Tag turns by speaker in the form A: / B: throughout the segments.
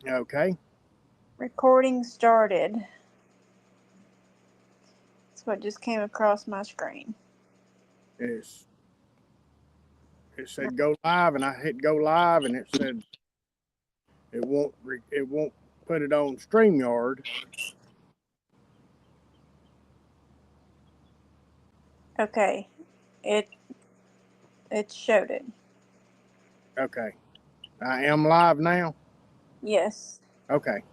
A: Okay.
B: Recording started. That's what just came across my screen.
A: It's it said go live, and I hit go live, and it said it won't put it on StreamYard.
B: Okay. It it showed it.
A: Okay. I am live now.
B: Yes.
A: Okay.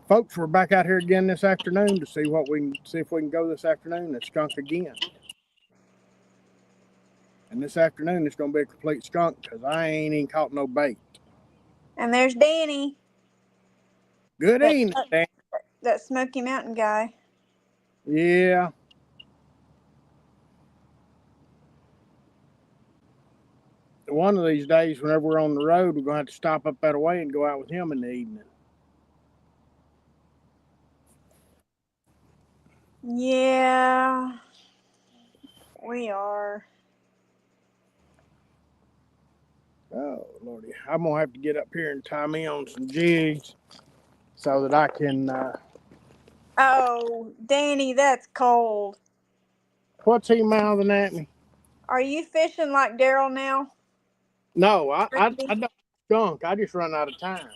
A: Folks, we're back out here again this afternoon to see what we can see if we can go this afternoon and skunk again. And this afternoon it's going to be a complete skunk because I ain't even caught no bait.
B: And there's Danny.
A: Good
B: That
A: evening, Dan.
B: that Smoky Mountain guy.
A: Yeah. One of these days, whenever we're on the road, we're going to have to stop up that way and go out with him in the evening.
B: Yeah. We are.
A: Oh, Lordy. I'm going to have to get up here and tie me on some jigs so that I can.
B: Oh, Danny, that's cold.
A: What's he mouthing at me?
B: Are you fishing like Daryl now?
A: No, I
B: Randy?
A: don't skunk. I just run out of time.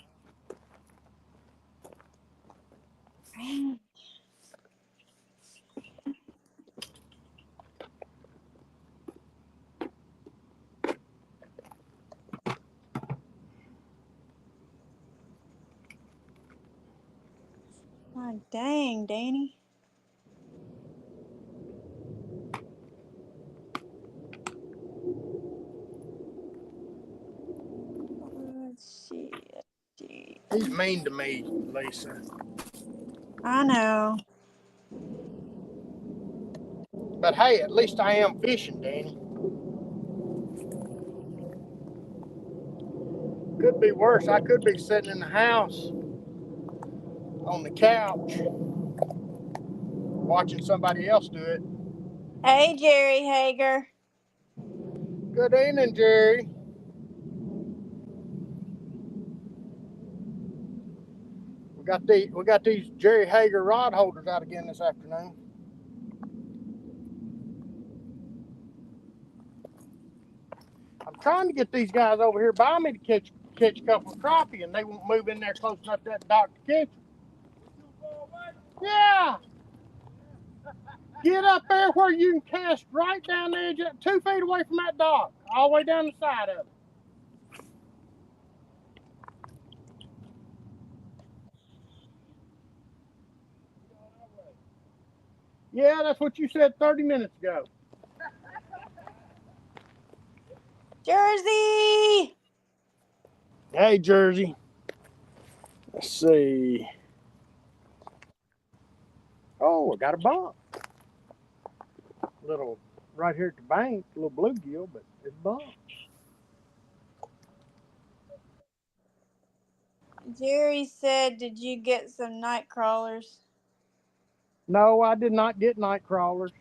B: Oh, dang, Danny. Let's see. Let's see.
A: He's mean to me, Lisa.
B: I know.
A: But hey, at least I am fishing, Danny. Could be worse. I could be sitting in the house on the couch watching somebody else do it.
B: Hey, Jerry Hager.
A: Good evening, Jerry. We got these Jerry Hager rod holders out again this afternoon. I'm trying to get these guys over here by me to catch a couple of crappie, and they won't move in there close enough to that dock to catch them. Yeah. Get up there where you can cast right down there, 2 feet away from that dock, all the way down the side of it. Yeah, that's what you said 30 minutes ago.
B: Jersey!
A: Hey, Jersey. Let's see. Oh, I got a bump. Little right here at the bank, a little bluegill, but it's bumped.
B: Jerry said, did you get some night crawlers?
A: No, I did not get night crawlers.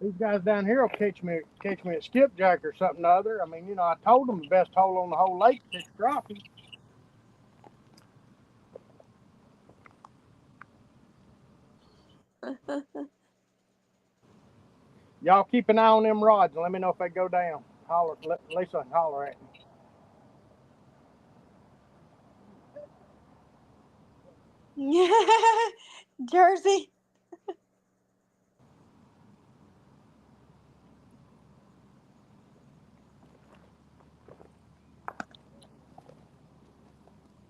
A: These guys down here will catch me a skipjack or something or other. I mean, I told them the best hole on the whole lake to catch crappie. Y'all keep an eye on them rods and let me know if they go down. Holler, Lisa, holler at me.
B: Jersey?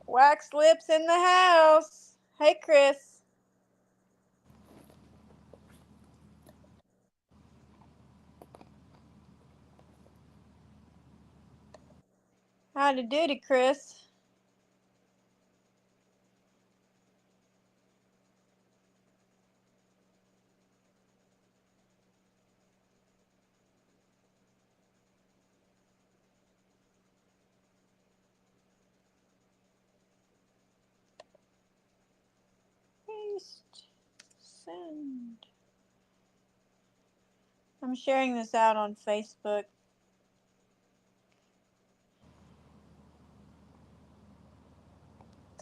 B: Wax lips in the house. Hey, Chris. Howdy doody, Chris. Paste. Send. I'm sharing this out on Facebook.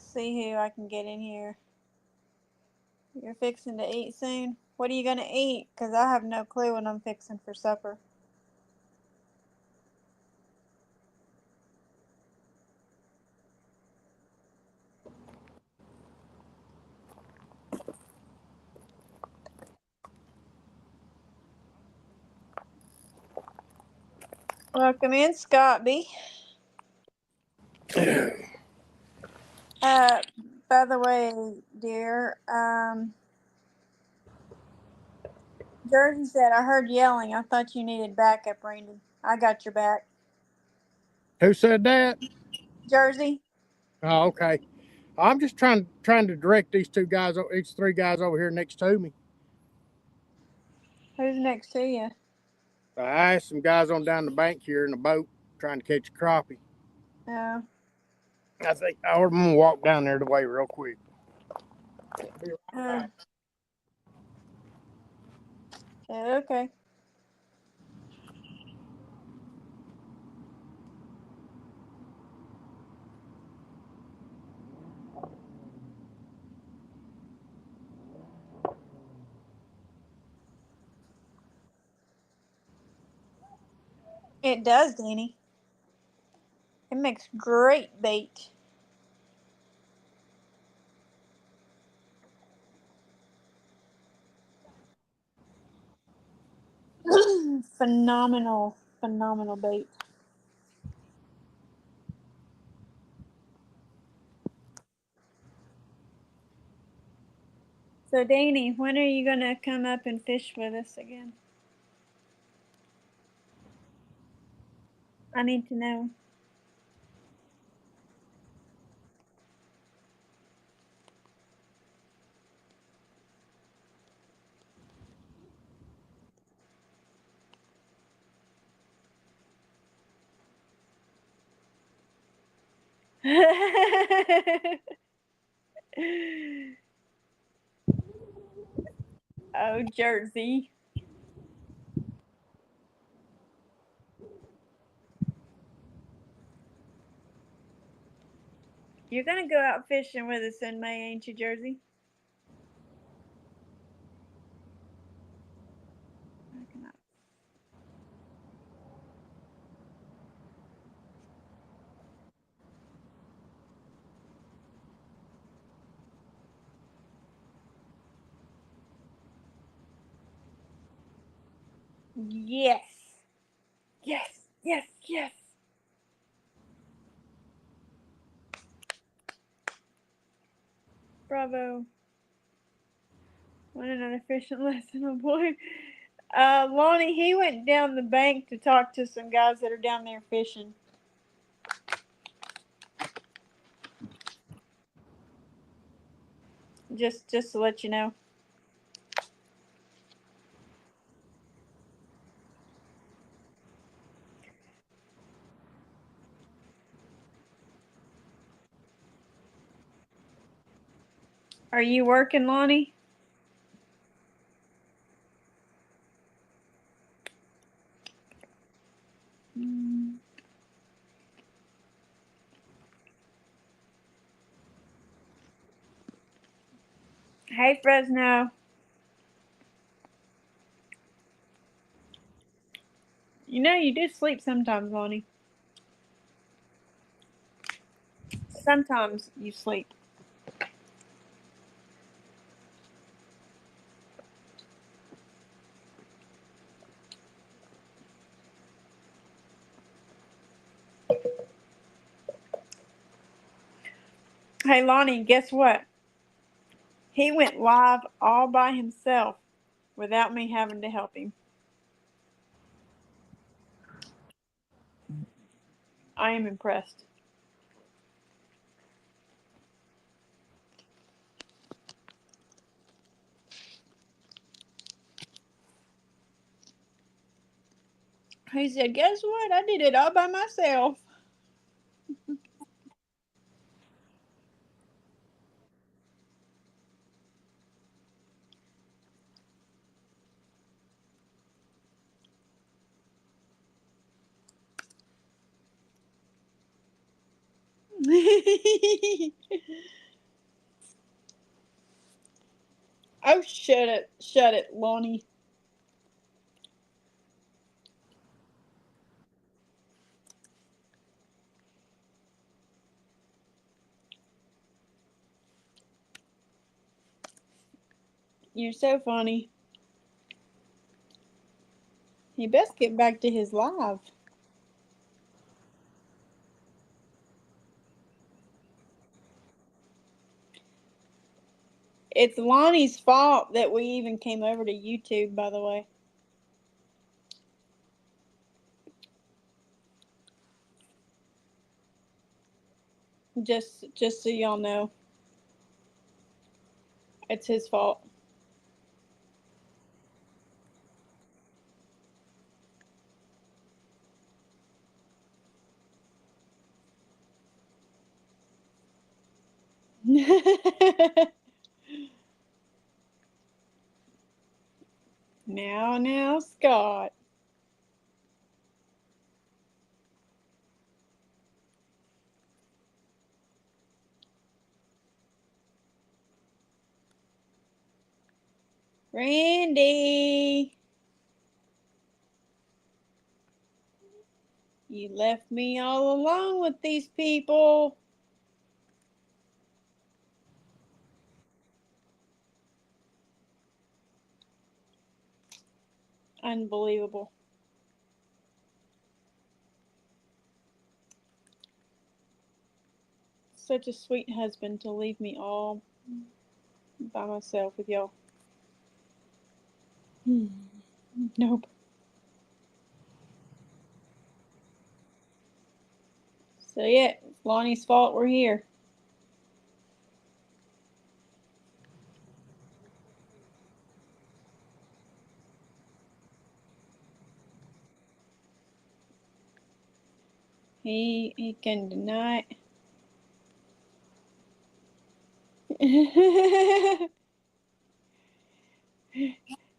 B: See who I can get in here. You're fixing to eat soon? What are you going to eat? Because I have no clue what I'm fixing for supper. Welcome in, Scott B. By the way, dear, Jersey said, I heard yelling. I thought you needed backup, Randy. I got your back.
A: Who said that?
B: Jersey?
A: Oh, okay. I'm just trying to direct these three guys over here next to me.
B: Who's next to you?
A: I asked some guys on down the bank here in a boat trying to catch a crappie.
B: Oh.
A: I think I'm gonna walk down there the way real quick. Be right back.
B: Okay. It does, Danny. It makes great bait. Phenomenal bait. So, Danny, when are you going to come up and fish with us again? I need to know. Oh, Jersey. You're going to go out fishing with us in May, ain't you, Jersey? Yes. Yes, yes, yes. Bravo. Want another fishing lesson, oh boy. Lonnie, he went down the bank to talk to some guys that are down there fishing. Just to let you know. Are you working, Lonnie? Hey, Fresno. You know you do sleep sometimes, Lonnie. Sometimes you sleep. Hey, Lonnie, guess what? He went live all by himself without me having to help him. I am impressed. He said, guess what? I did it all by myself. Oh, shut it, Lonnie. You're so funny. He best get back to his live. It's Lonnie's fault that we even came over to YouTube, by the way. Just so y'all know. It's his fault. Now, Scott. Randy. You left me all alone with these people. Unbelievable. Such a sweet husband to leave me all by myself with y'all. Nope. So yeah, it's Lonnie's fault we're here. He can deny it.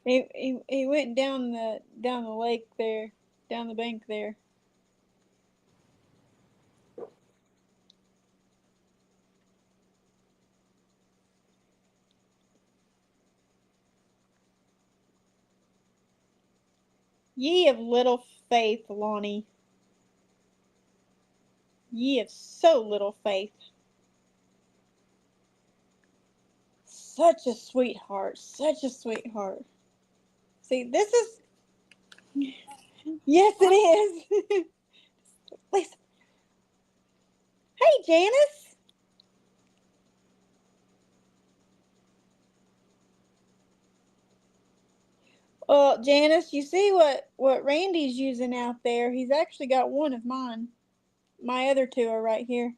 B: he went down the lake there, down the bank there. Ye of little faith, Lonnie. Ye of so little faith. Such a sweetheart. Such a sweetheart. See, this is... Yes, it is. Lisa. Hey, Janice. Well, Janice, you see what Randy's using out there? He's actually got one of mine. My other two are right here.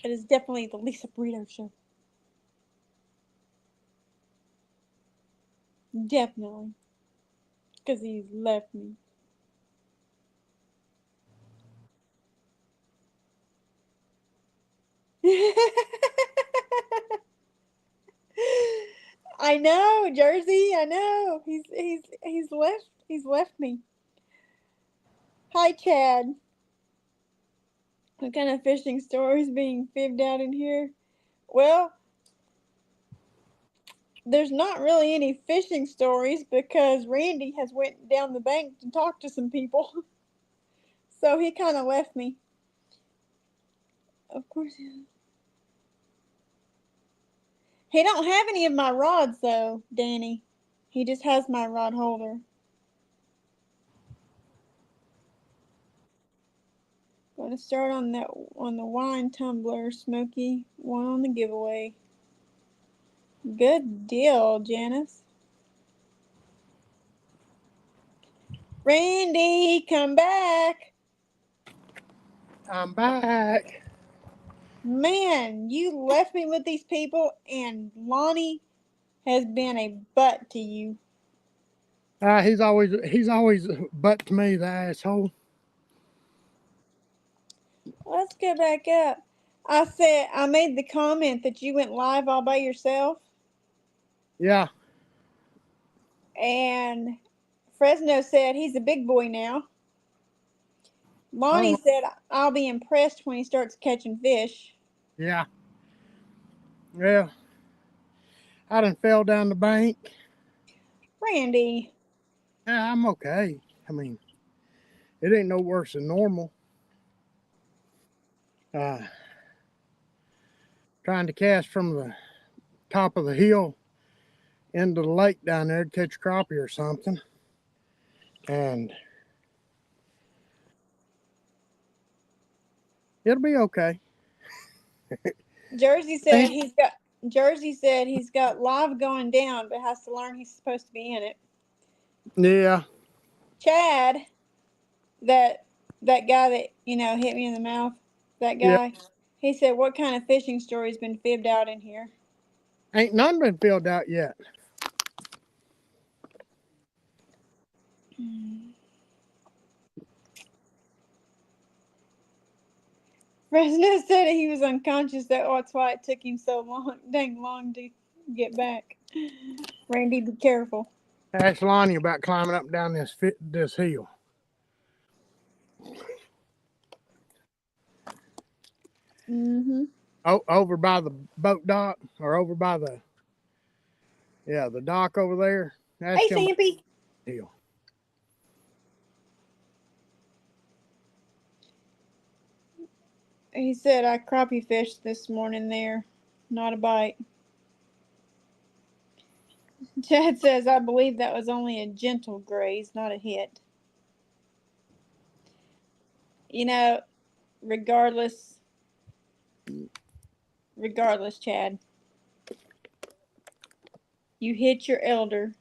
B: It is definitely the Lisa Burrito Show. Definitely. Because he's left me. I know, Jersey. I know. He's left me. Hi, Chad. What kind of fishing stories being fibbed out in here? Well, there's not really any fishing stories because Randy has went down the bank to talk to some people. So he kind of left me. Of course. He don't have any of my rods though, Danny. He just has my rod holder. Going to start on the wine tumbler, Smokey. One on the giveaway. Good deal, Janice. Randy, come back.
A: I'm back.
B: Man, you left me with these people, and Lonnie has been a butt to you.
A: He's always butt to me, the asshole.
B: Let's go back up. I made the comment that you went live all by yourself.
A: Yeah.
B: And Fresno said he's a big boy now.
A: I don't
B: Lonnie
A: know.
B: said I'll be impressed when he starts catching fish.
A: Yeah. Well, I done fell down the bank.
B: Randy.
A: Yeah, I'm okay. I mean, it ain't no worse than normal. Uh, Trying to cast from the top of the hill into the lake down there to catch crappie or something. And it'll be okay.
B: Jersey said he's got live going down, but has to learn he's supposed to be in it.
A: Yeah.
B: Chad, that guy that hit me in the mouth, that
A: Yeah.
B: guy, he said, "What kind of fishing story's been fibbed out in here?"
A: Ain't none been filled out yet.
B: Fresno said he was unconscious. That's why it took him so long to get back. Randy, be careful.
A: Ask Lonnie about climbing up and down this hill.
B: Mm-hmm.
A: Over by the boat dock or over by the dock over there. Ask
B: Hey,
A: him about
B: Sampy.
A: the hill.
B: He said I crappie fished this morning there. Not a bite. Chad says I believe that was only a gentle graze, not a hit. Regardless, Chad, you hit your elder,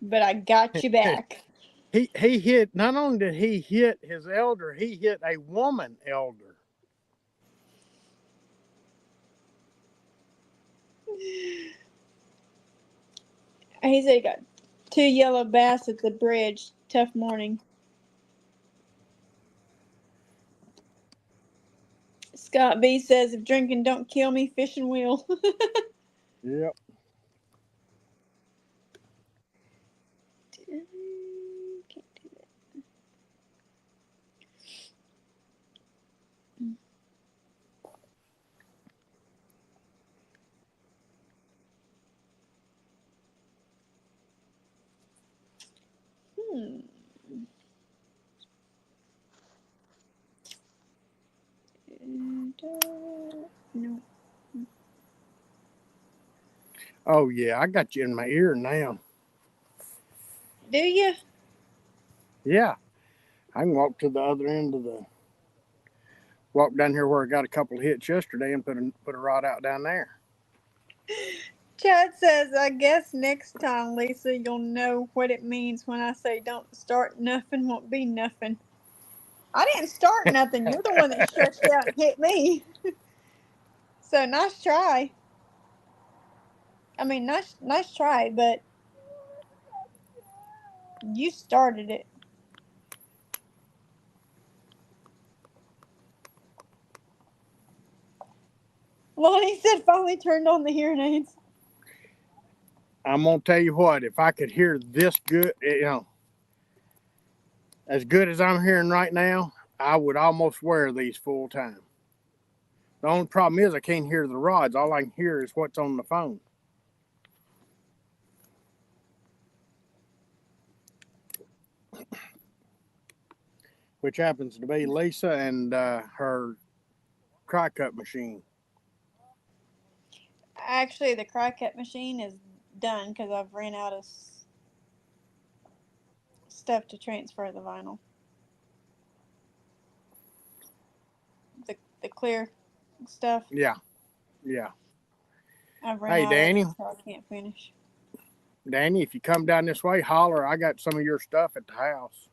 B: but I got you back.
A: He hit. Not only did he hit his elder, he hit a woman elder.
B: He said he got 2 yellow bass at the bridge. Tough morning. Scott B says if drinking don't kill me, fishing will.
A: Yep.
B: Can't do that. No.
A: Oh yeah, I got you in my ear now.
B: Do you?
A: Yeah, I can walk to the other end of the. Walk down here where I got a couple of hits yesterday and put a rod out down there.
B: Chad says, I guess next time, Lisa, you'll know what it means when I say don't start nothing, won't be nothing. I didn't start nothing. You're the one that stretched out and hit me. So nice try. I mean, nice try, but you started it. Lonnie said finally turned on the hearing aids.
A: I'm gonna tell you what. If I could hear this good, as good as I'm hearing right now, I would almost wear these full time. The only problem is I can't hear the rods. All I can hear is what's on the phone. Which happens to be Lisa and her cry cut machine.
B: Actually, the cry cut machine is done because I've ran out of stuff to transfer the vinyl. The clear stuff.
A: Yeah.
B: I've run
A: Hey,
B: out of
A: Danny.
B: it, so I can't finish.
A: Danny, if you come down this way, holler. I got some of your stuff at the house.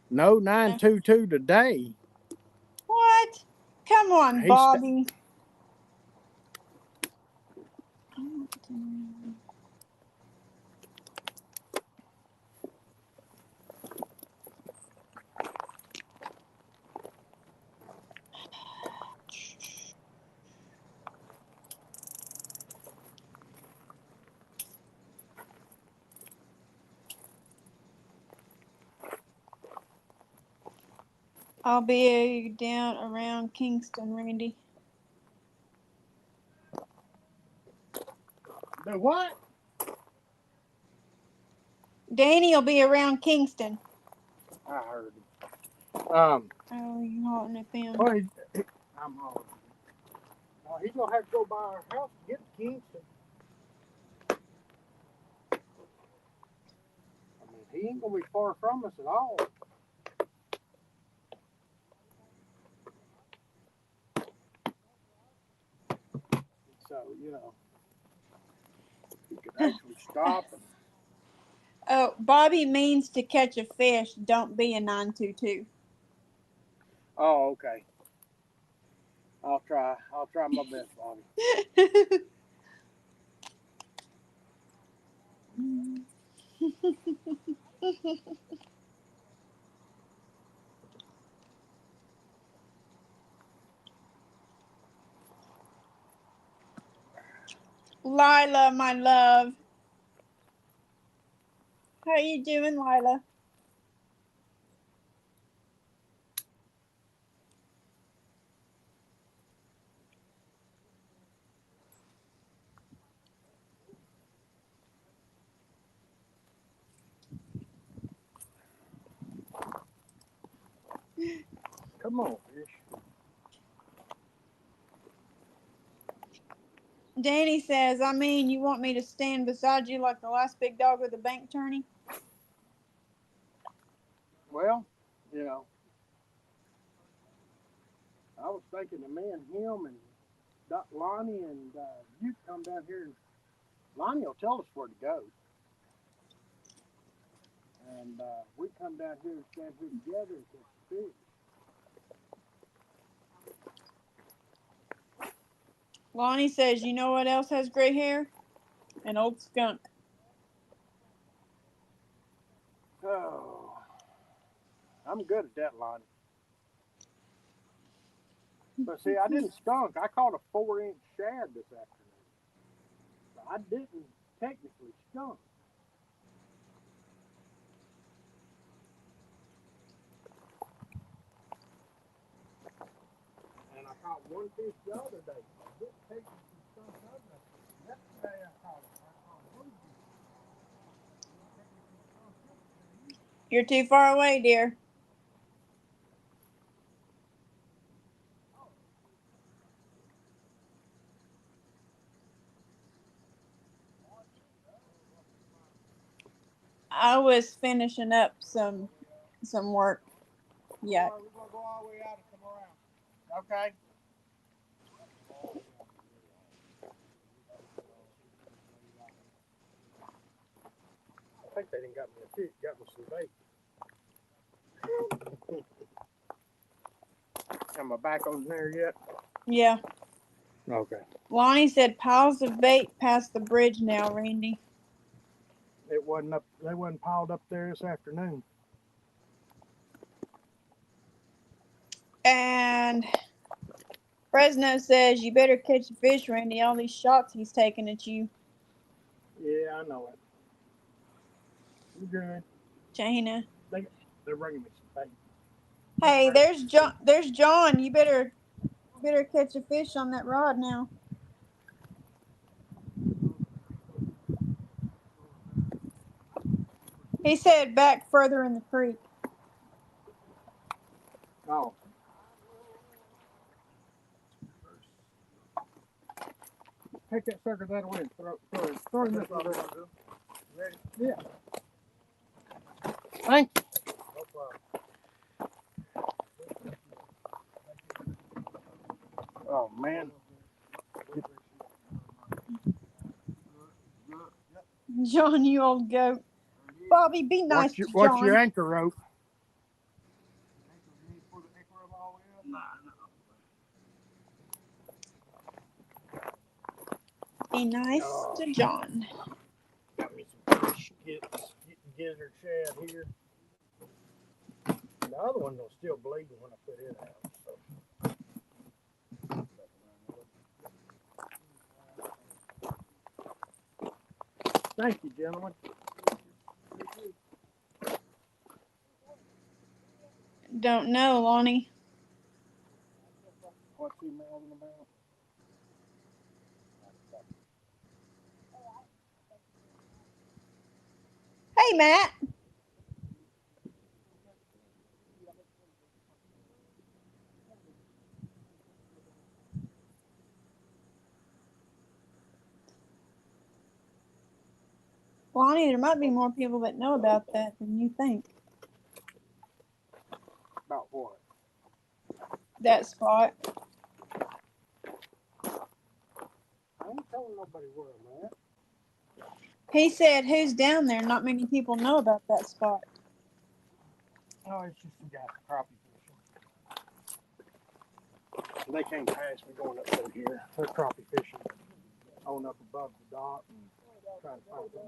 A: No 922 today.
B: What? Come on,
A: He's
B: Bobby. I'll be down around Kingston, Randy.
A: Do what?
B: Danny will be around Kingston.
A: I heard him.
B: Oh, you holding up him?
A: Well, I'm hollering. He's gonna have to go by our house to get to Kingston. I mean, he ain't gonna be far from us at all. So, you know, he could actually stop and
B: Oh, Bobby means to catch a fish. Don't be a 922.
A: oh, okay. I'll try my best, Bobby.
B: Lila, my love. How you doing, Lila?
A: Come on, fish.
B: Danny says, I mean, you want me to stand beside you like the last big dog with the bank attorney?
A: Well, you know, I was thinking of me and him and Lonnie and you come down here and Lonnie will tell us where to go. And we come down here and stand here together and catch the fish.
B: Lonnie says, you know what else has gray hair? An old skunk.
A: Oh, I'm good at that, Lonnie. But see, I didn't skunk. I caught a 4-inch shad this afternoon. So I didn't technically skunk. And I caught one fish the other day. I didn't technically skunk the other day. Yesterday I caught one fish.
B: You're too far away, dear. I was finishing up some work. Yeah.
A: We're gonna go all the way out and come around. Okay. I think they didn't got me a fish, got me some bait. Am I back on there yet?
B: Yeah.
A: Okay.
B: Lonnie said piles of bait past the bridge now, Randy.
A: It wasn't up. They wasn't piled up there this afternoon.
B: And Fresno says you better catch a fish, Randy. All these shots he's taking at you.
A: Yeah, I know it. You good?
B: Jana.
A: They're bringing me some bait.
B: Hey, there's John. There's John. You better catch a fish on that rod now. He said back further in the creek.
A: Oh. Take that sucker that away and throw him this way. Ready? Yeah. Thank you. No problem. Oh man.
B: John, you old goat. Bobby, be nice to John.
A: What's your anchor rope?
B: Be nice to John.
A: Got me some fish. Get gizzard shad here. The other one was still bleeding when I put it out. So. Thank you, gentlemen.
B: Don't know, Lonnie.
A: What's he mouthing about?
B: Hey, Matt. Lonnie, there might be more people that know about that than you think.
A: About what?
B: That spot.
A: I ain't telling nobody where I'm at.
B: He said, who's down there? Not many people know about that spot.
A: Oh, it's just some guys crappie fishing. They can't pass me going up through here. They're crappie fishing on up above the dock and trying to find something.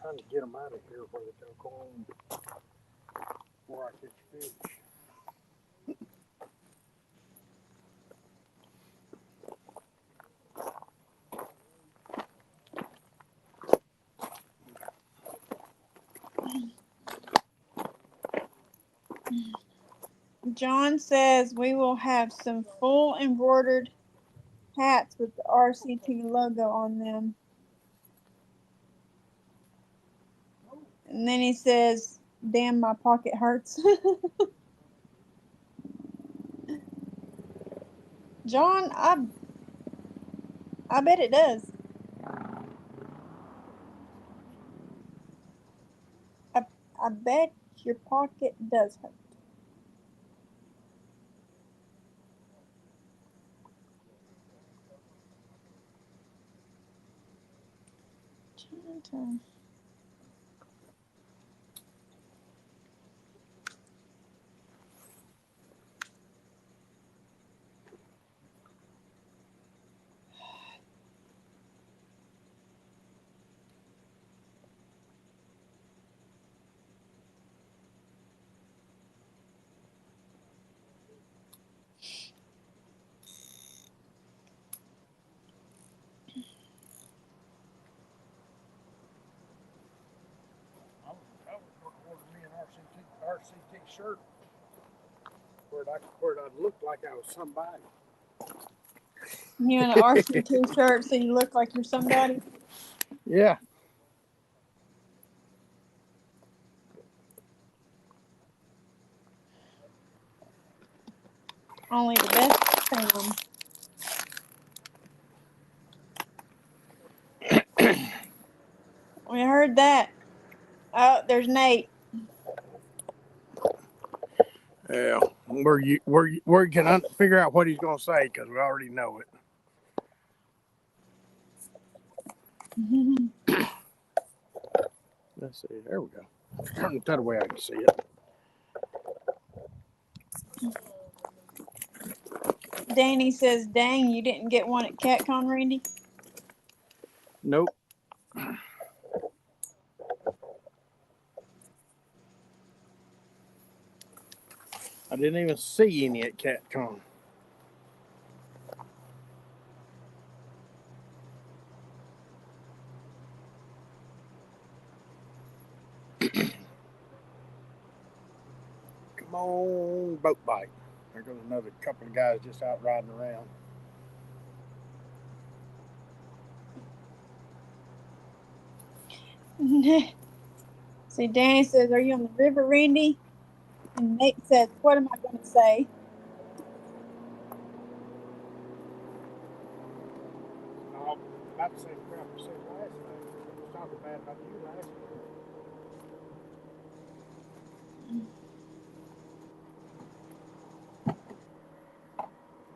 A: Trying to get them out of here where they're going before I catch fish.
B: John says we will have some full embroidered hats with the RCT logo on them. And then he says, damn, my pocket hurts. John, I bet it does. I bet your pocket does hurt. Chinatown.
A: I was going to order me an RCT shirt where I'd look like I was somebody.
B: You in an RCT shirt so you look like you're somebody?
A: Yeah.
B: Only the best fan. We heard that. Oh, there's Nate.
A: Yeah. Where can I figure out what he's going to say because we already know it. Let's see. There we go. Turn it that way I can see it.
B: Danny says, dang, you didn't get one at CatCon, Randy?
A: Nope. I didn't even see any at CatCon. Come on, boat bike. There goes another couple of guys just out riding around.
B: See, Danny says, are you on the river, Randy? And Nate says, what am I going to say?
A: Oh, about the same crap I said last night. I was talking bad about you last night.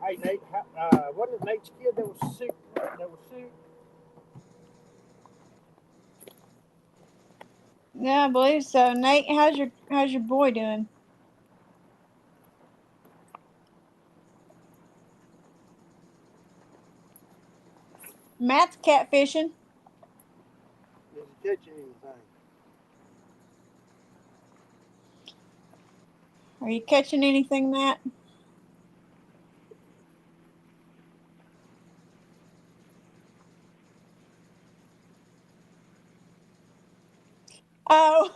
A: Hey, Nate, wasn't it Nate's kid that was sick?
B: Yeah, I believe so. Nate, how's your boy doing? Matt's catfishing.
A: Did you catch anything?
B: Are you catching anything, Matt? Oh.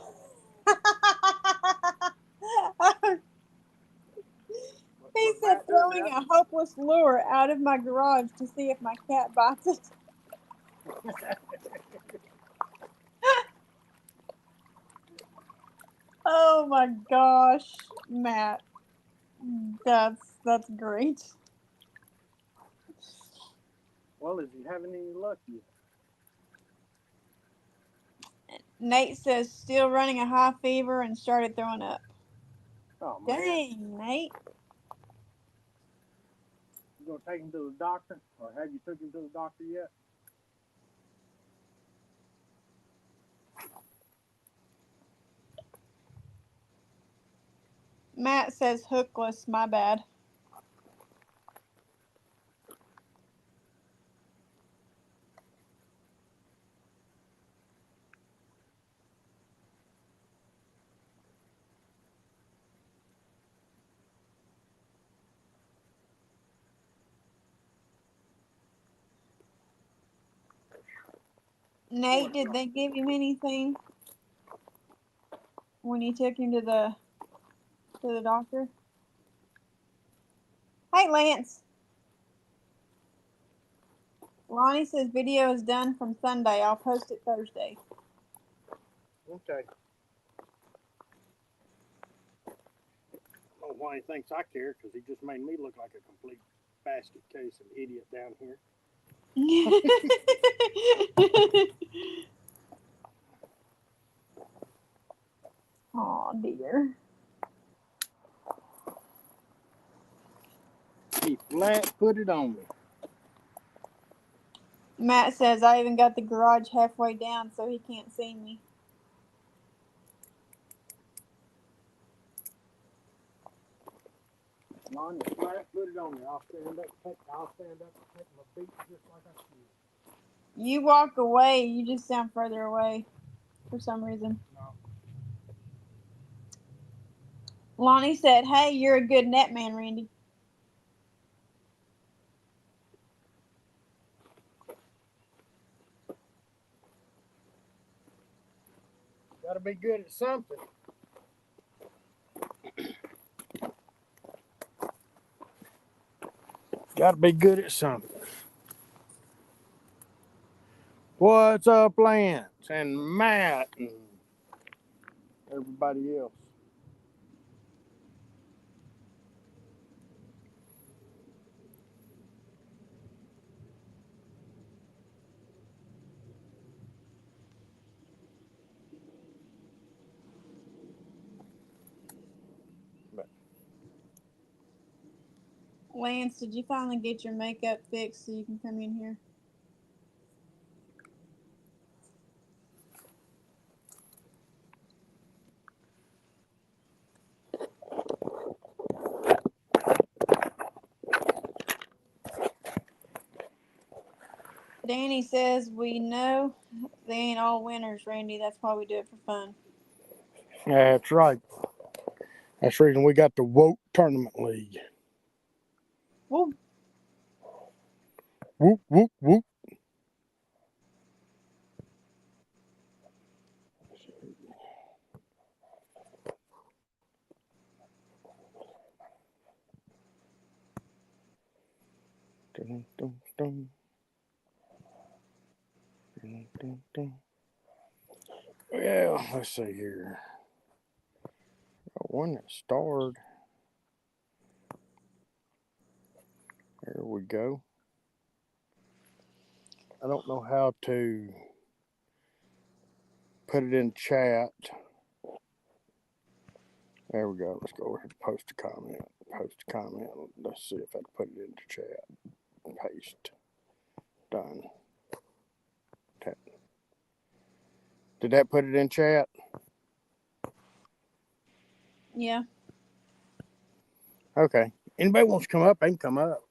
B: He said throwing a hopeless lure out of my garage to see if my cat bites it. Oh my gosh, Matt. That's great.
A: Well, is he having any luck yet?
B: Nate says still running a high fever and started throwing up.
A: Oh, man.
B: Dang, Nate.
A: You gonna take him to the doctor, or have you took him to the doctor yet?
B: Matt says hookless, my bad. Nate, did they give him anything when you took him to the doctor? Hey, Lance. Lonnie says video is done from Sunday. I'll post it Thursday.
A: Okay. I don't know why he thinks I care, because he just made me look like a complete basket case of idiot down here.
B: Oh dear.
A: He flat put it on me.
B: Matt says I even got the garage halfway down so he can't see me.
A: Lonnie flat put it on me. I'll stand up and take my beat just like I should.
B: You walk away, you just sound further away for some reason.
A: No.
B: Lonnie said, hey, you're a good net man, Randy.
A: Gotta be good at something. Gotta be good at something. What's up, Lance and Matt and everybody else?
B: Lance, did you finally get your makeup fixed so you can come in here? Danny says we know they ain't all winners, Randy. That's why we do it for fun.
A: That's right. That's the reason we got the Woke Tournament League.
B: Whoop.
A: Whoop, whoop, whoop. Dun, dun, dun. Dun, dun, dun. Well, let's see here. One that starred. There we go. I don't know how to put it in chat. There we go. Let's go over here to post a comment. Post a comment. Let's see if I can put it into chat. Paste. Done. Tap. Did that put it in chat?
B: Yeah.
A: Okay. Anybody wants to come up, they can come up.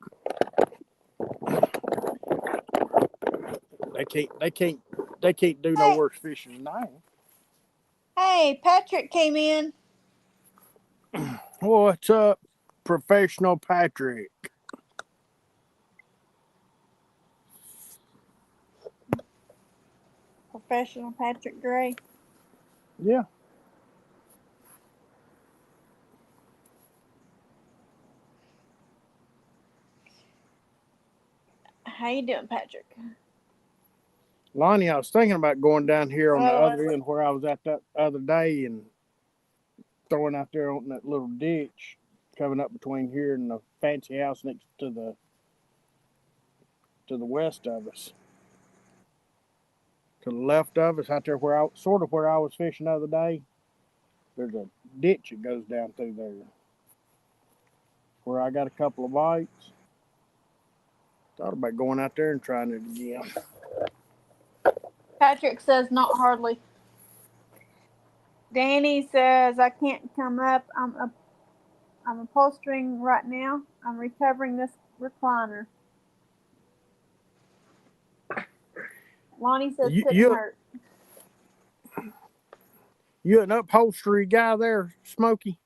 A: They can't do no worse fishing than I am.
B: Hey, Patrick came in.
A: What's up, Professional Patrick?
B: Professional Patrick Gray.
A: Yeah.
B: How you doing, Patrick?
A: Lonnie, I was thinking about going down here on the
B: Oh,
A: other end where I was at that other day and throwing out there on that little ditch coming up between here and the fancy house next to the west of us. To the left of us, out there where I was fishing the other day, there's a ditch that goes down through there. Where I got a couple of bites. Thought about going out there and trying it again.
B: Patrick says not hardly. Danny says I can't come up. I'm upholstering right now. I'm recovering this recliner. Lonnie says couldn't hurt.
A: You an upholstery guy there, Smokey?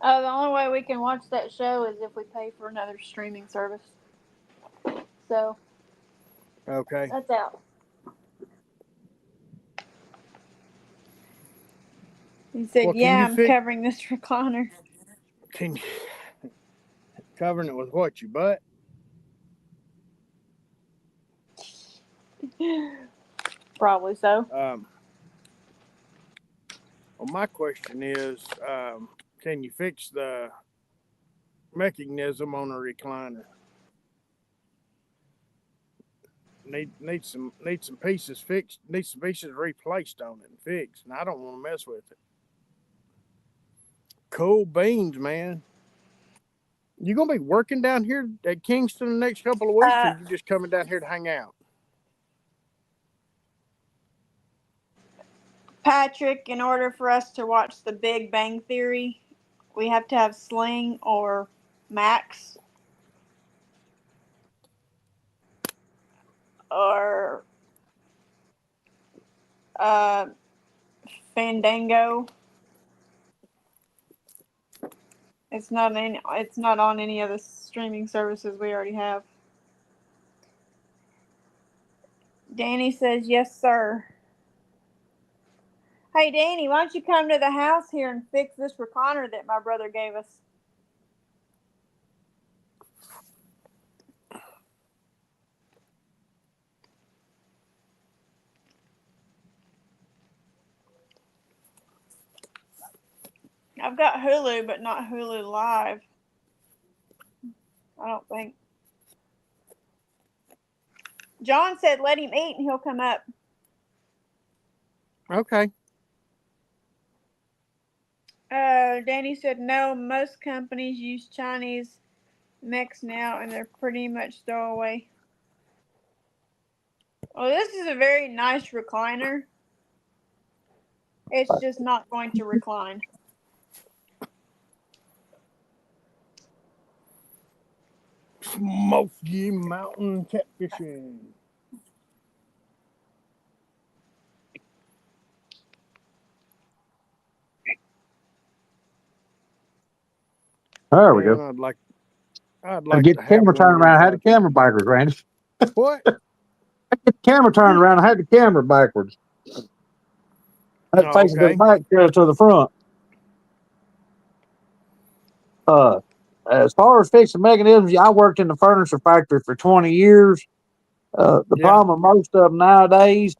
B: The only way we can watch that show is if we pay for another streaming service. So,
A: okay,
B: that's out. He said,
A: well,
B: "Yeah, I'm covering this recliner."
A: Can you covering it with what, your butt?
B: Probably so.
A: Well, my question is, can you fix the mechanism on a recliner? Need some pieces fixed. Need some pieces replaced on it and fixed. And I don't want to mess with it. Cool beans, man. You gonna be working down here at Kingston the next couple of weeks, or you just coming down here to hang out?
B: Patrick, in order for us to watch The Big Bang Theory, we have to have Sling or Max or Fandango. It's not on any of the streaming services we already have. Danny says, "Yes, sir." Hey, Danny, why don't you come to the house here and fix this recliner that my brother gave us? I've got Hulu, but not Hulu Live. I don't think. John said let him eat and he'll come up.
A: Okay.
B: Danny said no, most companies use Chinese mechs now and they're pretty much throwaway. Well, this is a very nice recliner. It's just not going to recline.
A: Smoky Mountain catfishing.
C: There we go.
A: I'd like
C: get
A: to
C: the
A: have
C: camera
A: one
C: turned
A: of your
C: around. I had the
A: guys.
C: camera backwards, Randy.
A: What?
C: Get the camera turned around. I had the camera backwards. That faces
A: okay.
C: the back to the front. As far as fixing mechanisms, I worked in the furniture factory for 20 years. The problem with most of them nowadays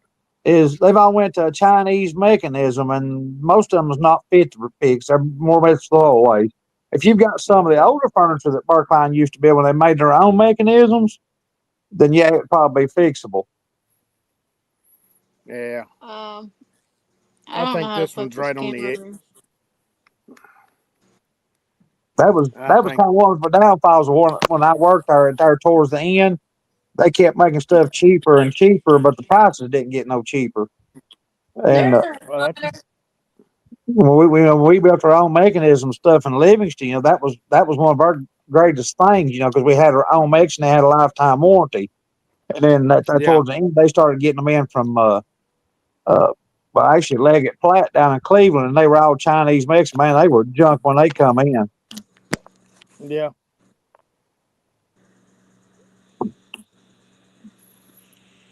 C: is they've all went to a Chinese mechanism, and most of them is not fit to fix. They're more or less throwaways. If you've got some of the older furniture that Berkline used to build when they made their own mechanisms, then yeah, it'd probably be fixable.
A: Yeah.
B: I
A: think this one's right on the edge.
C: That was kind of one of the downfalls of when I worked there towards the end. they kept making stuff cheaper and cheaper, but the prices didn't get no cheaper. And
B: There's a
A: Well, that's
B: recliner.
C: when we built our own mechanism stuff in Livingston, that was one of our greatest things, because we had our own mix and they had a lifetime warranty. And then
A: yeah,
C: towards the end, they started getting them in from uh, well, actually Leggett Platt down in Cleveland, and they were all Chinese mix. Man, they were junk when they come in.
A: yeah.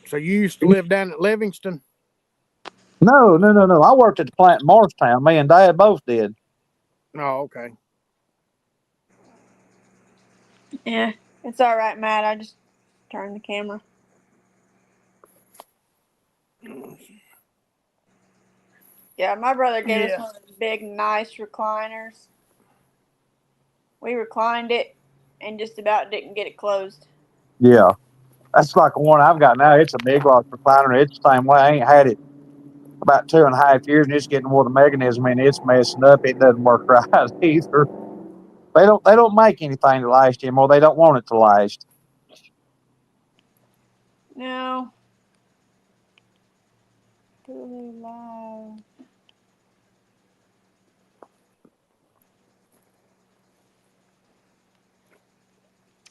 A: So you used to live down at Livingston?
C: No, no, no, no. I worked at the plant in Morristown. Me and Dad both did.
A: Oh, okay.
B: Yeah, it's all right, Matt. I just turned the camera. Yeah, my brother gave us
A: Yeah.
B: one of those big, nice recliners. We reclined it and just about didn't get it closed.
C: Yeah, that's like the one I've got now. It's a big rock recliner. It's the same way. I ain't had it about 2.5 years, and it's getting more the mechanism and it's messing up. It doesn't work right either. They don't make anything to last anymore. They don't want it to last.
B: No. Hulu Live.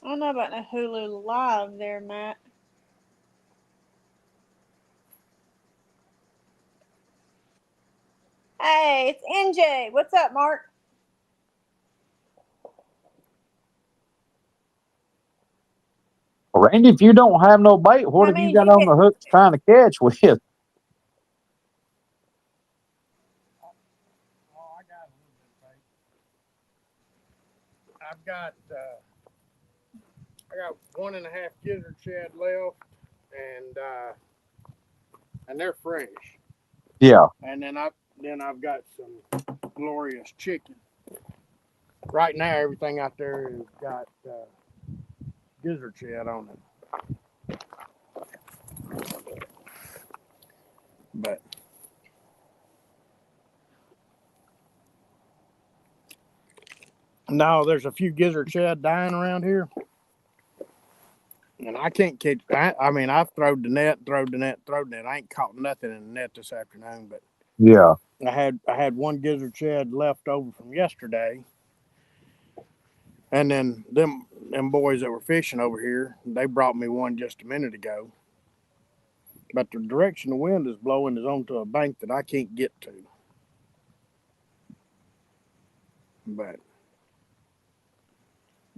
B: I don't know about the Hulu Live there, Matt. Hey, it's NJ. What's up, Mark?
C: Randy, if you don't have no bait, what
B: How
C: have you
B: many did
C: got
B: you
C: on
B: get?
C: the hooks trying to catch with?
A: Oh, I got a little bit of bait. I got 1.5 gizzard shad left, and they're fresh.
C: Yeah.
A: And then I've got some glorious chicken. Right now, everything out there has got gizzard shad on it. But no, there's a few gizzard shad dying around here, and I can't catch. I mean, I've throwed the net, throwed the net, throwed the net. I ain't caught nothing in the net this afternoon, but
C: Yeah.
A: I had one gizzard shad left over from yesterday, and then them boys that were fishing over here, they brought me one just a minute ago. But the direction the wind is blowing is onto a bank that I can't get to. But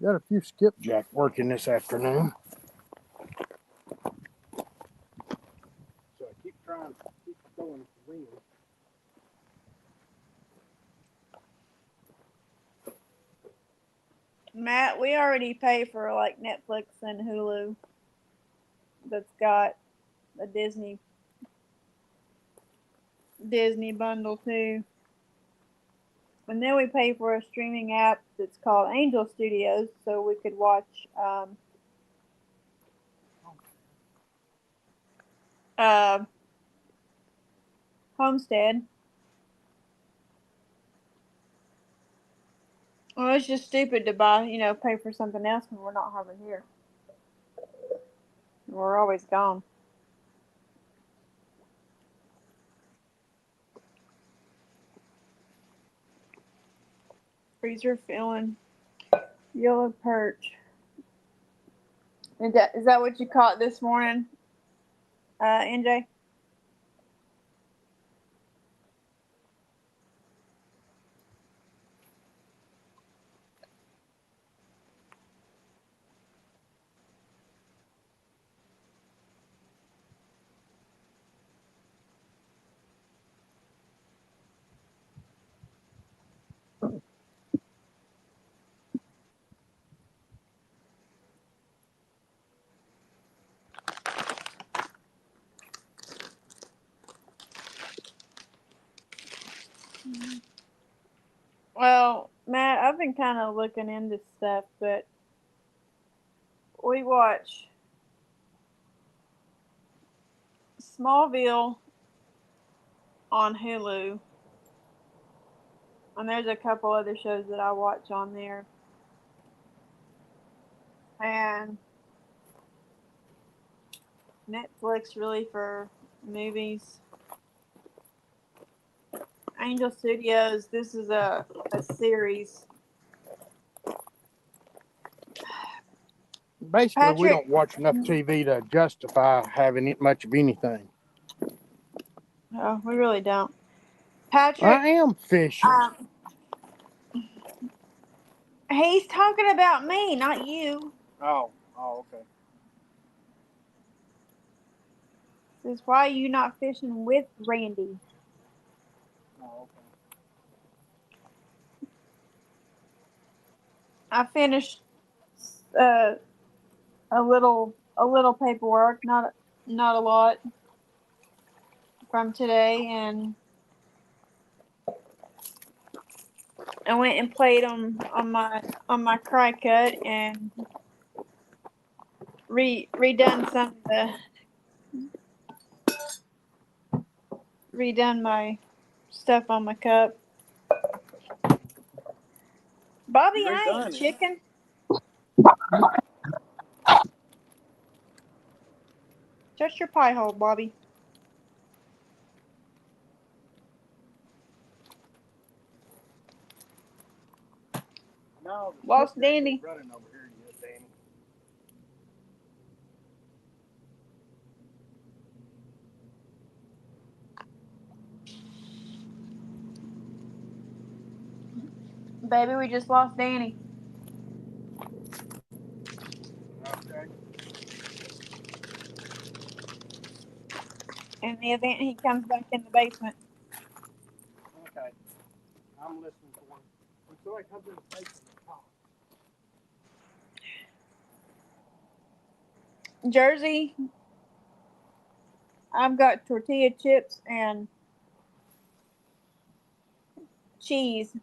A: got a few skipjack working this afternoon. So I keep trying to keep throwing the wind.
B: Matt, we already pay for like Netflix and Hulu. That's got a Disney bundle too. And then we pay for a streaming app that's called Angel Studios, so we could watch uh, Homestead. Well, it's just stupid to pay for something else when we're not hardly here. We're always gone. Freezer filling yellow perch. Is that what you caught this morning, NJ? Well, Matt, I've been kind of looking into stuff, but we watch Smallville on Hulu, and there's a couple other shows that I watch on there. And Netflix really for movies. Angel Studios, this is a series.
A: Basically, we
B: Patrick,
A: don't watch enough TV to justify having it much of anything.
B: oh, we really don't. Patrick,
A: I am fishing.
B: He's talking about me, not you.
A: Oh, okay.
B: Says, why are you not fishing with Randy?
A: Oh, okay.
B: I finished uh, a little paperwork, not a lot from today, and I went and played on my cry cut and redone some of the redone my stuff on my cup. Bobby,
A: You
B: I
A: redone
B: ain't
A: it.
B: chicken. Shut your pie hole, Bobby.
A: No,
B: Lost Dandy.
A: running over here yet, Danny.
B: Baby, we just lost Danny.
A: Okay.
B: In the event he comes back in the basement.
A: Okay. I'm listening for him. Until I come to the station and talk.
B: Jersey, I've got tortilla chips and cheese,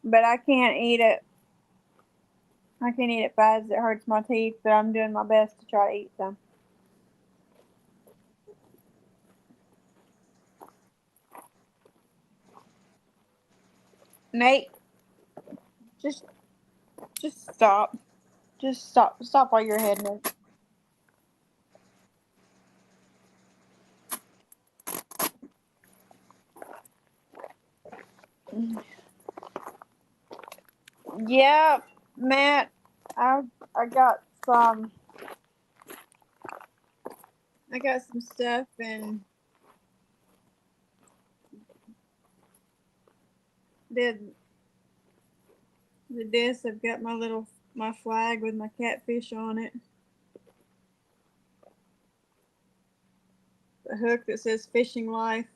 B: but I can't eat it. I can't eat it fast. It hurts my teeth, but I'm doing my best to try to eat some. Nate, just stop. Just stop. Stop while you're ahead, Nate. Yeah, Matt, I got some. I got some stuff and did this. I've got my flag with my catfish on it. A hook that says fishing life.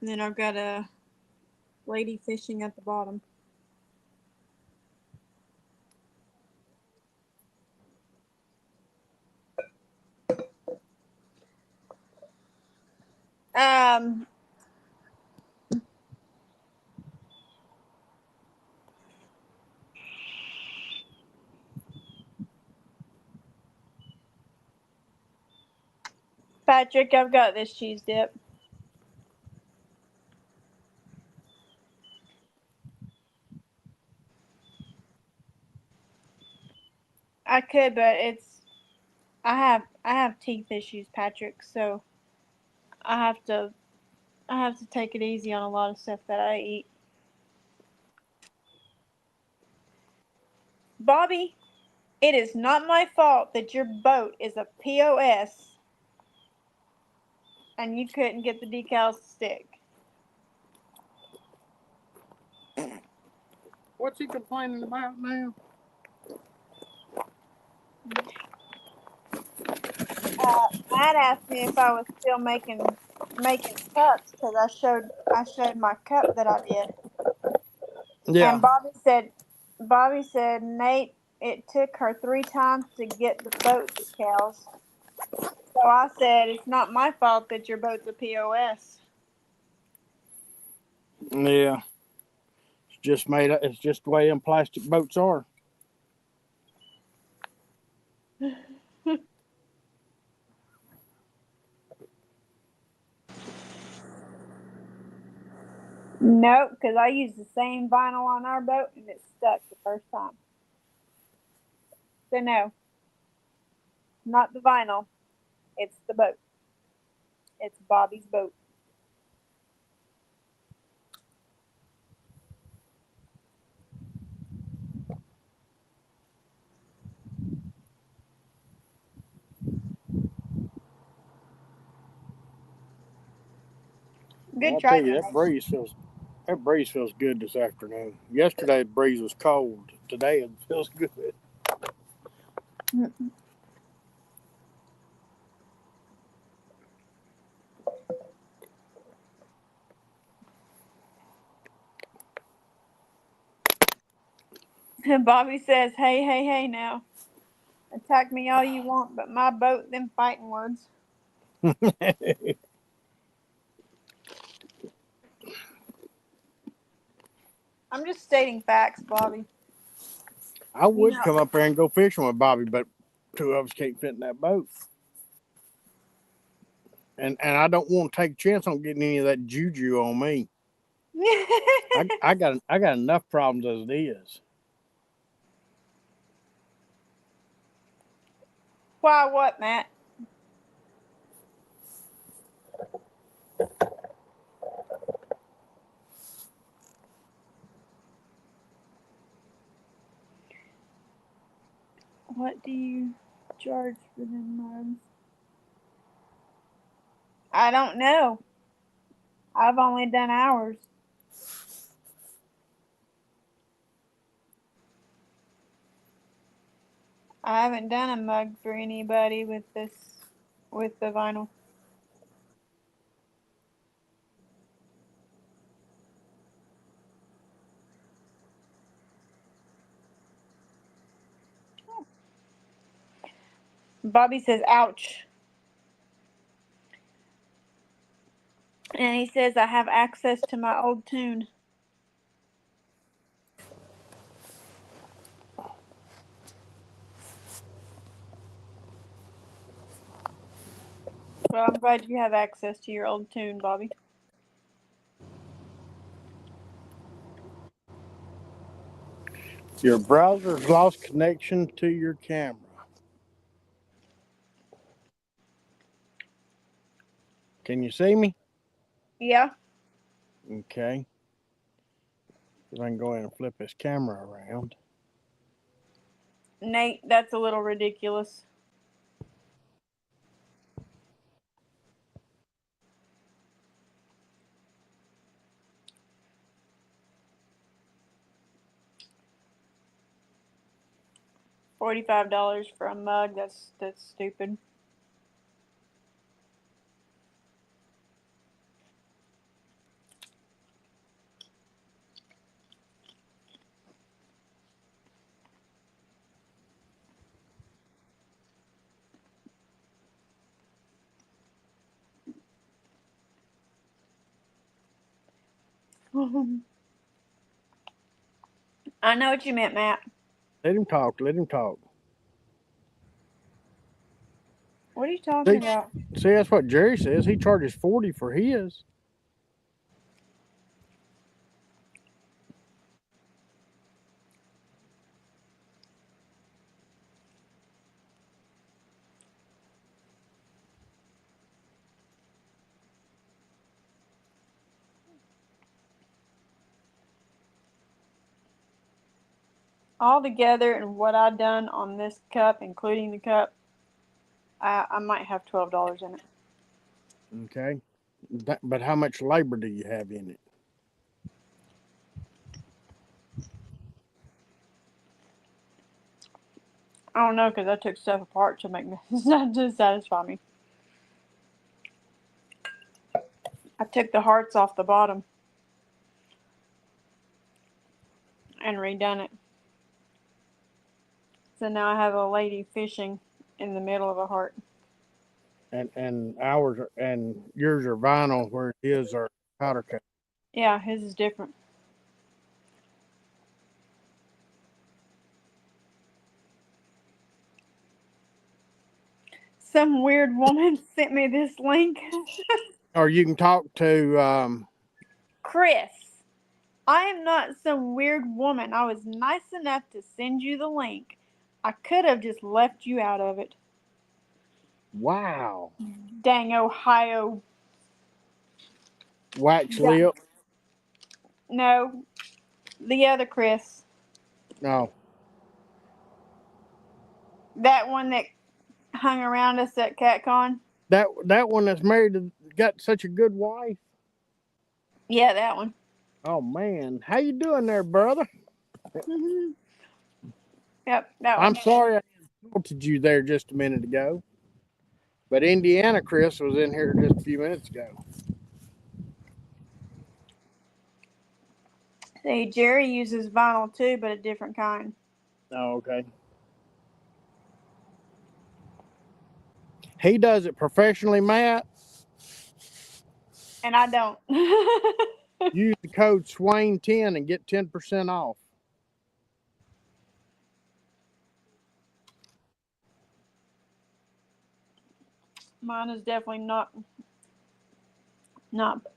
B: And then I've got a lady fishing at the bottom. Um, Patrick, I've got this cheese dip. I could, but I have teeth issues, Patrick, so I have to take it easy on a lot of stuff that I eat. Bobby, it is not my fault that your boat is a POS and you couldn't get the decals to stick.
A: What's he complaining about now?
B: Matt asked me if I was still making cups because I showed my cup that I did,
A: Yeah.
B: and Bobby said Nate, it took her 3 times to get the boat decals. So I said it's not my fault that your boat's a POS.
A: Yeah. It's just made up. It's just the way them plastic boats are.
B: Nope, because I used the same vinyl on our boat and it stuck the first time. So no, not the vinyl. It's the boat. It's Bobby's boat. Good
A: I'll
B: try,
A: tell you,
B: though,
A: that breeze feels good this afternoon. Yesterday the breeze was cold. Today it feels good.
B: Nate. Bobby says, "Hey, hey, hey! Now, attack me all you want, but my boat, them fighting words." I'm just stating facts, Bobby.
A: I would
B: know-
A: come up there and go fishing with Bobby, but two of us can't fit in that boat. And I don't want to take a chance on getting any of that juju on me. I got enough problems as it is.
B: Why? What, Matt? What do you charge for them mugs? I don't know. I've only done ours. I haven't done a mug for anybody with the vinyl. Bobby says, "Ouch." And he says, "I have access to my old tune." Well, I'm glad you have access to your old tune, Bobby.
A: Your browser's lost connection to your camera. Can you see me?
B: Yeah.
A: Okay. If I can go in and flip this camera around.
B: Nate, that's a little ridiculous. $45 for a mug. That's stupid. I know what you meant, Matt.
A: Let him talk. Let him talk.
B: What are you talking about?
A: See, that's what Jerry says. He charges 40 for his.
B: All together and what I've done on this cup, including the cup, I might have $12 in it.
A: Okay. But how much labor do you have in it?
B: I don't know because I took stuff apart to make this to satisfy me. I took the hearts off the bottom and redone it. So now I have a lady fishing in the middle of a heart.
A: And ours and yours are vinyl, where his are powder coat.
B: Yeah, his is different. Some weird woman sent me this link.
A: Or you can talk to
B: Chris. I am not some weird woman. I was nice enough to send you the link. I could have just left you out of it.
A: Wow.
B: Dang Ohio.
A: Wax
B: Dang.
A: lip.
B: No, the other Chris.
A: No.
B: That one that hung around us at CatCon.
A: That one that's married to, got such a good wife.
B: Yeah, that one.
A: Oh man, how you doing there, brother?
B: Mm-hmm. Yep, that one.
A: I'm sorry I insulted you there just a minute ago, but Indiana Chris was in here just a few minutes ago.
B: See, Jerry uses vinyl too, but a different kind.
A: Oh, okay. He does it professionally, Matt.
B: And I don't.
A: Use the code SWAIN10 and get 10% off.
B: Mine is definitely not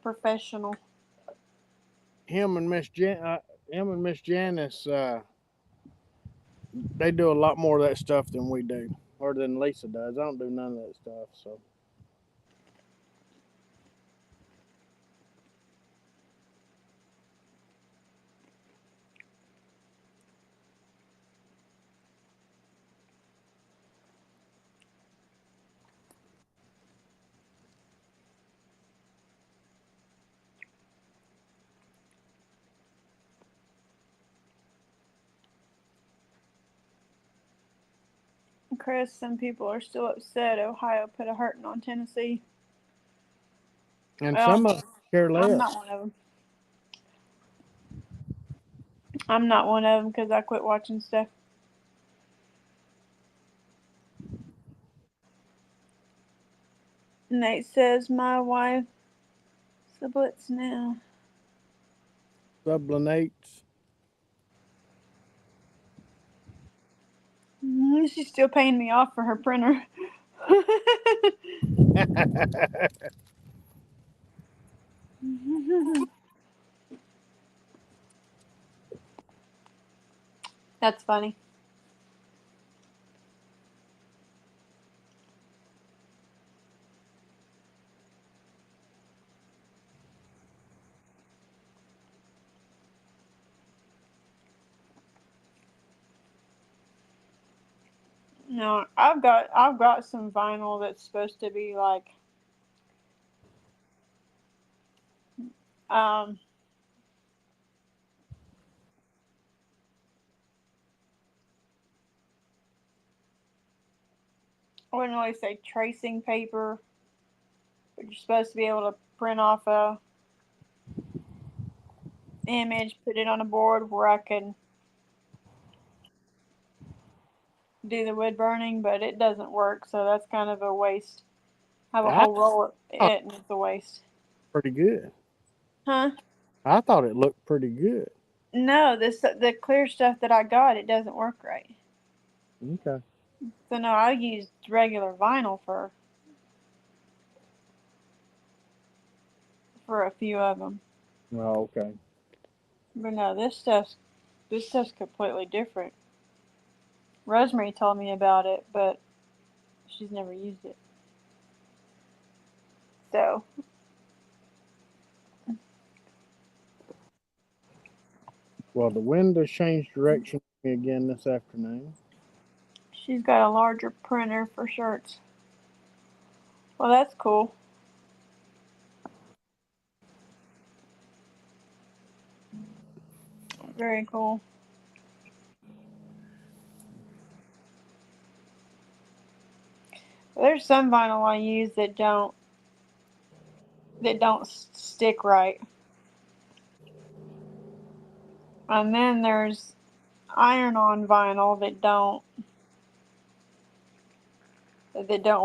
B: professional.
A: Him and Miss Janice, they do a lot more of that stuff than we do, or than Lisa does. I don't do none of that stuff. So
B: Chris, some people are still upset Ohio put a hurting on Tennessee.
A: and
B: Well,
A: some of them care
B: I'm
A: less.
B: not one of them. I'm not one of them because I quit watching stuff. Nate says my wife sublets now.
A: Sublinates.
B: She's still paying me off for her printer. That's funny. No, I've got some vinyl that's supposed to be like I wouldn't really say tracing paper, but you're supposed to be able to print off a image, put it on a board where I can do the wood burning, but it doesn't work, so that's kind of a waste. I have a
A: I
B: whole roll of
A: thought
B: it, and it's a waste.
A: pretty good.
B: Huh?
A: I thought it looked pretty good.
B: No, the clear stuff that I got, it doesn't work right.
A: Okay.
B: So no, I used regular vinyl for a few of them.
A: Oh, okay.
B: But no, this stuff's completely different. Rosemary told me about it, but she's never used it. So
A: Well, the wind has changed direction again this afternoon.
B: she's got a larger printer for shirts. Well, that's cool. Very cool. There's some vinyl I use that don't stick right. And then there's iron-on vinyl that don't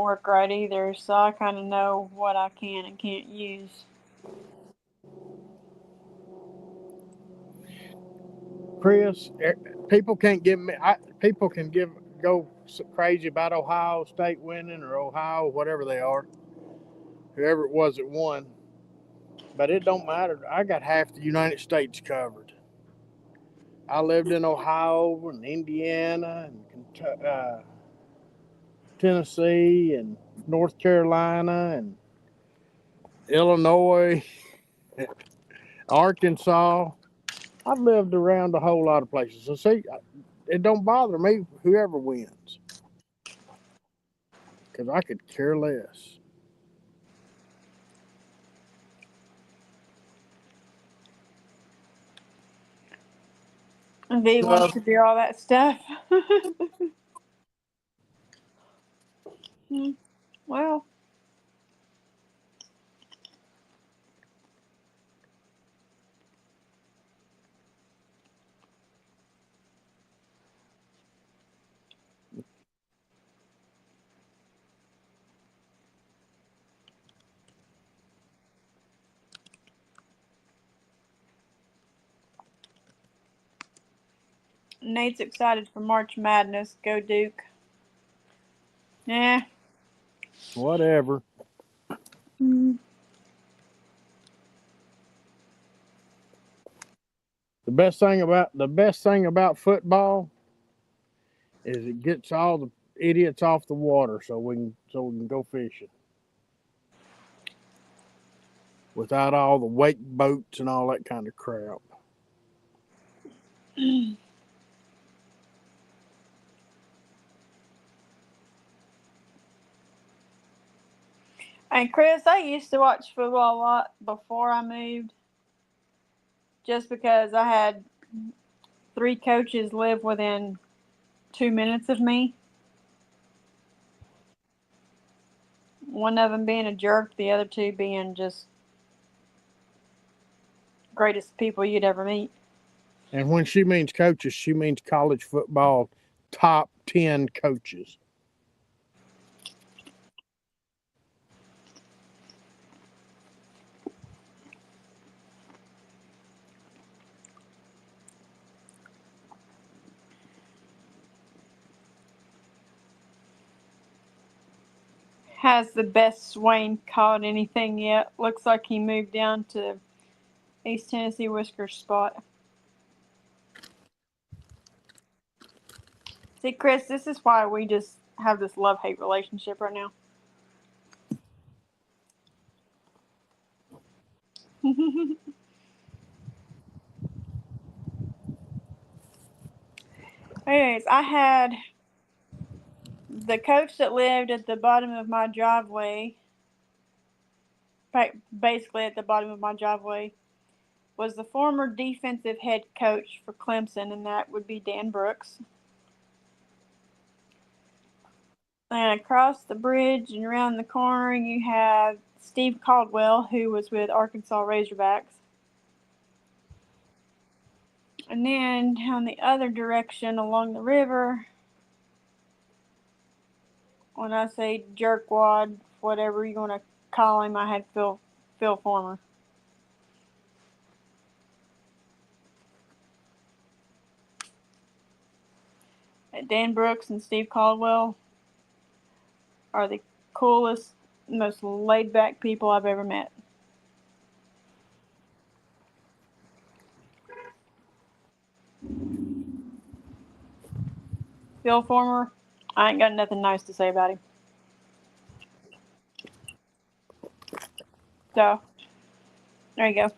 B: work right either. So I kind of know what I can and can't use.
A: Chris, people can't give me. People can go crazy about Ohio State winning or Ohio, whatever they are, whoever it was that won. But it don't matter. I got half the United States covered. I lived in Ohio and Indiana and Tennessee and North Carolina and Illinois, Arkansas. I've lived around a whole lot of places. So see, it don't bother me whoever wins, because I could care less.
B: V wants to do all that stuff. Well, Nate's excited for March Madness. Go Duke. Yeah.
A: Whatever.
B: Mm.
A: The best thing about football is it gets all the idiots off the water, so we can go fishing without all the wake boats and all that kind of crap.
B: And Chris, I used to watch football a lot before I moved, just because I had 3 coaches live within 2 minutes of me. One of them being a jerk, the other 2 being just greatest people you'd ever meet.
A: And when she means coaches, she means college football top 10 coaches.
B: Has the best Swain caught anything yet? Looks like he moved down to East Tennessee Whiskers spot. See, Chris, this is why we just have this love-hate relationship right now. Anyways, I had the coach that lived at the bottom of my driveway, basically at the bottom of my driveway, was the former defensive head coach for Clemson, and that would be Dan Brooks. And across the bridge and around the corner, you have Steve Caldwell, who was with Arkansas Razorbacks. And then on the other direction along the river, when I say jerkwad, whatever you want to call him, I had Phil Former. Dan Brooks and Steve Caldwell are the coolest, most laid-back people I've ever met. Phil Former, I ain't got nothing nice to say about him. So, there you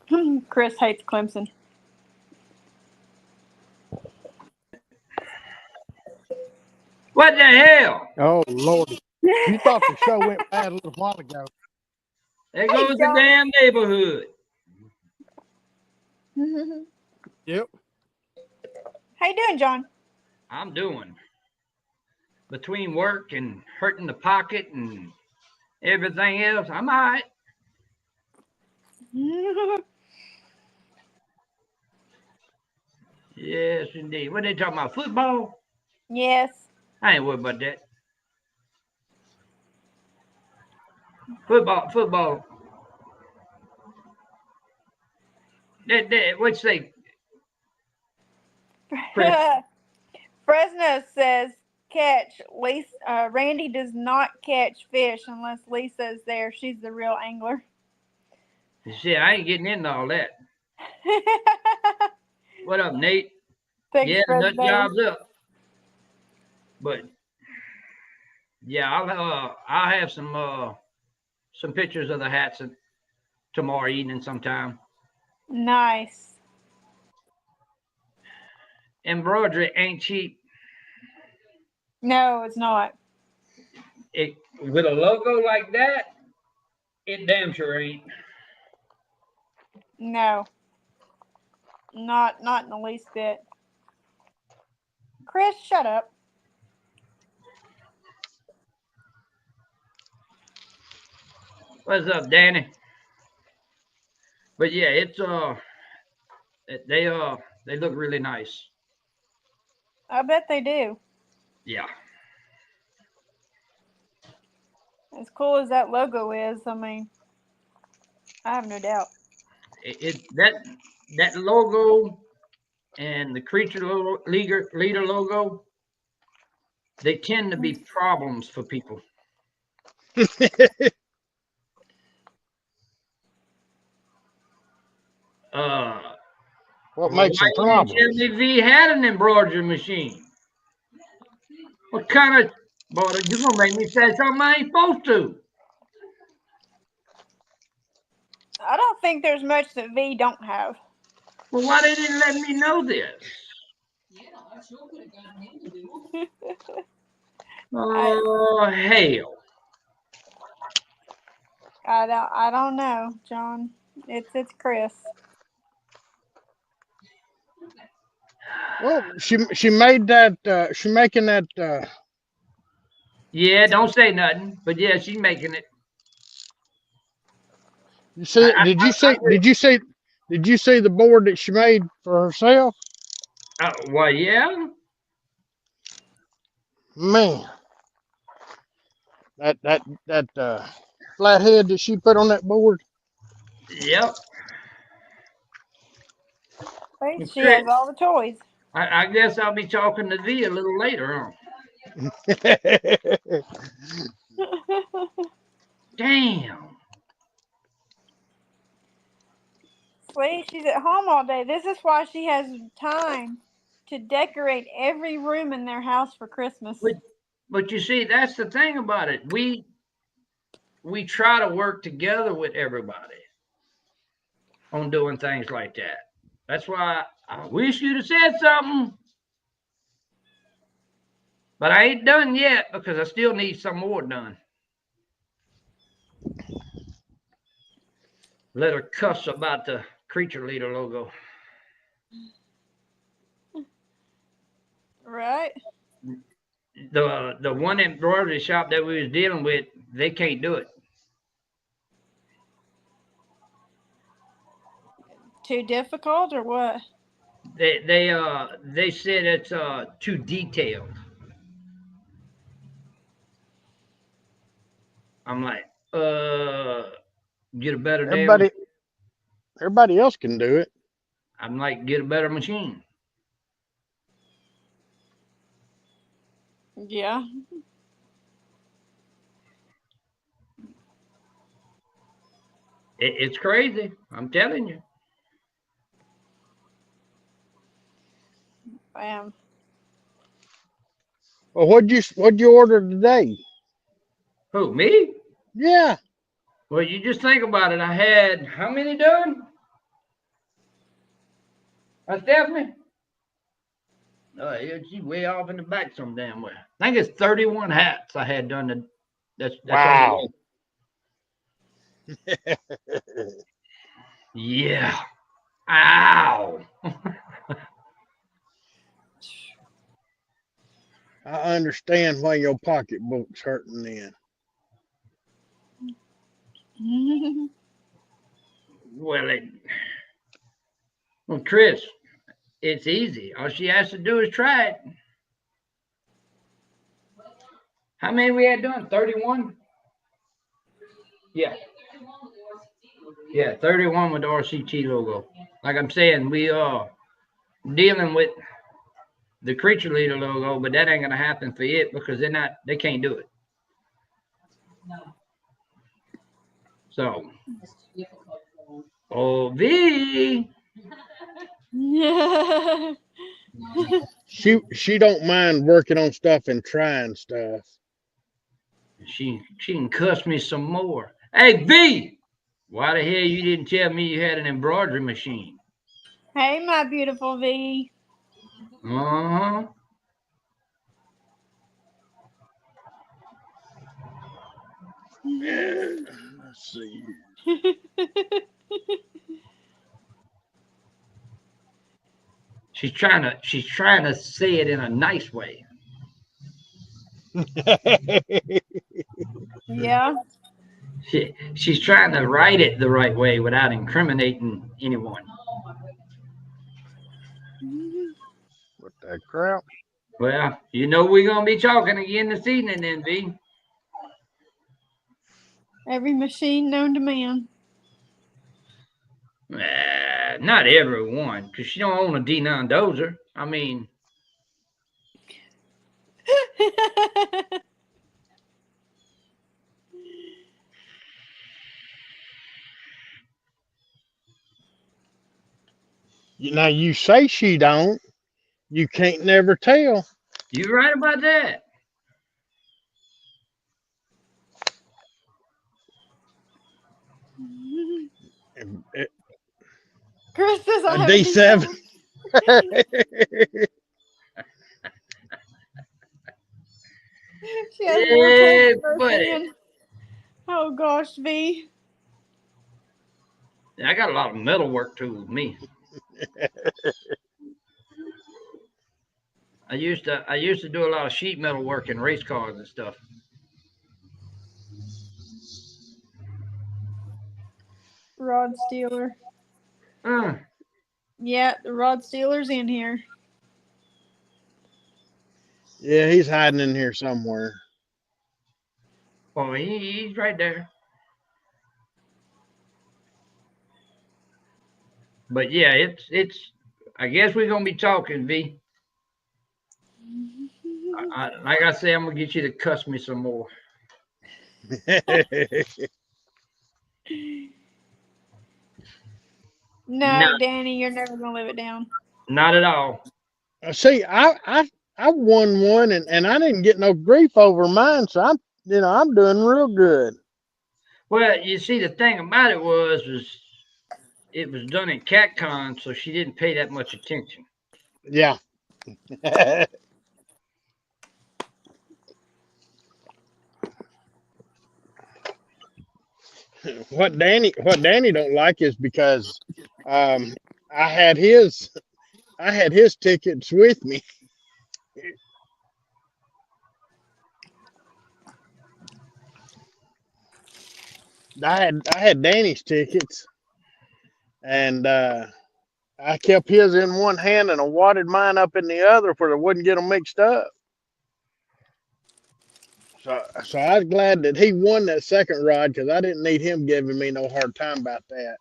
B: go. Chris hates Clemson.
D: What the hell?
A: Oh, Lord. You thought the show went bad a little while ago.
D: There goes the damn neighborhood.
A: Yep.
B: How you doing, John?
D: I'm doing. Between work and hurting the pocket and everything else, I'm all right. Yes, indeed. What they talking about? Football?
B: Yes.
D: I ain't worried about that. Football. What'd you say?
B: Fresno says catch. Randy does not catch fish unless Lisa's there. She's the real angler.
D: You see, I ain't getting into all that. What up, Nate?
B: Thanks,
D: Yeah, the
B: Fred
D: nut
B: Bay.
D: job's up. But yeah, I'll have some pictures of the hats tomorrow evening sometime.
B: Nice.
D: Embroidery ain't cheap.
B: No, it's not.
D: It with a logo like that, it damn sure ain't.
B: No. Not in the least bit. Chris, shut up.
D: What's up, Danny? But yeah, it's they look really nice.
B: I bet they do.
D: Yeah.
B: As cool as that logo is, I mean, I have no doubt.
D: That logo and the creature leader logo, they tend to be problems for people.
E: What makes them problems?
D: Jimmy V had an embroidery machine. What kind of boy? You gonna make me say something I ain't supposed to?
B: I don't think there's much that V don't have.
D: Well, why they didn't let me know this? Oh hell!
B: I don't know, John. It's Chris.
E: Well, she made that. She making that.
D: Yeah, don't say nothing. But yeah, she's making it.
E: You see? Did you see? Did you see? Did you see the board that she made for herself?
D: Well, yeah.
E: Man, that flathead that she put on that board.
D: Yep.
B: See, she has all the toys.
D: I guess I'll be talking to V a little later on. Damn.
B: See, she's at home all day. This is why she has time to decorate every room in their house for Christmas.
D: But you see, that's the thing about it. We try to work together with everybody on doing things like that. That's why I wish you'd have said something. But I ain't done yet because I still need some more done. Let her cuss about the creature leader logo.
B: Right.
D: The one embroidery shop that we was dealing with, they can't do it.
B: Too difficult or what?
D: They said it's too detailed. I'm like, get a better
E: Everybody else can do it.
D: I'm like, get a better machine.
B: Yeah.
D: It's crazy. I'm telling you.
B: Bam.
E: Well, what'd you order today?
D: Who, me?
E: Yeah.
D: Well, you just think about it. I had how many done? Stephanie? She's way off in the back some damn way. I think it's 31 hats I had done. That's
E: Wow.
D: Yeah. Ow.
E: I understand why your pocketbook's hurting then.
D: Well, Chris, it's easy. All she has to do is try it. How many we had done? 31? Yeah. Yeah, 31 with the RCT logo. Like I'm saying, we are dealing with the creature leader logo, but that ain't gonna happen for it because they can't do it. No. So Oh, V.
E: She don't mind working on stuff and trying stuff.
D: She can cuss me some more. Hey, V. Why the hell you didn't tell me you had an embroidery machine?
B: Hey, my beautiful V.
D: Uh-huh.
E: Yeah, let's see.
D: She's trying to say it in a nice way.
B: Yeah.
D: She's trying to write it the right way without incriminating anyone.
E: What the crap?
D: Well, you know we're gonna be talking again this evening, then, V.
B: Every machine known to man.
D: Not everyone, because she don't own a D9 dozer. I mean,
E: Now you say she don't. You can't never tell.
D: you're right about that.
B: Chris says I
E: A
B: have a
E: D7.
B: She has more
D: Yeah,
B: toys than
D: buddy.
B: man. Oh gosh, V.
D: I got a lot of metal work too with me. I used to do a lot of sheet metal work in race cars and stuff.
B: Rod Steeler.
D: Uh,
B: Yeah, the Rod Steeler's in here.
E: Yeah, he's hiding in here somewhere.
D: oh, he's right there. But yeah, it's. I guess we're gonna be talking, V. Like I say, I'm gonna get you to cuss me some more.
B: No, Danny, you're never gonna live it down.
D: Not at all.
E: See, I won one and I didn't get no grief over mine, so I'm doing real good.
D: Well, you see, the thing about it was it was done in CatCon, so she didn't pay that much attention.
E: Yeah. What Danny don't like is because I had his tickets with me. I had Danny's tickets, and I kept his in one hand and I wadded mine up in the other where I wouldn't get them mixed up. So I was glad that he won that second rod because I didn't need him giving me no hard time about that.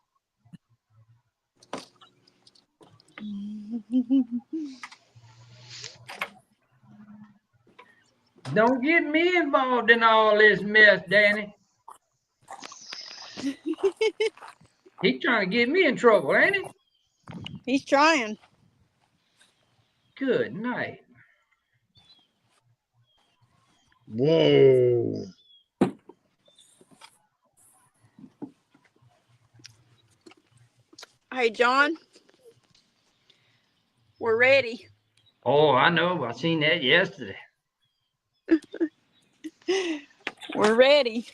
D: Don't get me involved in all this mess, Danny. He's trying to get me in trouble, ain't he?
B: He's trying.
D: Good night.
E: Whoa.
B: Hey, John. We're ready.
D: Oh, I know. I seen that yesterday.
B: We're ready.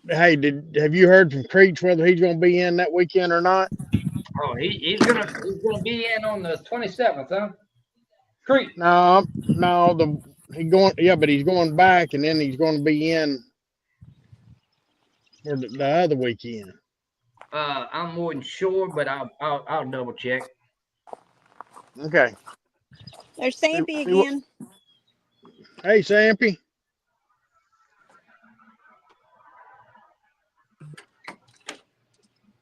E: Hey, have you heard from Creech whether he's going to be in that weekend or not?
D: Oh, he's gonna be in on the 27th, huh? Creek.
E: No, but he's going back, and then he's going to be in for the other weekend.
D: I'm more than sure, but I'll double check.
E: Okay.
B: There's Sampy again.
E: Hey, Sampy.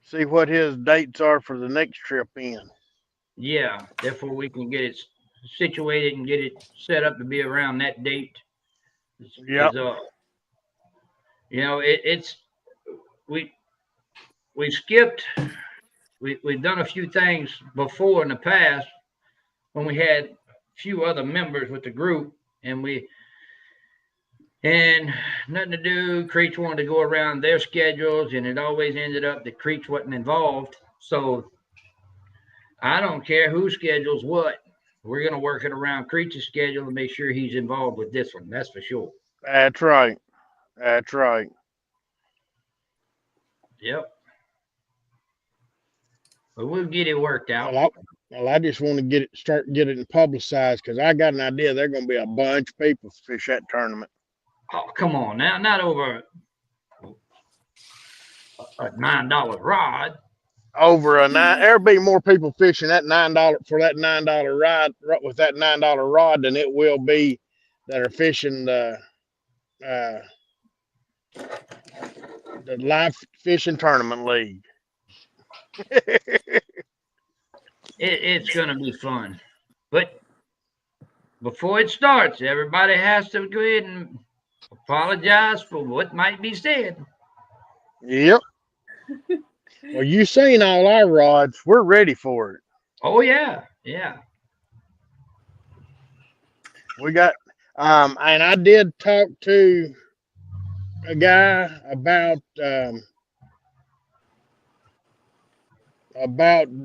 E: See what his dates are for the next trip in.
D: Yeah, therefore we can get it situated and get it set up to be around that date.
E: Yep.
D: 'Cause, you know, it's we skipped. We've done a few things before in the past when we had a few other members with the group, and nothing to do. Creech wanted to go around their schedules, and it always ended up that Creech wasn't involved. So I don't care who schedules what. We're going to work it around Creech's schedule and make sure he's involved with this one. That's for sure.
E: That's right. That's right.
D: Yep. But we'll get it worked out.
E: Well, I just want to start getting it publicized because I got an idea there's going to be a bunch of people fish that tournament.
D: Oh, come on now. Not over a $9 rod.
E: Over a nine, there'll be more people fishing that $9 for that $9 rod with that $9 rod than it will be that are fishing the live fishing tournament league.
D: It's going to be fun. But before it starts, everybody has to go ahead and apologize for what might be said.
E: Yep. Well, you seen all our rods. We're ready for it.
D: Oh, yeah. Yeah.
E: We got, and I did talk to a guy about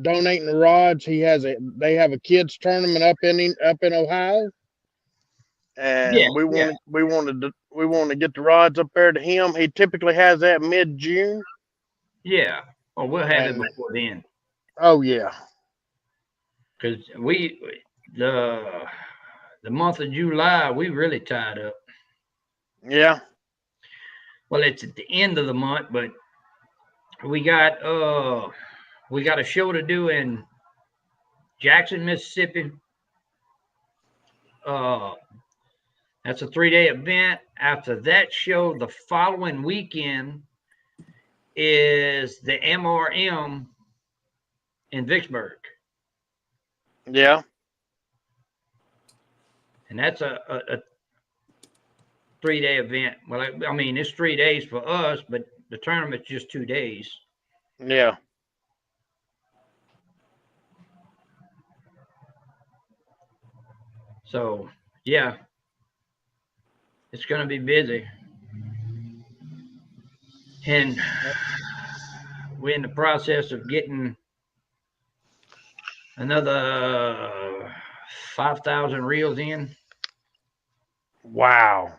E: donating the rods. They have a kids tournament up in Ohio, and
D: Yeah,
E: we want to get the rods up there to him. He typically has that mid-June.
D: Yeah. Oh, we'll have it before then.
E: Oh yeah.
D: Because the month of July, we really tied up.
E: Yeah.
D: Well, it's at the end of the month, but we got a show to do in Jackson, Mississippi. That's a 3-day event. After that show, the following weekend is the MRM in Vicksburg.
E: Yeah.
D: And that's a 3-day event. Well, I mean, it's 3 days for us, but the tournament's just 2 days.
E: Yeah.
D: So, yeah, it's going to be busy. And we're in the process of getting another 5,000 reels in.
E: Wow.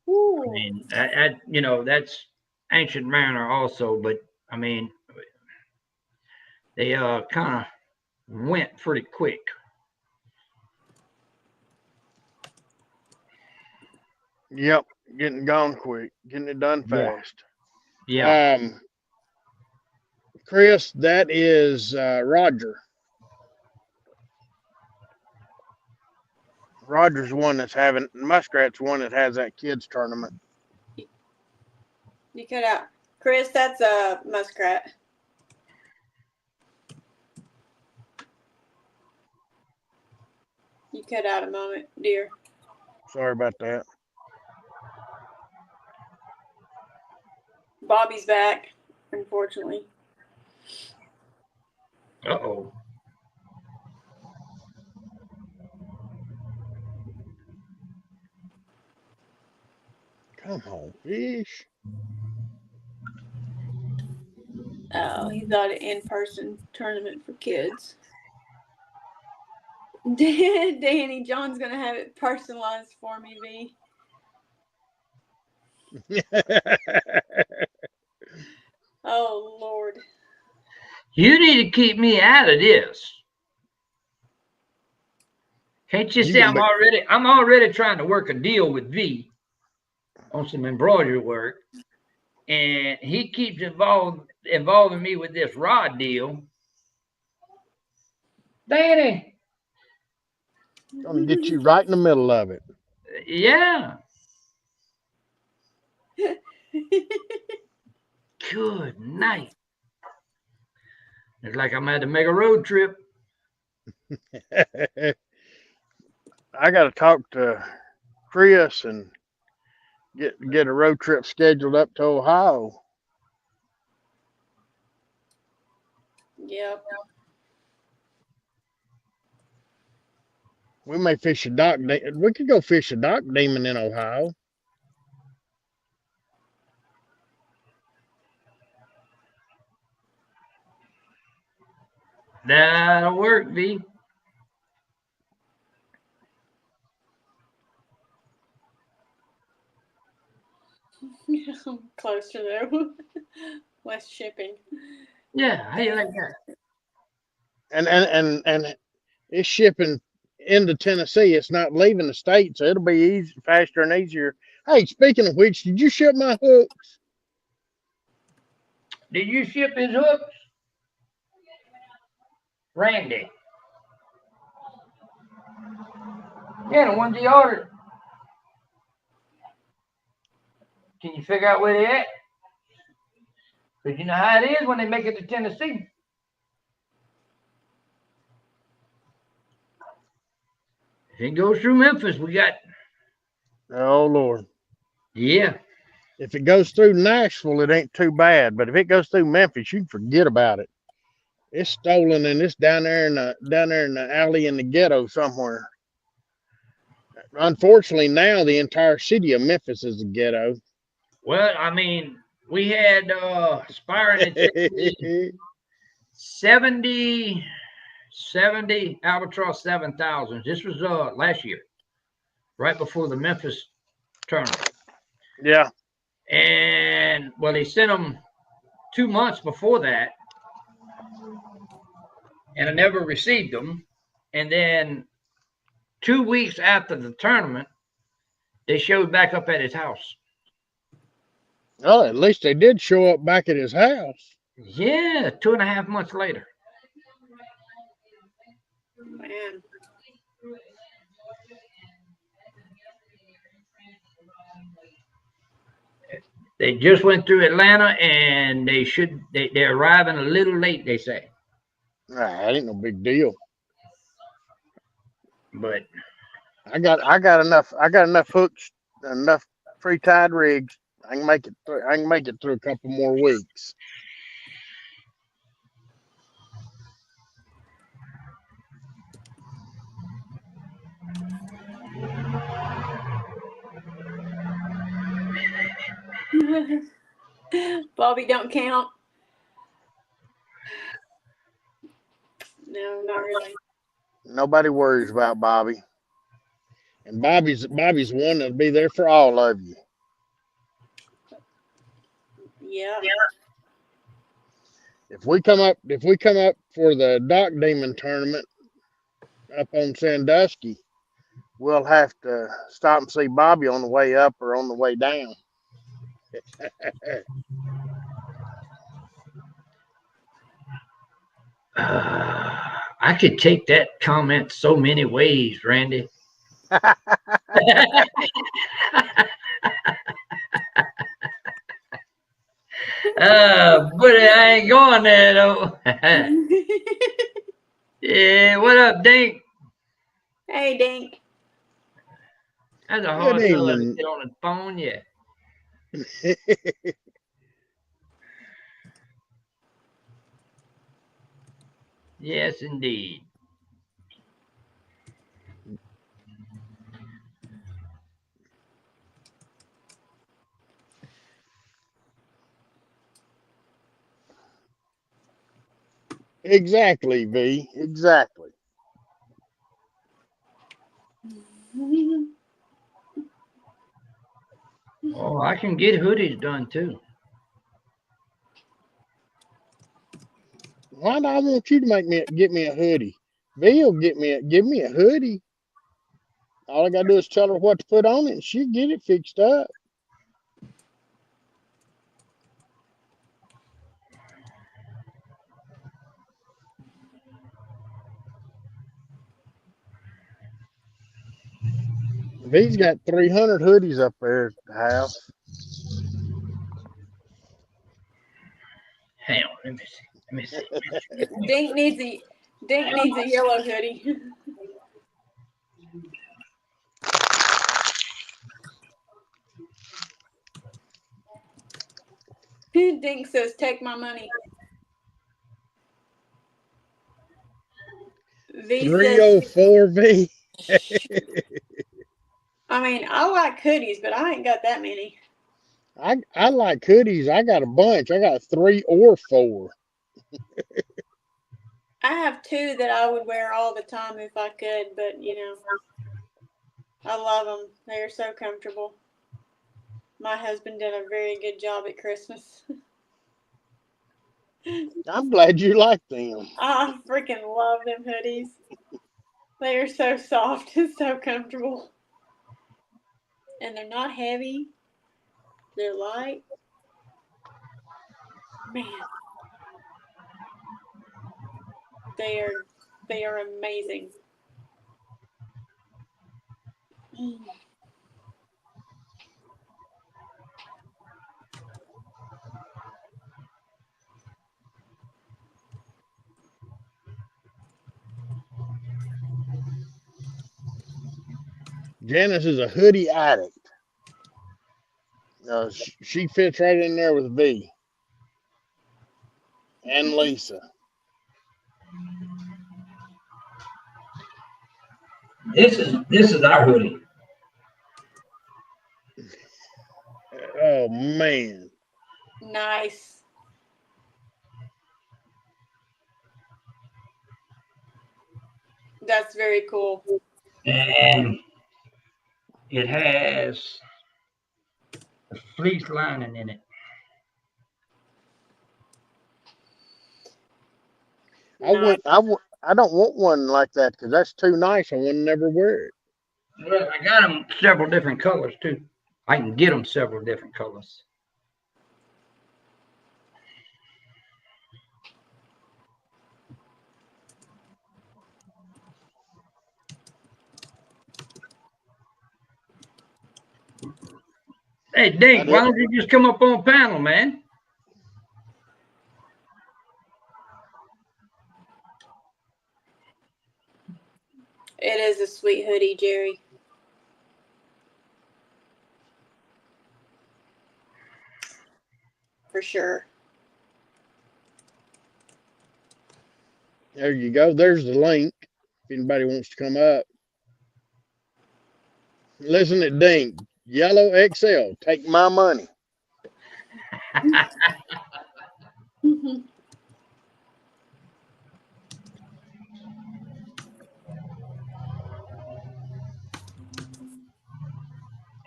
D: I mean, that's Ancient Mariner also, but I mean, they kind of went pretty quick.
E: Yep. Getting gone quick. Getting it done fast.
D: Yeah.
E: Chris, that is Roger. Roger's one that's having Muskrat's one that has that kids tournament.
B: You cut out. Chris, that's a muskrat. You cut out a moment, dear.
E: Sorry about that.
B: Bobby's back, unfortunately.
D: Uh-oh.
E: Come on, fish.
B: Oh, he thought an in-person tournament for kids. Danny, John's going to have it personalized for me, V. Oh, Lord.
D: You need to keep me out of this. Can't you see I'm already trying to work a deal with V on some embroidery work, and he keeps involving me with this rod deal. Danny.
E: Gonna get you right in the middle of it.
D: Yeah. Good night. It's like I'm had to make a road trip.
E: I got to talk to Chris and get a road trip scheduled up to Ohio.
B: Yep.
E: We may fish a dock. We could go fish a dock demon in Ohio.
D: That'll work, V.
B: Closer though. Less shipping.
D: Yeah, how you like that?
E: And it's shipping into Tennessee. It's not leaving the state, so it'll be easy, faster and easier. Hey, speaking of which, did you ship my hooks?
D: Did you ship his hooks? Randy. Yeah, the ones he ordered. Can you figure out where they're at? Because you know how it is when they make it to Tennessee. If it goes through Memphis, we got.
E: Oh Lord.
D: Yeah.
E: If it goes through Nashville, it ain't too bad. But if it goes through Memphis, you can forget about it. It's stolen and it's down there in the alley in the ghetto somewhere. Unfortunately, now the entire city of Memphis is a ghetto.
D: Well, I mean, we had aspiring at 70 Albatross 7000s. This was last year, right before the Memphis tournament.
E: Yeah.
D: And well, they sent them 2 months before that, and I never received them. And then 2 weeks after the tournament, they showed back up at his house.
E: Well, at least they did show up back at his house.
D: Yeah, 2.5 months later.
B: Man.
D: They just went through Atlanta, and they're arriving a little late, they say.
E: Nah, it ain't no big deal.
D: But
E: I got enough hooks, enough free tied rigs. I can make it through a couple more weeks.
B: Bobby don't count. No, not really.
E: Nobody worries about Bobby. And Bobby's one that'll be there for all of you.
B: Yeah.
E: If we come up for the Dock Demon tournament up on Sandusky, we'll have to stop and see Bobby on the way up or on the way down.
D: I could take that comment so many ways, Randy. But I ain't going there though. Yeah, what up, Dink?
B: Hey, Dink.
D: That's a
E: Good
D: hard fella to
E: evening.
D: get on the phone, yeah. Yes, indeed.
E: Exactly, V. Exactly.
D: Oh, I can get hoodies done too.
E: Why do I want you to get me a hoodie? V will give me a hoodie. All I gotta do is tell her what to put on it, and she'll get it fixed up. V's got 300 hoodies up there at the house.
D: Hang on, let me see.
B: Dink needs a yellow hoodie. Dink says, take my money. V says,
E: 304V.
B: I mean, I like hoodies, but I ain't got that many.
E: I like hoodies. I got a bunch. I got 3 or 4.
B: I have 2 that I would wear all the time if I could, but you know, I love them. They are so comfortable. My husband did a very good job at Christmas.
E: I'm glad you like them.
B: I freaking love them hoodies. They are so soft and so comfortable. And they're not heavy. They're light. Man. They are amazing.
E: Janice is a hoodie addict. She fits right in there with V and Lisa.
D: This is our hoodie.
E: Oh man.
B: Nice. That's very cool.
D: And it has a fleece lining in it.
B: Nice.
E: I don't want one like that because that's too nice. I would never wear it.
D: Well, I got them several different colors too. I can get them several different colors. Hey, Dink, why don't you just come up on panel, man?
B: It is a sweet hoodie, Jerry. For sure.
E: There you go. There's the link. If anybody wants to come up. Listen to Dink. Yellow XL. Take my money.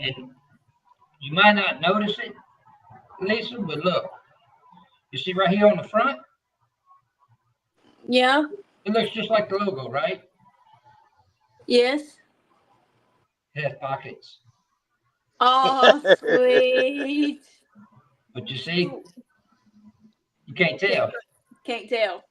D: And you might not notice it, Lisa, but look. You see right here on the front?
B: Yeah.
D: It looks just like the logo, right?
B: Yes.
D: It has pockets.
B: Oh, sweet.
D: But you see, you can't tell.
B: Can't tell.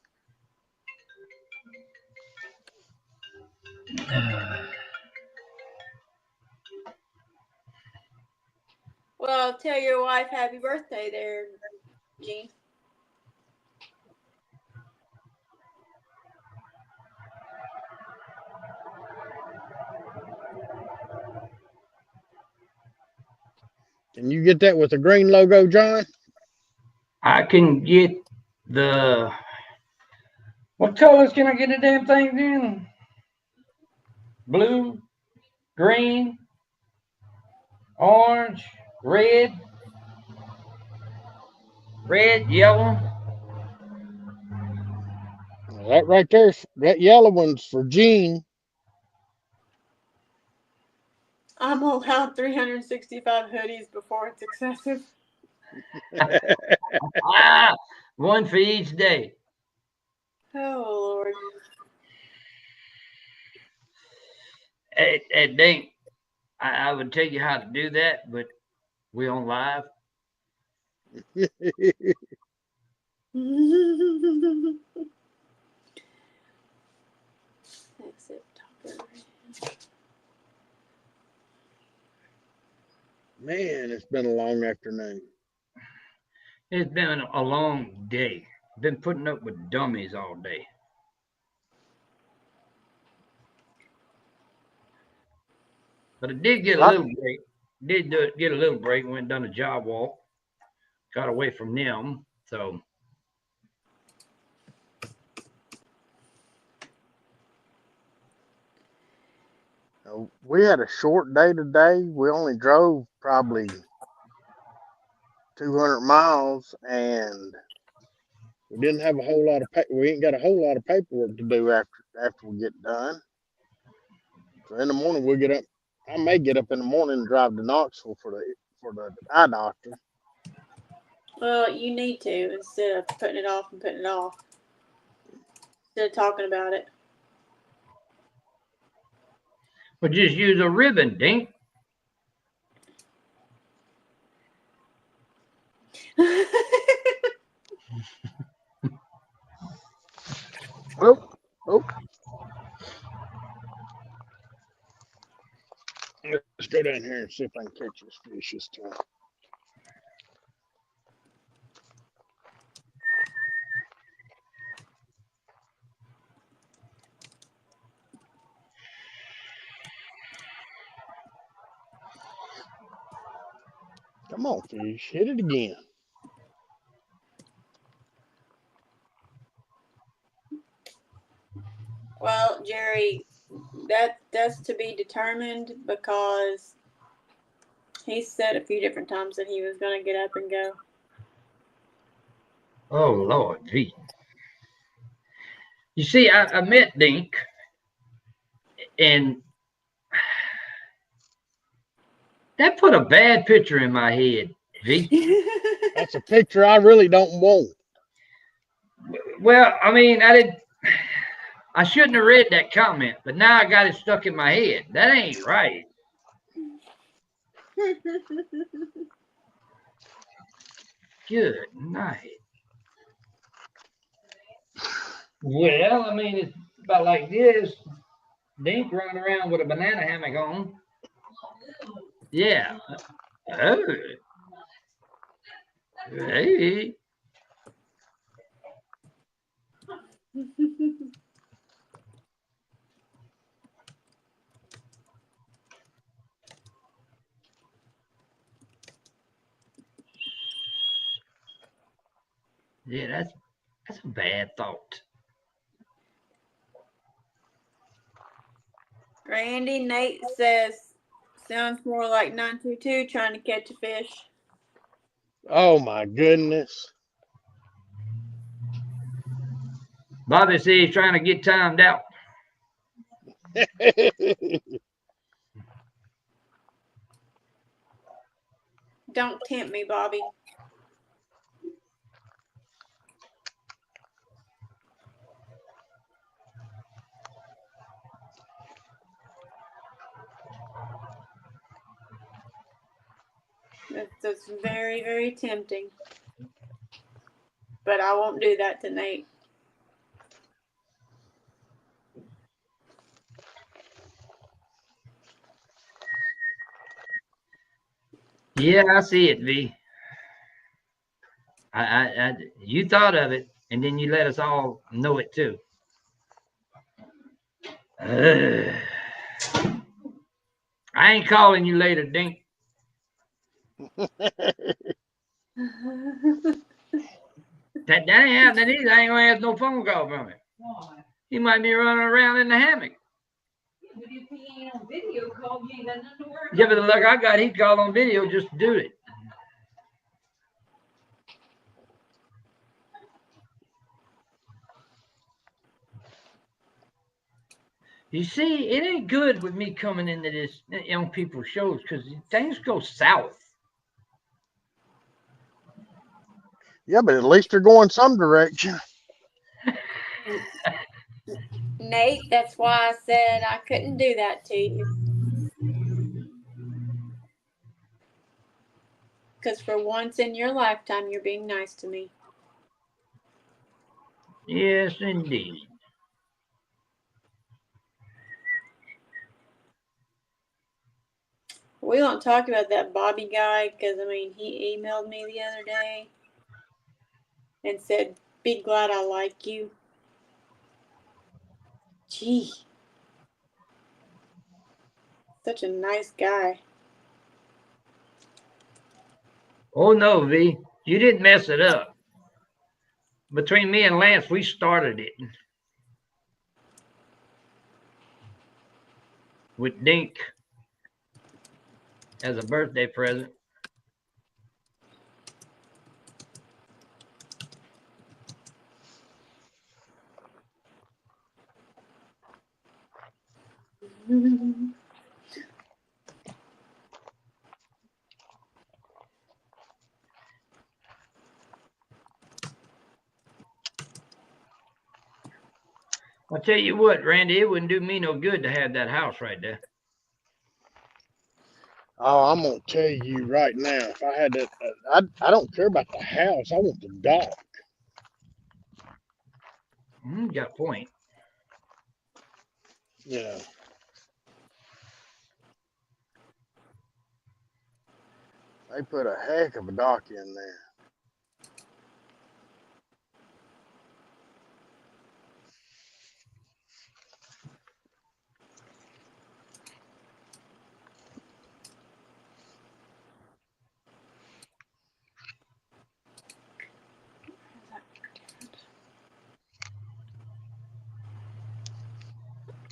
B: Well, tell your wife happy birthday there, Gene.
E: Can you get that with the green logo, John?
D: I can get the. What colors can I get the damn thing in? Blue, green, orange, red, yellow.
E: That right there, that yellow one's for Gene.
B: I'm allowed 365 hoodies before it's excessive.
D: One for each day.
B: Oh, Lord.
D: Hey, Dink, I would tell you how to do that, but we on live.
E: Man, it's been a long afternoon.
D: It's been a long day. Been putting up with dummies all day. But I did get a little break. Get a little break. Went and done a job walk. got away from them. So
E: We had a short day today. We only drove probably 200 miles, and we didn't have a whole lot of we ain't got a whole lot of paperwork to do after we get done. So in the morning we'll get up. I may get up in the morning and drive to Knoxville for the eye doctor.
B: Well, you need to instead of putting it off and putting it off. Instead of talking about it.
D: Well, just use a ribbon, Dink.
E: Oh. Let's go down here and see if I can catch this fish this time. Come on, fish. Hit it again.
B: Well, Jerry, that's to be determined because he said a few different times that he was going to get up and go.
D: Oh, Lord, gee. You see, I met Dink, and that put a bad picture in my head, V.
E: That's a picture I really don't want.
D: Well, I mean, I shouldn't have read that comment, but now I got it stuck in my head. That ain't right. Good night. Well, I mean, it's about like this. Dink running around with a banana hammock on. Yeah. Oh. Hey. Yeah, that's a bad thought.
B: Randy Nate says, sounds more like 922 trying to catch a fish.
E: Oh my goodness.
D: Bobby says he's trying to get timed out.
B: Don't tempt me, Bobby. That's very, very tempting. But I won't do that to Nate.
D: Yeah, I see it, V. You thought of it, and then you let us all know it too. I ain't calling you later, Dink. That ain't happening either. I ain't gonna have no phone call from him. Why? He might be running around in the hammock. Yeah, but if he ain't on video call, you ain't got nothing to worry about. Yeah, but the luck I got, he called on video just to do it. You see, it ain't good with me coming into this young people's shows because things go south.
E: Yeah, but at least they're going some direction.
B: Nate, that's why I said I couldn't do that to you. Because for once in your lifetime, you're being nice to me.
D: Yes, indeed.
B: We won't talk about that Bobby guy because, I mean, he emailed me the other day and said, be glad I like you. Gee. Such a nice guy.
D: Oh, no, V. You didn't mess it up. Between me and Lance, we started it with Dink as a birthday present. I'll tell you what, Randy, it wouldn't do me no good to have that house right there.
E: Oh, I'm gonna tell you right now. If I had that, I don't care about the house. I want the dock.
D: Got a point.
E: Yeah. They put a heck of a dock in there.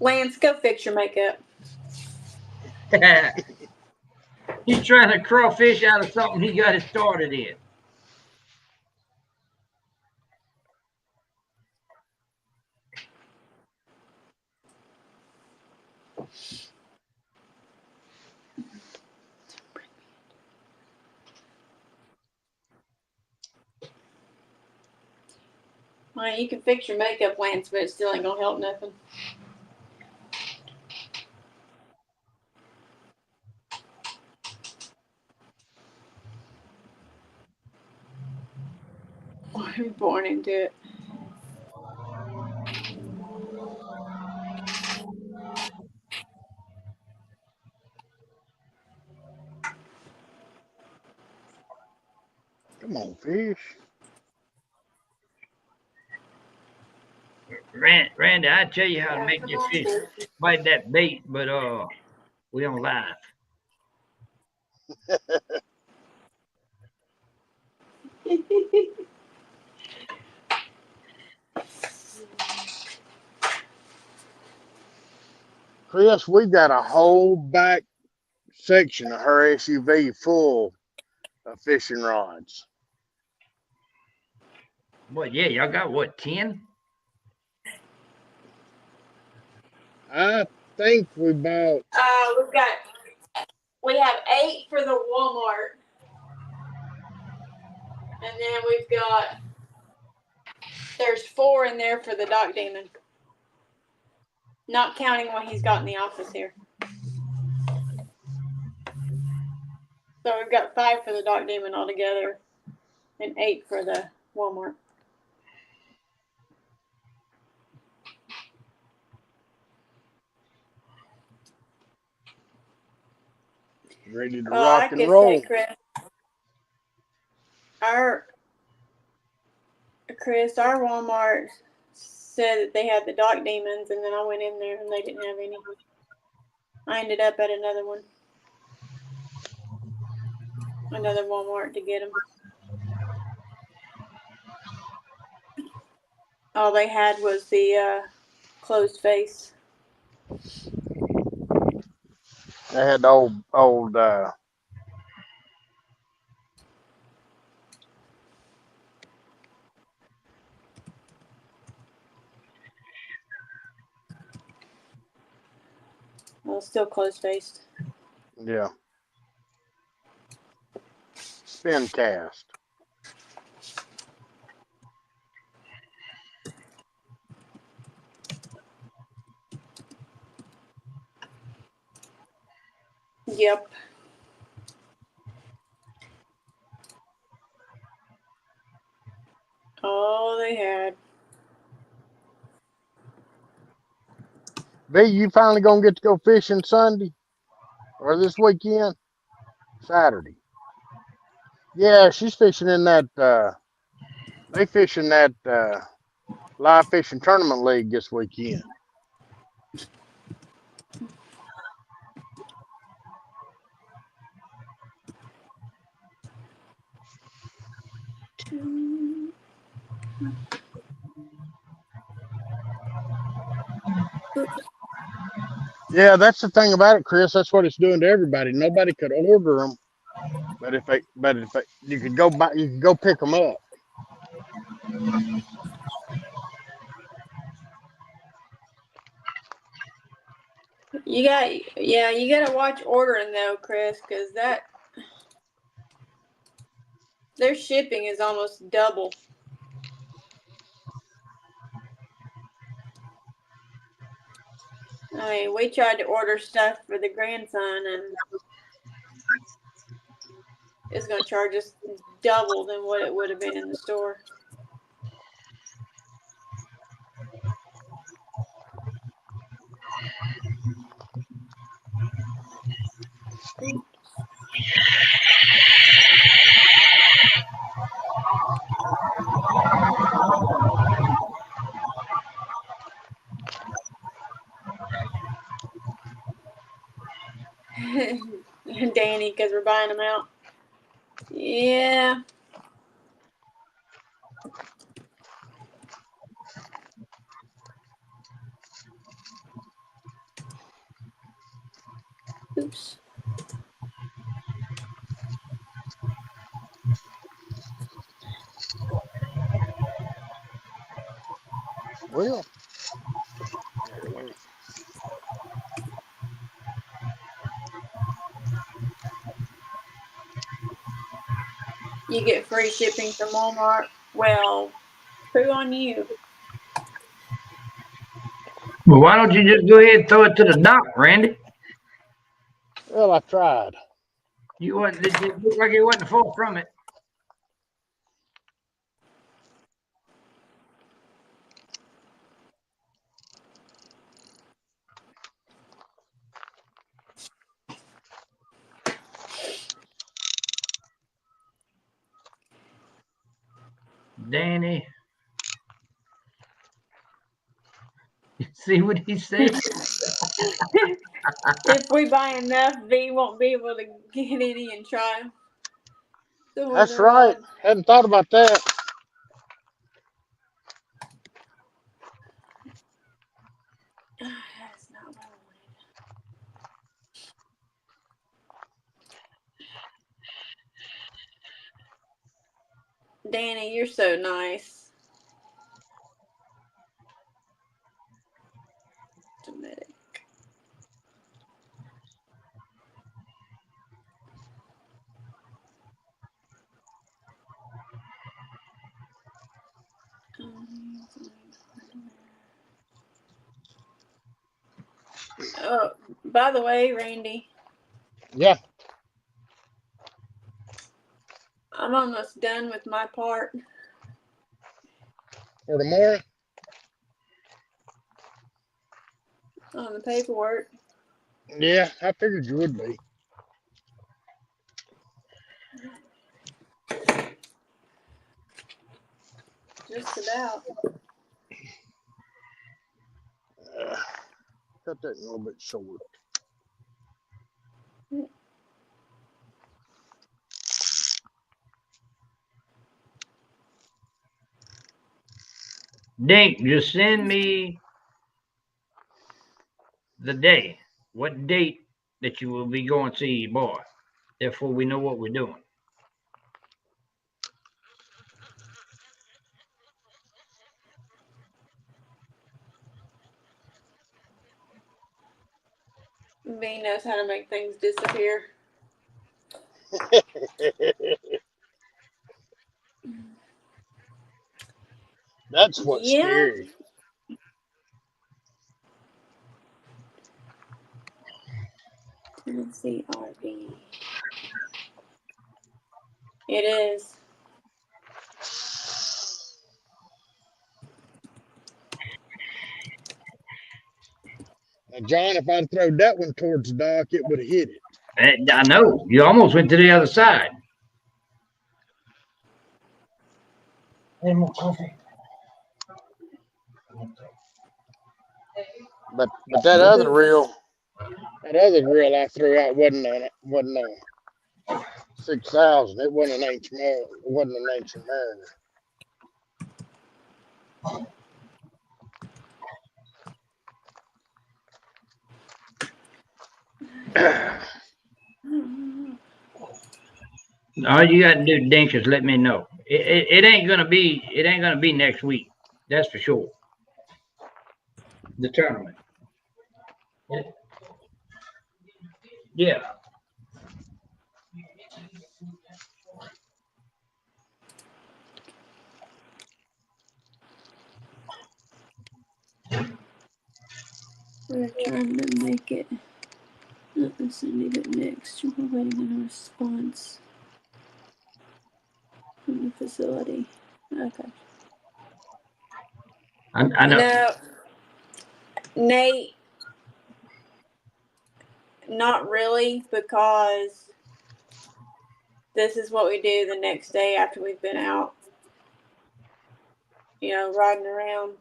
B: Lance, go fix your makeup.
D: He's trying to crawfish out of something he got it started in.
B: Well, you can fix your makeup, Lance, but it still ain't gonna help nothing. I'm born into it.
E: Come on, fish.
D: Randy, I tell you how to
B: Yeah,
D: make
B: come
D: this
B: on,
D: fish
B: sis.
D: bite that bait, but we don't live.
E: Chris, we got a whole back section of her SUV full of fishing rods.
D: What? Yeah, y'all got what? 10?
E: I think we bought.
B: We have 8 for the Walmart, and then there's 4 in there for the Doc Demon, not counting what he's got in the office here. So we've got 5 for the Doc Demon altogether, and 8 for the Walmart.
E: Ready to
B: I
E: rock and
B: could
E: roll.
B: say, Chris, our Walmart said that they had the Doc Demons, and then I went in there and they didn't have any. I ended up at another Walmart to get them. All they had was the closed face.
E: They had the old
B: Well, still closed faced.
E: yeah. Spin cast.
B: Yep. All they had.
E: B, you finally gonna get to go fishing Sunday or this weekend? Saturday. Yeah, she's fishing in that. They fish in that live fishing tournament league this weekend. Yeah, that's the thing about it, Chris. That's what it's doing to everybody. Nobody could order them, you could go buy, you could go pick them up.
B: You gotta watch ordering though, Chris, because their shipping is almost double. I mean, we tried to order stuff for the grandson, and it's gonna charge us double than what it would have been in the store. Danny, because we're buying them out. Yeah. Oops.
E: Well, here, let me.
B: You get free shipping from Walmart. Well, poo on you.
D: Well, why don't you just go ahead and throw it to the dock, Randy?
E: Well, I tried.
D: It looked like you wasn't far from it. Danny. You see what he said?
B: If we buy enough, V won't be able to get any and try them. So
E: That's right. Hadn't thought about that.
B: That's not what I wanted. Danny, you're so nice. Domestic. Oh, by the way, Randy,
E: Yeah.
B: I'm almost done with my part.
E: For tomorrow.
B: On the paperwork.
E: Yeah, I figured you would be.
B: Just about.
E: Cut that a little bit short.
D: Dink, just send me the day. What date that you will be going to see your boy. Therefore, we know what we're doing.
B: V knows how to make things disappear.
E: That's what's scary.
B: Tennessee RV. It is.
E: Now, John, if I'd thrown that one towards the dock, it would have hit it.
D: I know. You almost went to the other side. Any more coffee?
E: But that other reel I threw out wasn't on it. Wasn't on. 6,000. It wasn't an ancient mariner. It wasn't an ancient mariner.
D: All you got to do, Dink, is let me know. It ain't gonna be next week. That's for sure. The tournament. Yeah.
B: We're trying to make it. Let's need it next. We're waiting on a response from the facility. Okay.
D: I know.
B: No, Nate, not really, because this is what we do the next day after we've been out, riding around.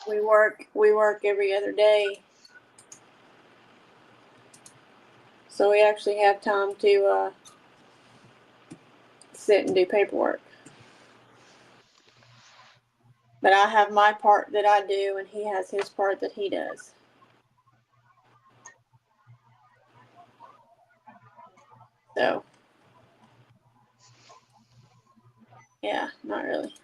B: We work every other day, so we actually have time to sit and do paperwork. But I have my part that I do, and he has his part that he does. So, yeah, not really.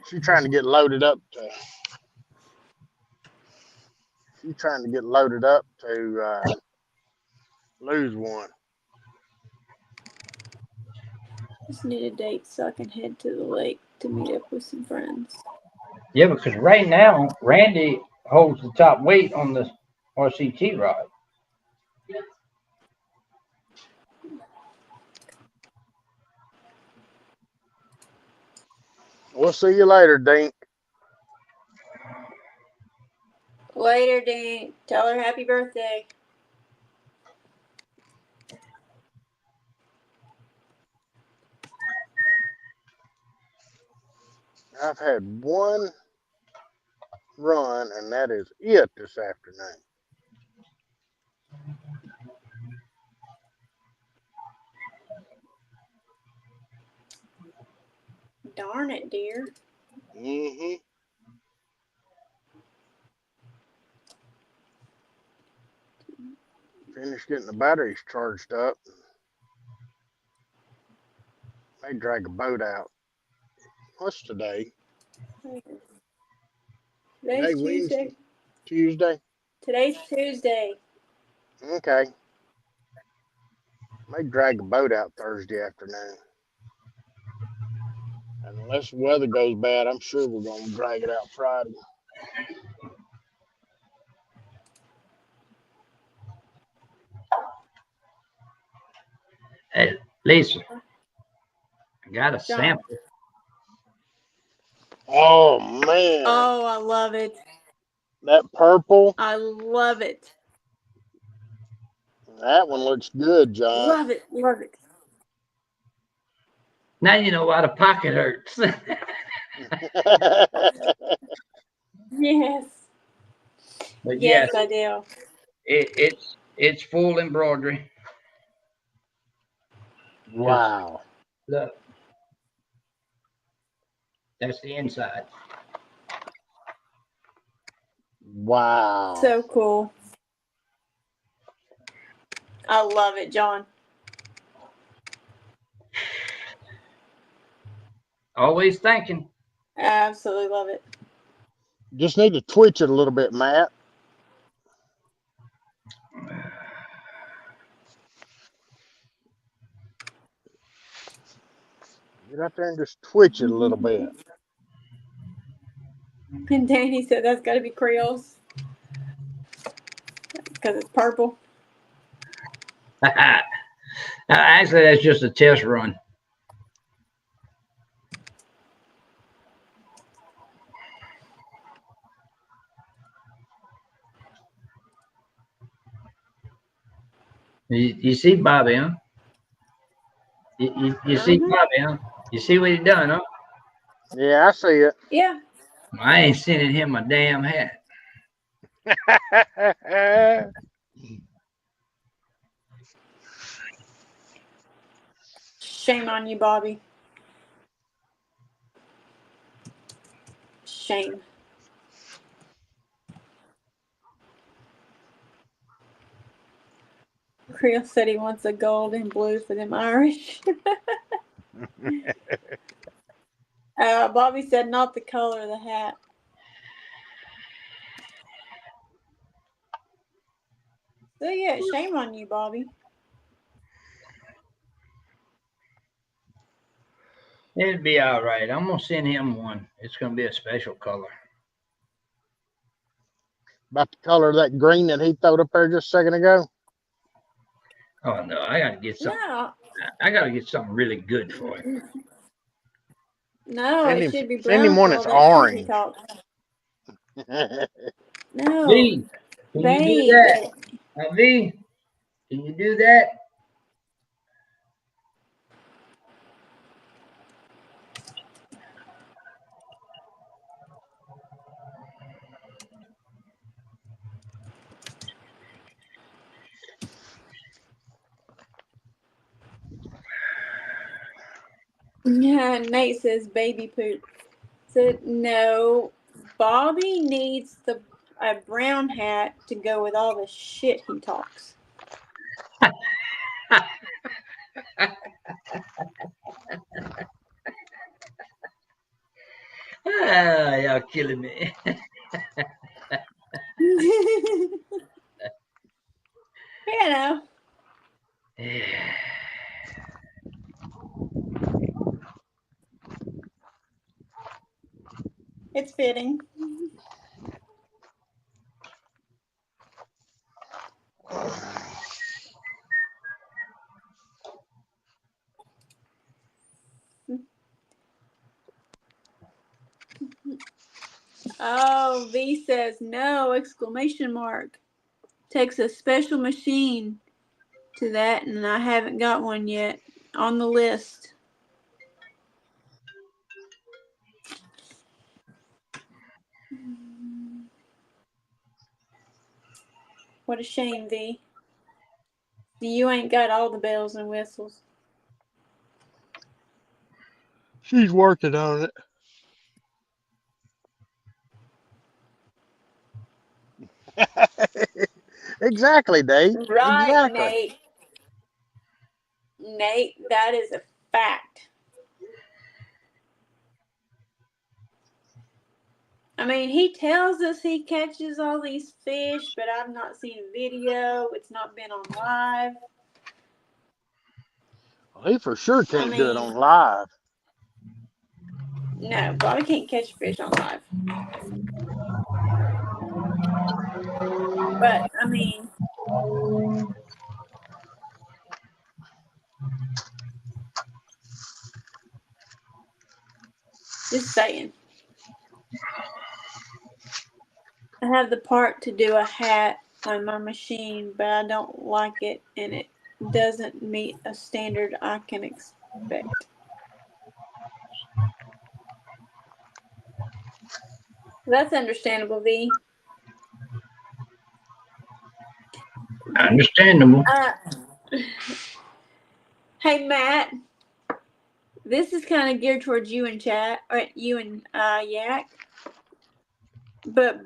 E: She's trying to get loaded up to. She's trying to get loaded up to lose one.
B: Just need a date so I can head to the lake to meet up with some friends.
D: Yeah, because right now Randy holds the top weight on the RCT rod.
E: We'll see you later, Dink.
B: Later, Dink. Tell her happy birthday.
E: I've had one run, and that is it this afternoon.
B: Darn it, dear.
E: Mm-hmm. Finished getting the batteries charged up. May drag a boat out. What's today?
B: Today's Tuesday.
E: Wednesday? Tuesday?
B: Today's Tuesday.
E: Okay. May drag a boat out Thursday afternoon. And unless the weather goes bad, I'm sure we're going to drag it out Friday.
D: Hey, Lisa, I got a sample.
E: Oh, man.
B: Oh, I love it.
E: That purple.
B: I love it.
E: That one looks good, John.
B: Love it. Love it.
D: Now you know why the pocket hurts.
B: Yes.
D: But
B: yes, I do.
D: It's full embroidery.
E: Wow.
D: Look. That's the inside.
E: Wow.
B: So cool. I love it, John.
D: Always thinking.
B: I absolutely love it.
E: Just need to twitch it a little bit, Matt. Get out there and just twitch it a little bit.
B: And Danny said that's got to be Creoles because it's purple.
D: Actually, that's just a test run. You see Bobby, huh? You see
B: Uh-huh.
D: Bobby, huh? You see what he done, huh?
E: Yeah, I see it.
B: Yeah.
D: I ain't sending him a damn hat.
B: Shame on you, Bobby. Shame. Creel said he wants a gold and blue for them Irish. Bobby said not the color of the hat. So yeah, shame on you, Bobby.
D: It'll be all right. I'm gonna send him one. It's gonna be a special color.
E: About the color of that green that he throwed up there just a second ago.
D: Oh no, I gotta get something.
B: No,
D: I gotta get something really good for him.
B: no, it should be
E: Send him
B: brown
E: one
B: for all
E: that's
B: that shit he
E: orange.
B: talks. No,
D: V, can you do
B: babe.
D: that? V, can you do that?
B: Yeah, Nate says baby poop. Said no. Bobby needs a brown hat to go with all the shit he talks.
D: Ah, y'all killing me.
B: You know. It's fitting. Oh, V says no! Exclamation mark. Takes a special machine to that, and I haven't got one yet on the list. What a shame, V. You ain't got all the bells and whistles.
E: She's working on it. Exactly, Dave.
B: Right,
E: Exactly.
B: Nate. Nate, that is a fact. I mean, he tells us he catches all these fish, but I've not seen a video. It's not been on live.
E: Well, he for sure
B: I
E: can't do it
B: mean,
E: on live.
B: no, Bobby can't catch fish on live. But, I mean, just saying. I have the part to do a hat on my machine, but I don't like it, and it doesn't meet a standard I can expect. That's understandable, V.
D: Understandable.
B: Hey, Matt. This is kind of geared towards you and Chat, or you and Yak. But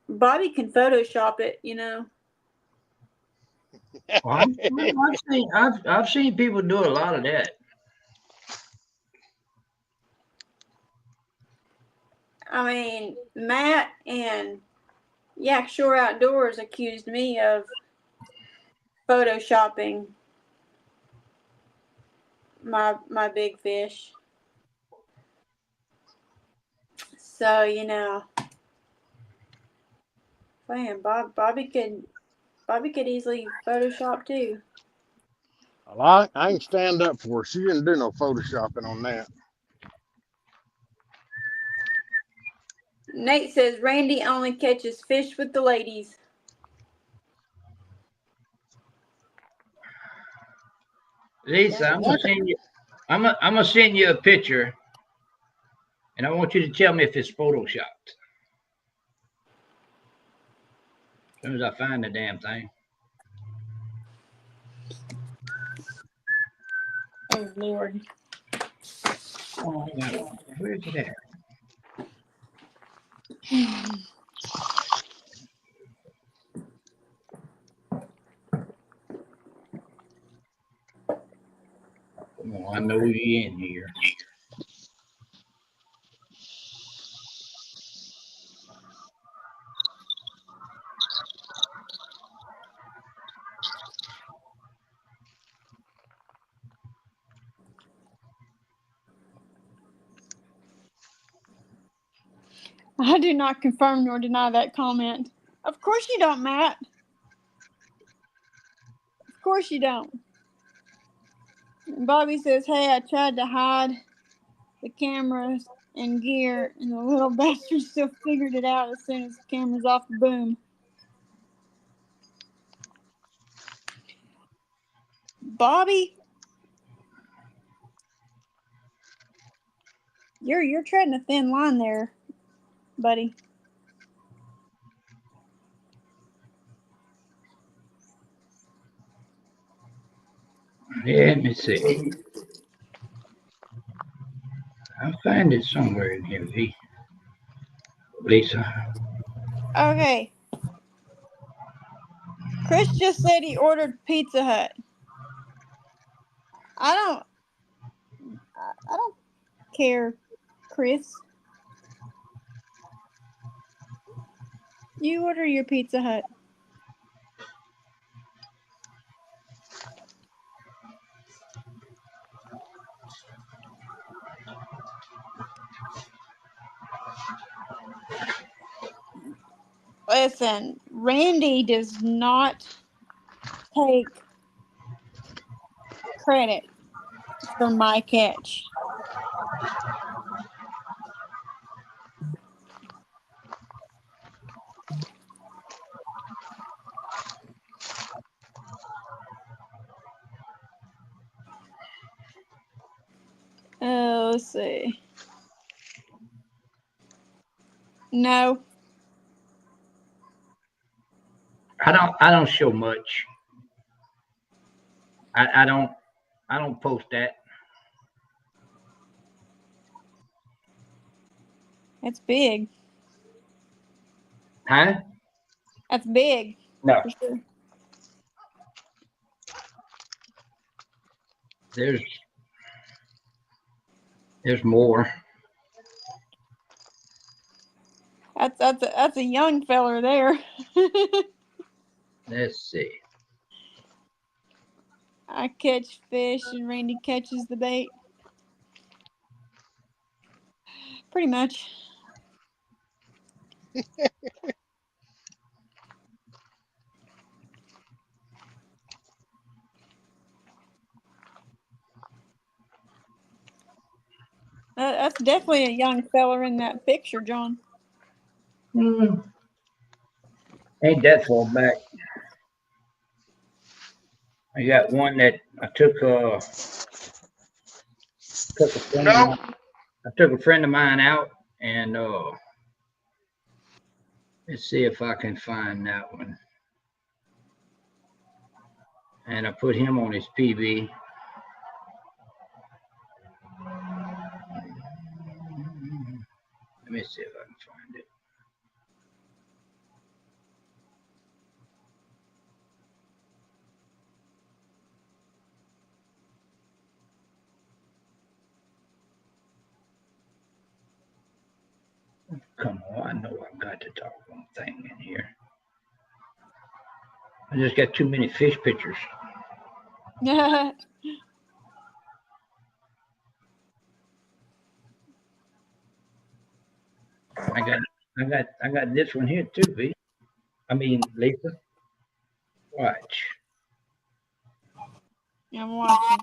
B: Bobby can Photoshop it, you know.
D: Well, I've seen people do a lot of that.
B: I mean, Matt and Yak Shore Outdoors accused me of Photoshopping my big fish. So, you know, man, Bobby could easily Photoshop too.
E: Well, I ain't stand up for her. She didn't do no photoshopping on that.
B: Nate says Randy only catches fish with the ladies.
D: Lisa, I'm gonna
E: What?
D: send you. I'm gonna send you a picture, and I want you to tell me if it's photoshopped. As soon as I find the damn thing.
B: Oh Lord.
D: Oh, hang on. Where's it at? Come on, I know you in here.
B: I do not confirm nor deny that comment. Of course you don't, Matt. Of course you don't. And Bobby says, hey, I tried to hide the cameras and gear, and the little bastard still figured it out as soon as the camera's off the boom. Bobby, you're treading a thin line there, buddy.
D: Yeah, let me see. I'll find it somewhere in here, V. Lisa.
B: Okay. Chris just said he ordered Pizza Hut. I don't care, Chris. You order your Pizza Hut. Listen, Randy does not take credit for my catch. Let's see. No.
D: I don't show much. I don't post that.
B: That's big.
D: Huh?
B: That's big.
D: No.
B: For sure.
D: There's more.
B: That's a young feller there.
D: Let's see.
B: I catch fish and Randy catches the bait. Pretty much. That's definitely a young feller in that picture, John.
D: Ain't that far back. I got one that I took a friend of
E: No.
D: mine. I took a friend of mine out and let's see if I can find that one. And I put him on his PB. Let me see if I can find it. Come on, I know I've got the doggone thing in here. I just got too many fish pictures. I got this one here too, V. I mean, Lisa. Watch.
B: I'm watching.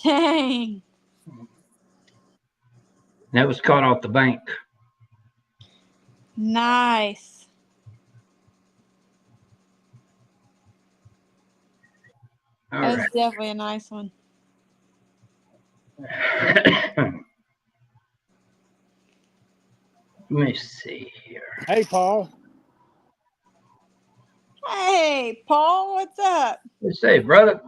B: Dang.
D: That was caught off the bank.
B: Nice.
D: All
B: That's
D: right.
B: definitely a nice one.
D: Let me see here.
E: Hey, Paul.
B: Hey, Paul, what's up?
D: Let's say, brother.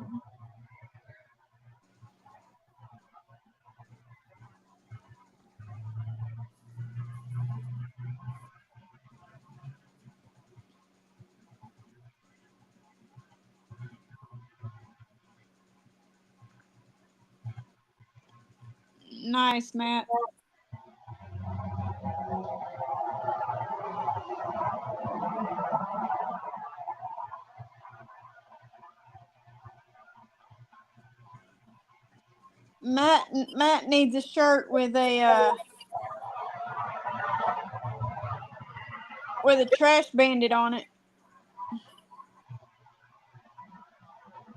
B: Nice, Matt. Matt needs a shirt with a trash bandit on it.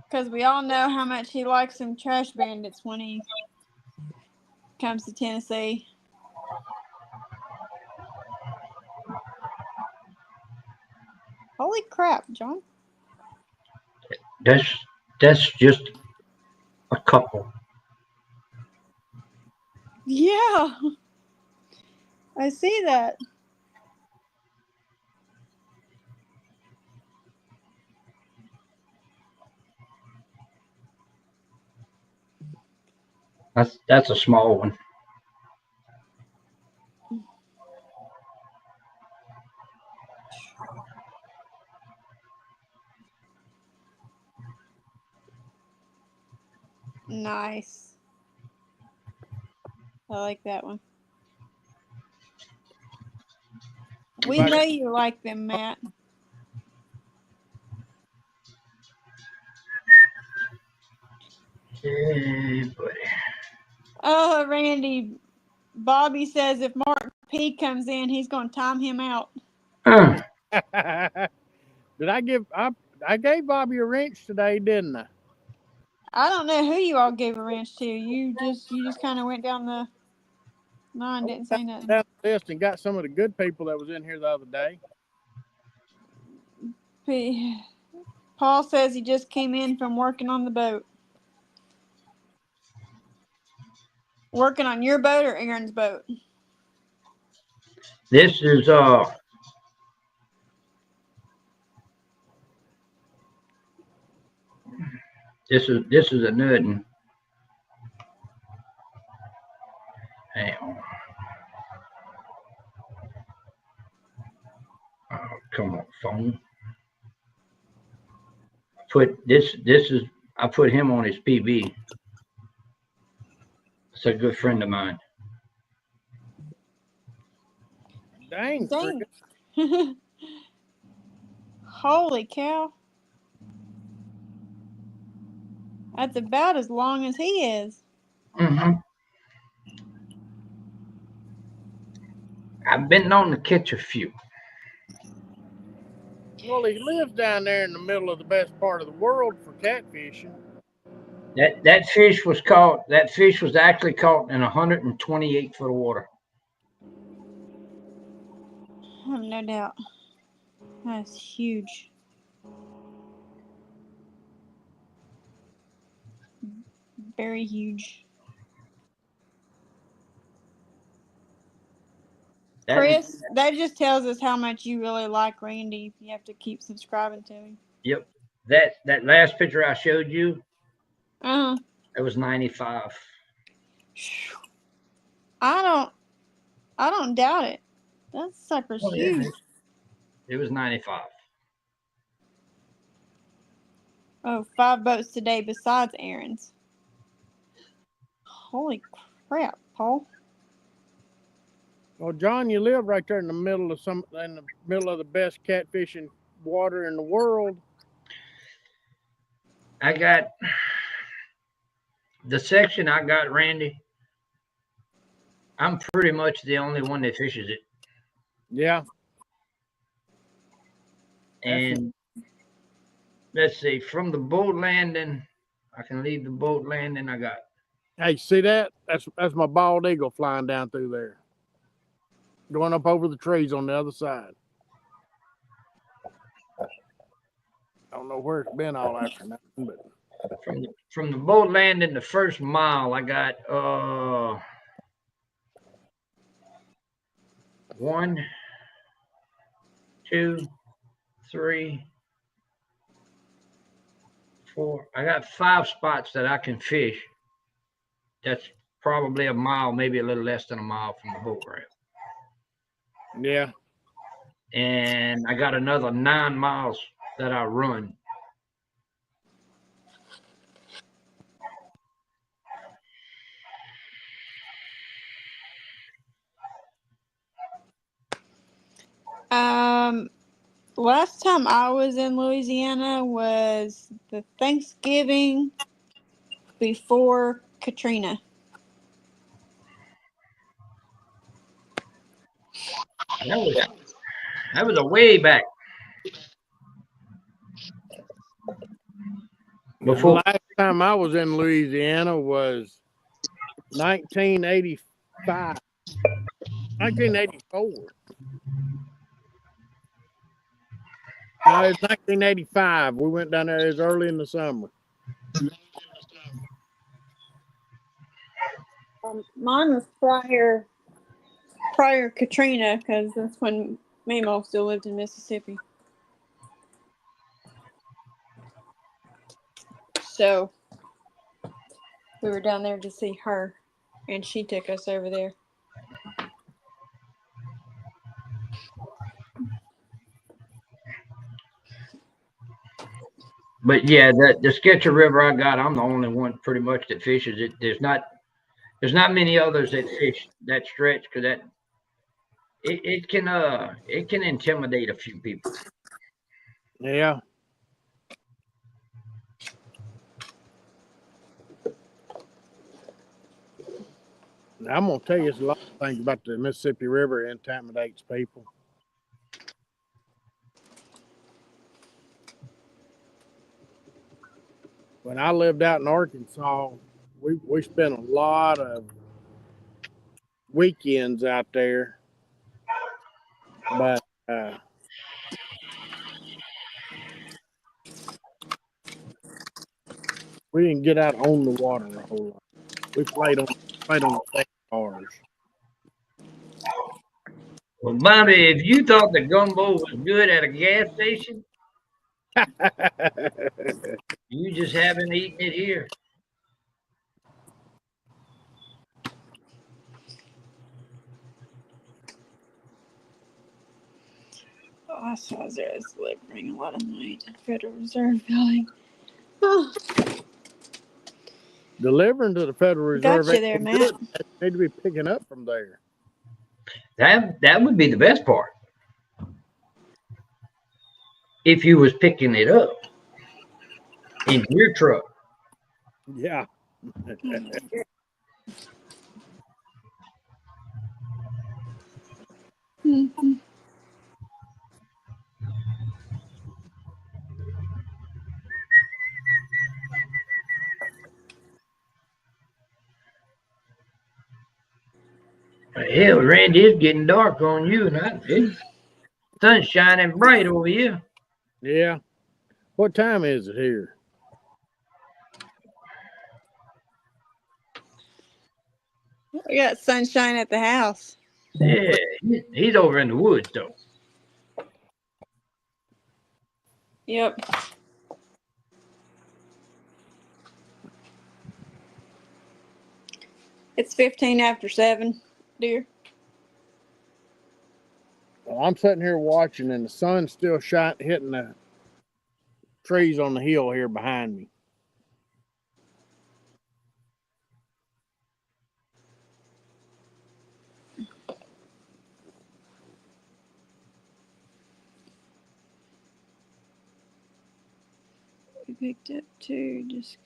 B: Because we all know how much he likes them trash bandits when he comes to Tennessee. Holy crap, John.
D: That's just a couple.
B: Yeah. I see that.
D: That's a small one.
B: Nice. I like that one. We know you like them, Matt.
D: Hey, buddy.
B: Oh, Randy. Bobby says if Mark P comes in, he's going to time him out.
E: Did I gave Bobby a wrench today, didn't I?
B: I don't know who you all gave a wrench to. You just kind of went down the line, didn't say nothing.
E: Down the list and got some of the good people that was in here the other day.
B: Paul says he just came in from working on the boat. Working on your boat or Aaron's boat?
D: This is this is a nutting. Hang on. Oh, come on, phone. I put him on his PB. It's a good friend of mine.
E: Dang.
B: Holy cow. That's about as long as he is.
D: Mm-hmm. I've been known to catch a few.
E: Well, he lives down there in the middle of the best part of the world for catfishing.
D: That fish was caught. That fish was actually caught in 128 foot of water.
B: I have no doubt. That's huge. Very huge. Chris, that just tells us how much you really like Randy if you have to keep subscribing to him.
D: Yep. That last picture I showed you,
B: That
D: was 95.
B: I don't doubt it. That sucker's huge.
D: Yeah. It was 95.
B: Oh, 5 boats today besides Aaron's. Holy crap, Paul.
E: Well, John, you live right there in the middle of the best catfishing water in the world.
D: I got the section I got, Randy. I'm pretty much the only one that fishes it.
E: Yeah.
D: And let's see, from the boat landing, I can leave the boat landing. I got
E: Hey, see that? That's my bald eagle flying down through there, going up over the trees on the other side. I don't know where it's been all afternoon, but
D: From the boat landing, the first mile, I got 1, 2, 3, 4. I got 5 spots that I can fish. That's probably a mile, maybe a little less than a mile from the boat ramp.
E: yeah.
D: And I got another 9 miles that I run.
B: Last time I was in Louisiana was the Thanksgiving before Katrina.
D: That was a way back.
E: The
D: Before
E: last time I was in Louisiana was 1985, 1984. No, it's 1985. We went down there. It was early in the summer.
B: Mine was prior Katrina, because that's when Mamo still lived in Mississippi. So we were down there to see her, and she took us over there.
D: But yeah, the Sketcher River I got, I'm the only one pretty much that fishes it. There's not many others that fish that stretch because it can intimidate a few people.
E: Yeah. Now, I'm gonna tell you a lot of things about the Mississippi River intimidates people. When I lived out in Arkansas, we spent a lot of weekends out there, but we didn't get out on the water a whole lot. We played on the sand bars.
D: Well, Bobby, if you thought the gumbo was good at a gas station, you just haven't eaten it here.
B: Oh, I saw there was delivering a lot of money to the Federal Reserve Building. Oh,
E: Delivering to the Federal Reserve.
B: got you there, Matt.
E: They need to be picking up from there.
D: That would be the best part. If you was picking it up in your truck.
E: Yeah.
B: Mm-hmm.
D: Hell, Randy, it's getting dark on you, and it's sun's shining bright over here.
E: Yeah. What time is it here?
B: We got sunshine at the house.
D: Yeah, he's over in the woods though.
B: Yep. It's 15 after 7, dear.
E: Well, I'm sitting here watching, and the sun's still hitting the trees on the hill here behind me.
B: We picked up 2 just.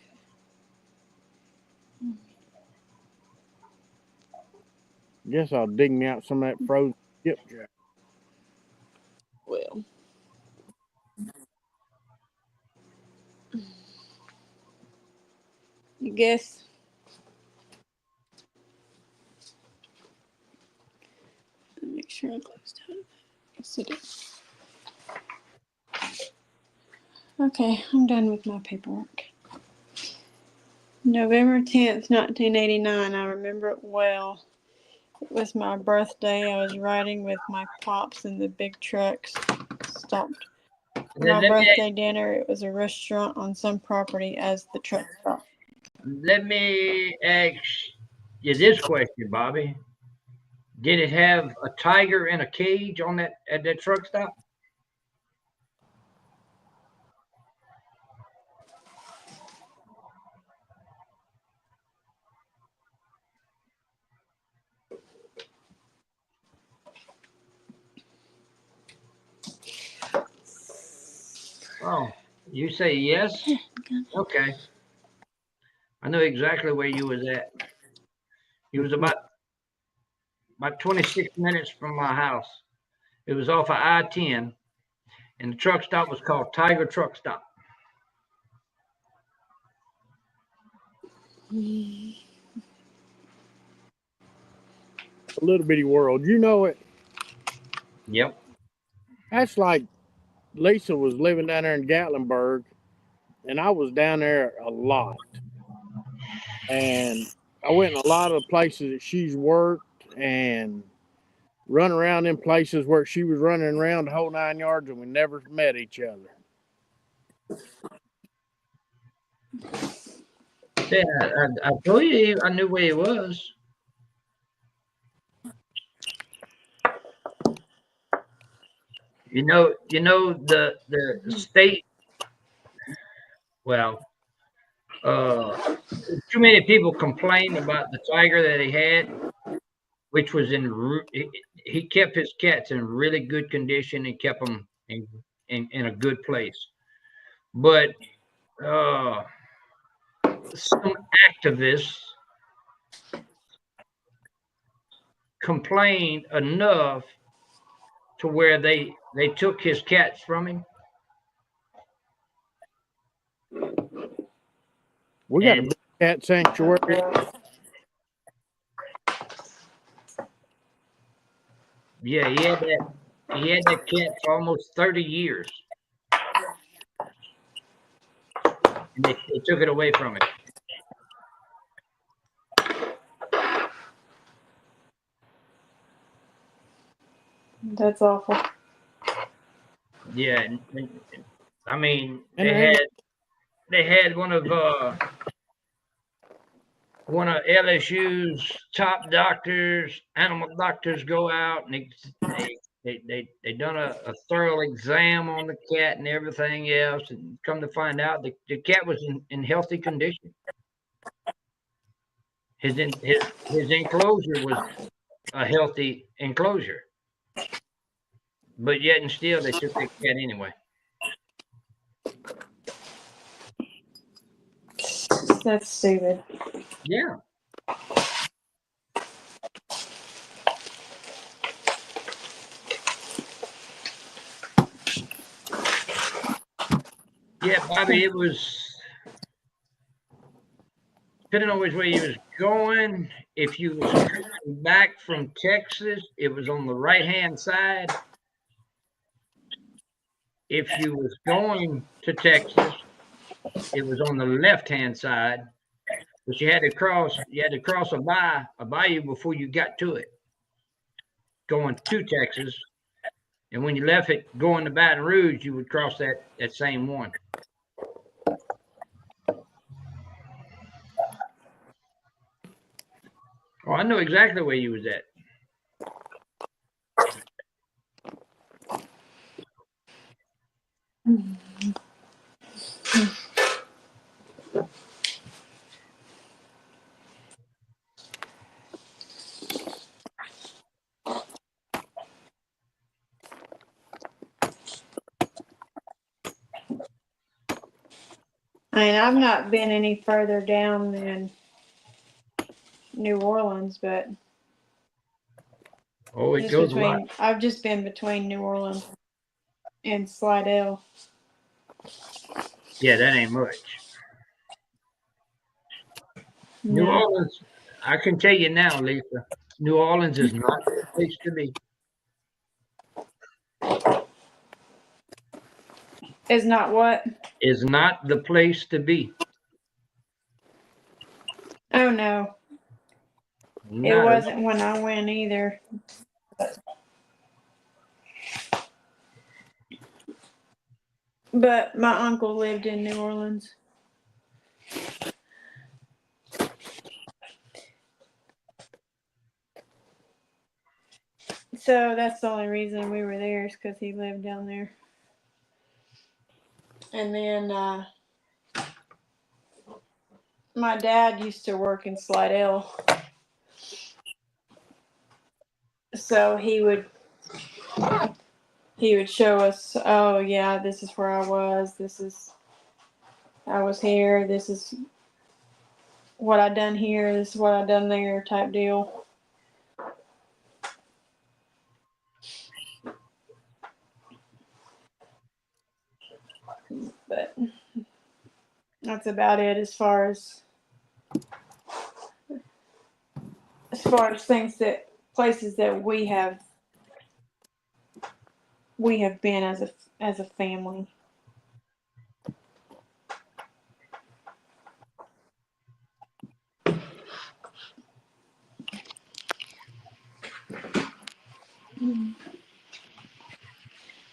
E: Guess I'll dig me out some of that frozen skipjack.
B: Well. You guess. sure I closed out. Yes, I did. Okay, I'm done with my paperwork. November 10th, 1989. I remember it well. It was my birthday. I was riding with my pops in the big trucks. Stopped for my birthday dinner. It was a restaurant on some property as the truck stopped.
D: Let me ask you this question, Bobby. Did it have a tiger in a cage on that at that truck stop? Oh, you say yes? Okay. I know exactly where you was at. You was about 26 minutes from my house. It was off of I-10, and the truck stop was called Tiger Truck Stop.
A: A little bitty world. You know it.
D: Yep.
A: That's like Lisa was living down there in Gatlinburg, and I was down there a lot. And I went in a lot of the places that she's worked and run around in places where she was running around the whole 9 yards, and we never met each other.
D: Yeah, I told you I knew where he was. You know the state. Well, too many people complained about the tiger that he had, which was he kept his cats in really good condition and kept them in a good place. But some activists complained enough to where they took his cats from him.
A: We got a big cat sanctuary.
D: Yeah, he had that cat for almost 30 years. And they took it away from him.
B: That's awful.
D: Yeah, I mean they had one of LSU's top doctors, animal doctors, go out and they done a thorough exam on the cat and everything else, and come to find out the cat was in healthy condition. His enclosure was a healthy enclosure, but yet and still they took the cat anyway.
B: That's stupid.
D: Yeah. Yeah, Bobby, it was depending on which way you was going. If you was coming back from Texas, it was on the right-hand side. If you was going to Texas, it was on the left-hand side. But you had to cross a bayou before you got to it, going to Texas. And when you left it going to Baton Rouge, you would cross that same one. Oh, I know exactly where you was at.
B: I mean, I've not been any further down than New Orleans, but
D: Oh, it goes a lot.
B: I've just been between New Orleans and Slidell.
D: Yeah, that ain't much. New Orleans, I can tell you now, Lisa, New Orleans is not the place to be.
B: Is not what?
D: Is not the place to be.
B: Oh no, it
D: Not at all.
B: wasn't when I went either. But my uncle lived in New Orleans. So that's the only reason we were there is because he lived down there. And then my dad used to work in Slidell. So he would show us, oh yeah, this is where I was. I was here. This is what I done here. This is what I done there type deal. But that's about it as far as places that we have been as a family.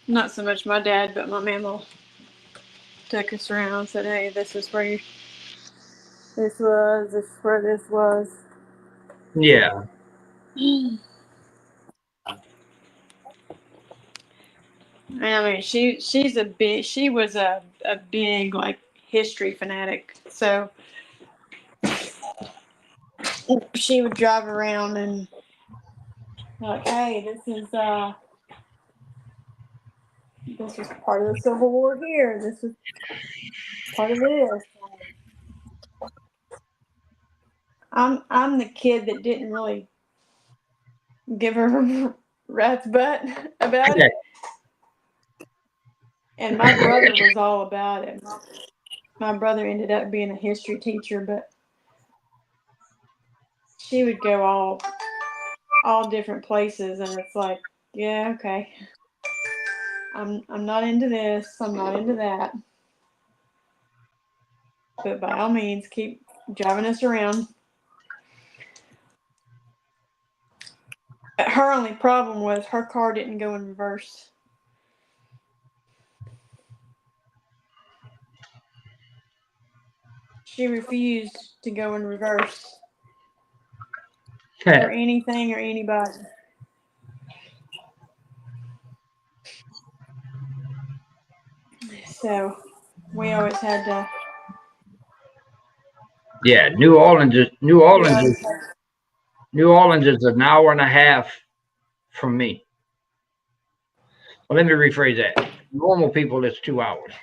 B: Not so much my dad, but my mama took us around and said, "Hey, this is where this was. This is where this was."
D: Yeah.
B: And I mean, she was a big like history fanatic. So she would drive around and like, "Hey, this was part of the Civil War here. This was part of this." I'm the kid that didn't really give her a rat's butt about it, and my brother was all about it. My brother ended up being a history teacher, but she would go all different places, and it's like, yeah, okay. I'm not into this. I'm not into that. But by all means, keep driving us around. Her only problem was her car didn't go in reverse. She refused to go in reverse for anything or anybody. So we always had to.
D: Yeah, New Orleans is an hour and a half from me. Well, let me rephrase that. Normal people, it's 2 hours.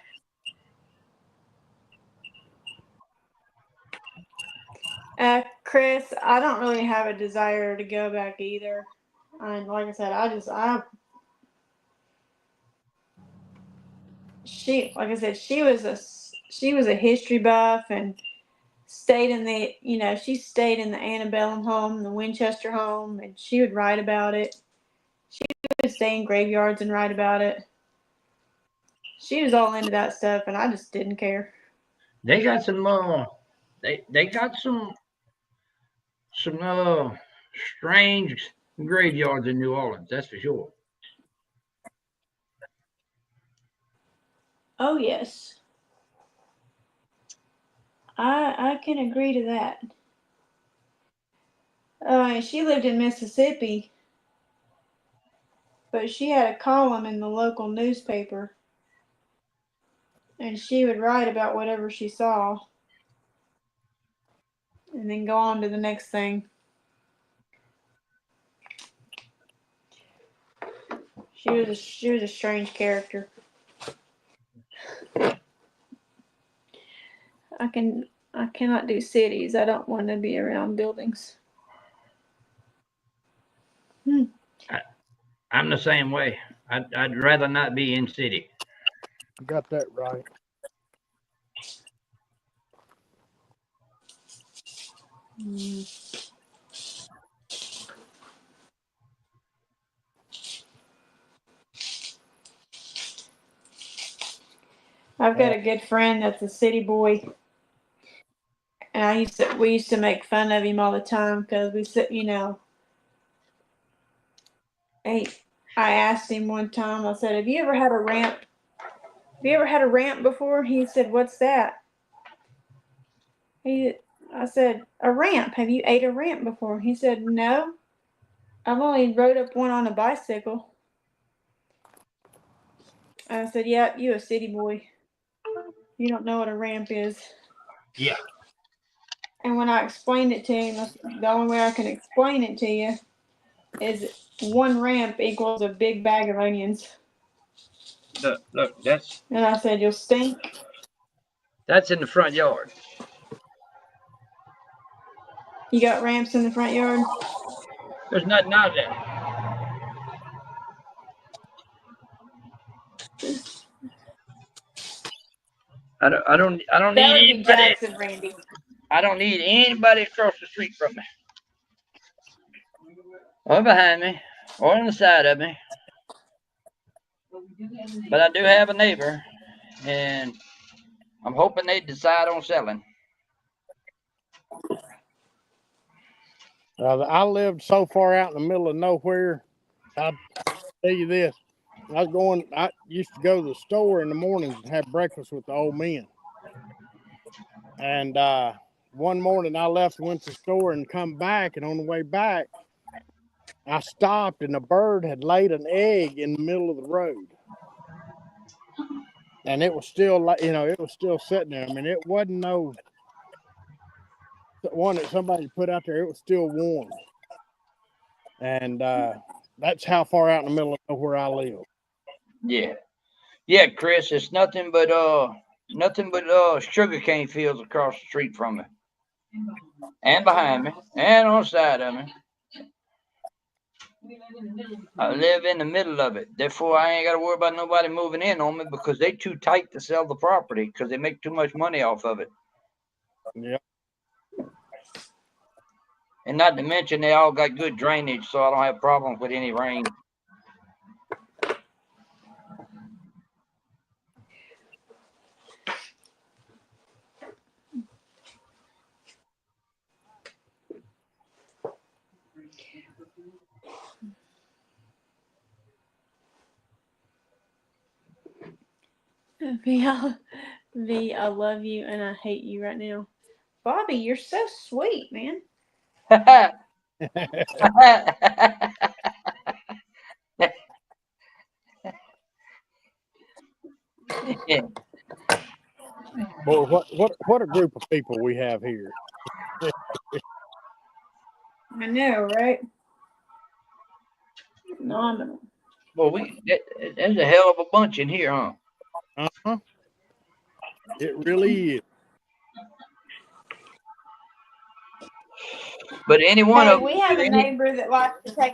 B: Chris, I don't really have a desire to go back either. And like I said, she was a history buff and stayed in she stayed in the antebellum home, the Winchester home, and she would write about it. She would stay in graveyards and write about it. She was all into that stuff, and I just didn't care.
D: They got some they got some strange graveyards in New Orleans, that's for sure.
B: Oh yes, I can agree to that. She lived in Mississippi, but she had a column in the local newspaper, and she would write about whatever she saw, and then go on to the next thing. She was a strange character. I cannot do cities. I don't want to be around buildings.
D: I'm the same way. I'd rather not be in city.
A: You got that right.
B: I've got a good friend that's a city boy, and we used to make fun of him all the time because we said, I asked him one time. I said, "Have you ever had a ramp? Have you ever had a ramp before?" He said, "What's that?" I said, "A ramp. Have you ate a ramp before?" He said, "No, I've only rode up one on a bicycle." I said, "Yep, you a city boy. You don't know what a ramp is."
D: Yeah.
B: And when I explained it to him, the only way I can explain it to you is one ramp equals a big bag of onions.
D: Look,
B: And I said, "You'll stink."
D: that's in the front yard.
B: You got ramps in the front yard?
D: There's nothing out there. I don't
B: That
D: need
B: would be
D: anybody.
B: Jackson, Randy.
D: I don't need anybody across the street from me, or behind me, or on the side of me. But I do have a neighbor, and I'm hoping they decide on selling.
E: I lived so far out in the middle of nowhere. I'll tell you this. I used to go to the store in the mornings and have breakfast with the old men. And one morning I left, went to the store and come back. And on the way back, I stopped and a bird had laid an egg in the middle of the road. And it was still, it was still sitting there. I mean, it wasn't no one that somebody put out there. It was still warm. And that's how far out in the middle of nowhere I live.
D: Yeah, Chris. It's nothing but sugarcane fields across the street from me, and behind me, and on the side of me. I live in the middle of it. Therefore, I ain't got to worry about nobody moving in on me because they too tight to sell the property because they make too much money off of it.
E: Yeah.
D: And not to mention, they all got good drainage, so I don't have problems with any rain.
B: V, I love you and I hate you right now. Bobby, you're so sweet, man.
E: Boy, what a group of people we have here.
B: I know, right? Phenomenal.
D: Well, there's a hell of a bunch in here, huh?
E: Uh-huh. It really is.
D: But any one of them.
B: We have a neighbor that likes to take.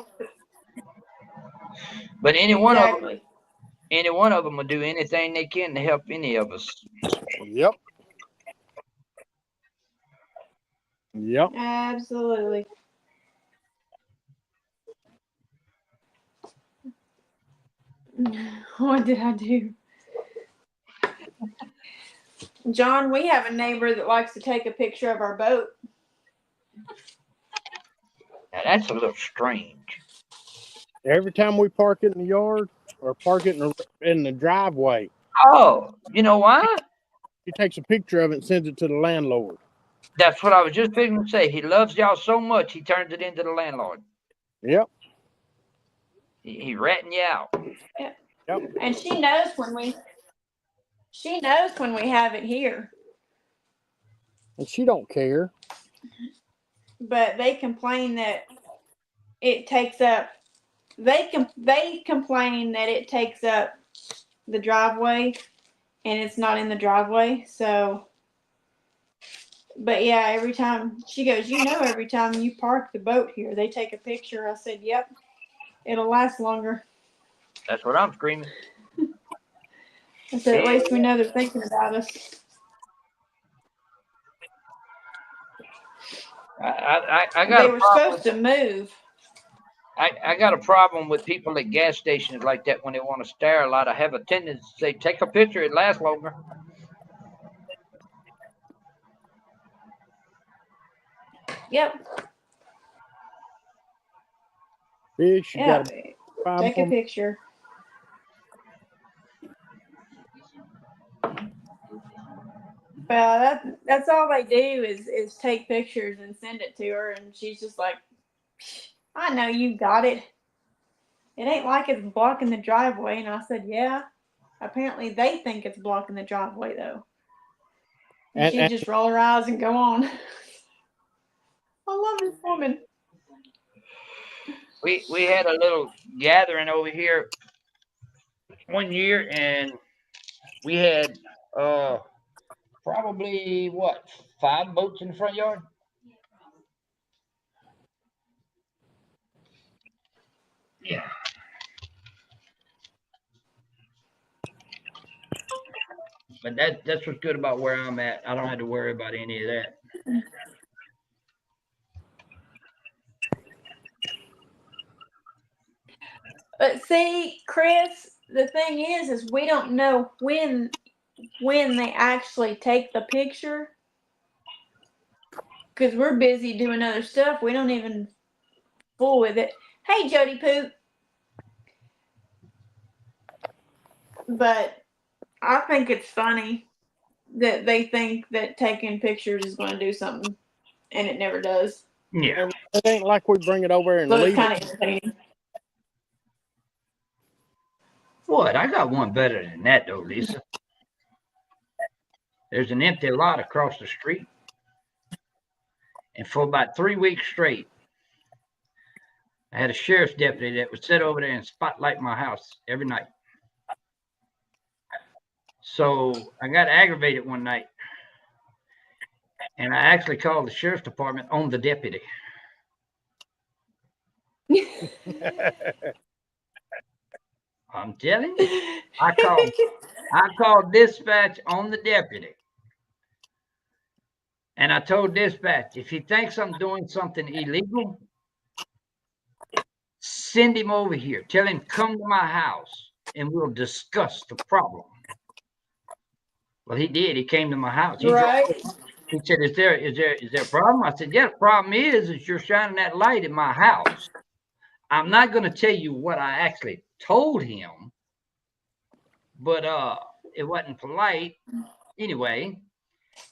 D: But any one of them will do anything they can to help any of us.
E: Yep. Yep.
B: Absolutely. What did I do? John, we have a neighbor that likes to take a picture of our boat.
D: Now, that's a little strange.
E: Every time we park it in the yard or park it in the driveway.
D: Oh, you know why?
E: He takes a picture of it and sends it to the landlord.
D: That's what I was just fixing to say. He loves y'all so much, he turns it into the landlord.
E: Yep.
D: He ratting you out.
B: Yep.
E: And
B: she knows when we have it here.
E: And she don't care.
B: But they complain that it takes up. They complain that it takes up the driveway, and it's not in the driveway. So, but yeah, every time she goes, every time you park the boat here, they take a picture. I said, "Yep, it'll last longer."
D: That's what I'm screaming.
B: I said, "At least we know they're thinking about us."
D: I got.
B: They were supposed to move.
D: I got a problem with people at gas stations like that when they want to stare a lot. I have a tendency to say, take a picture, it lasts longer.
B: Yep.
E: Fish, you
B: Yeah.
E: got 5
B: Take
E: more
B: a picture. Well, that's all they do is take pictures and send it to her, and she's just like, I know you got it. It ain't like it's blocking the driveway. And I said, yeah. Apparently they think it's blocking the driveway though. And she just roll her eyes and go on. I love this woman.
D: We had a little gathering over here one year, and we had probably what, 5 boats in the front yard. Yeah. But that's what's good about where I'm at. I don't have to worry about any of that.
B: But see, Chris, the thing is we don't know when they actually take the picture, because we're busy doing other stuff. We don't even fool with it. Hey, Jody Poop. But I think it's funny that they think that taking pictures is going to do something, and it never does.
D: Yeah.
E: It ain't like we bring it over and
B: So it's
E: leave
B: kind
E: it.
B: of entertaining.
D: What? I got one better than that, though, Lisa. There's an empty lot across the street. And for about 3 weeks straight, I had a sheriff's deputy that would sit over there and spotlight my house every night. So I got aggravated one night, and I actually called the sheriff's department on the deputy. I'm telling you, I called dispatch on the deputy. And I told dispatch, if he thinks I'm doing something illegal, send him over here. Tell him, come to my house and we'll discuss the problem. Well, he did. He came to my house. He said, is there a problem? I said, yeah, the problem is you're shining that light in my house. I'm not going to tell you what I actually told him, but it wasn't polite. Anyway,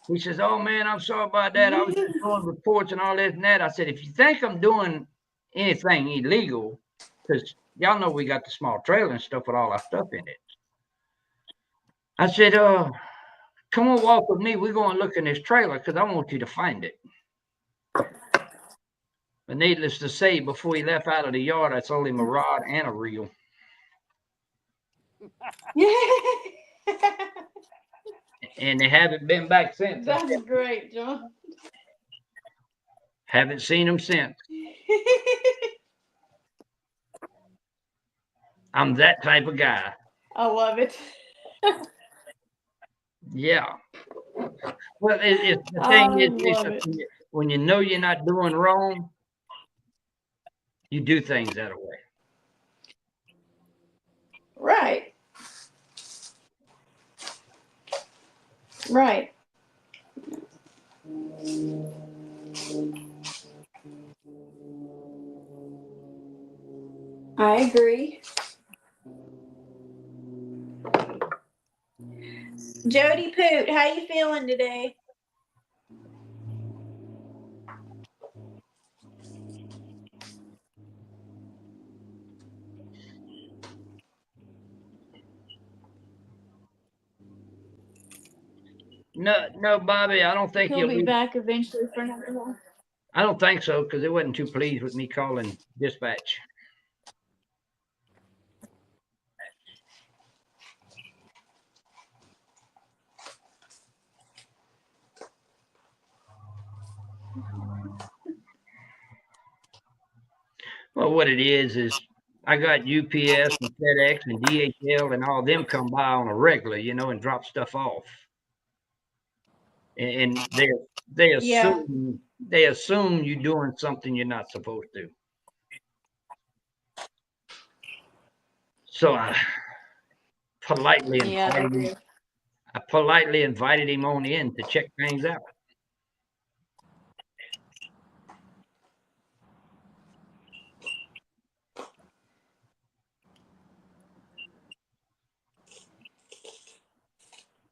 D: he says, oh, man, I'm sorry about that. I was just doing reports and all this and that. I said, if you think I'm doing anything illegal, because y'all know we got the small trailer and stuff with all our stuff in it. I said, come on, walk with me. We're going to look in this trailer because I want you to find it. But needless to say, before he left out of the yard, I sold him a rod and a reel. And they haven't been back since.
B: That's great, John.
D: Haven't seen them since. I'm that type of guy.
B: I love it.
D: Yeah. Well, the thing is, when you know you're not doing wrong, you do things that way.
B: Right. Right. I agree. Jody Poot, how you feeling today?
D: No, Bobby, I don't think
B: He'll be back eventually for another one.
D: I don't think so, because they wasn't too pleased with me calling dispatch. Well, what it is I got UPS and FedEx and DHL and all them come by on a regular, and drop stuff off. And they assume you're doing something you're not supposed to. So I politely
B: Yeah, they
D: invited
B: do.
D: him. I politely invited him on in to check things out.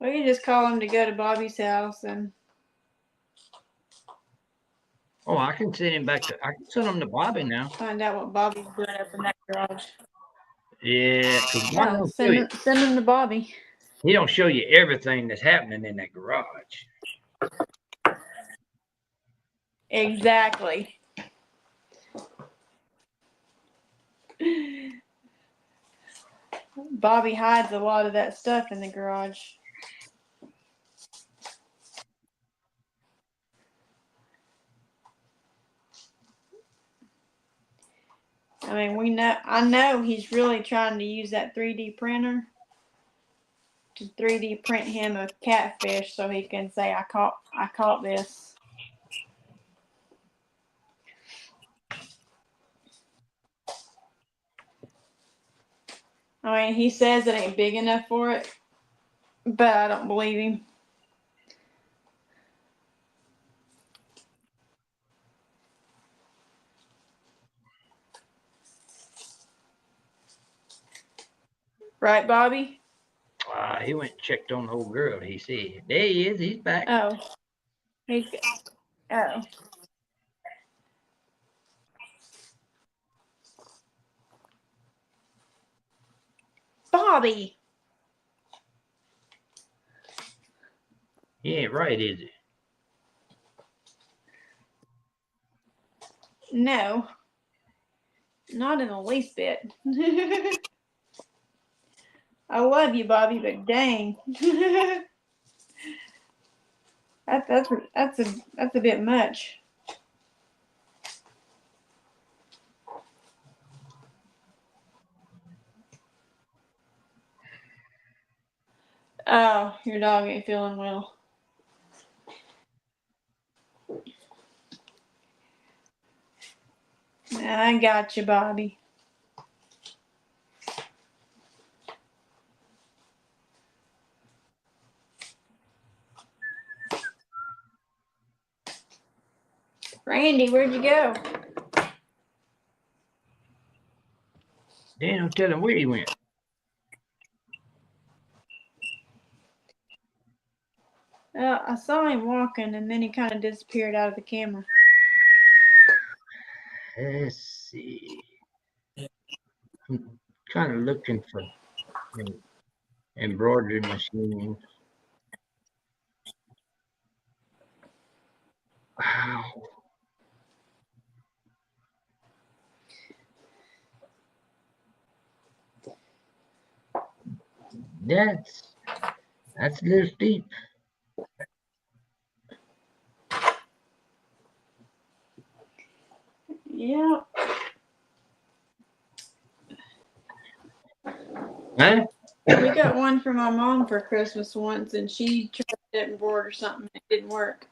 B: We can just call him to go to Bobby's house and
D: Oh, I can send him back to. I can send him to Bobby now.
B: find out what Bobby's doing up in that garage.
D: Yeah, because Bobby
B: Yeah,
D: don't show you.
B: send him to Bobby.
D: He don't show you everything that's happening in that garage.
B: Exactly. Bobby hides a lot of that stuff in the garage. I mean, I know he's really trying to use that 3D printer to 3D print him a catfish so he can say, I caught this. I mean, he says it ain't big enough for it, but I don't believe him. Right, Bobby?
D: He went and checked on the old girl. He said, there he is. He's back.
B: Oh, oh. Bobby.
D: He ain't right, is he?
B: No, not in the least bit. I love you, Bobby, but dang. That's a bit much. Oh, your dog ain't feeling well. I got you, Bobby. Randy, where'd you go?
D: Dan don't tell him where he went.
B: I saw him walking, and then he kind of disappeared out of the camera.
D: Let's see. I'm kind of looking for embroidery machines. Wow. That's a little steep.
B: Yeah.
D: Huh?
B: We got one for my mom for Christmas once, and she tried it and board or something. It didn't work.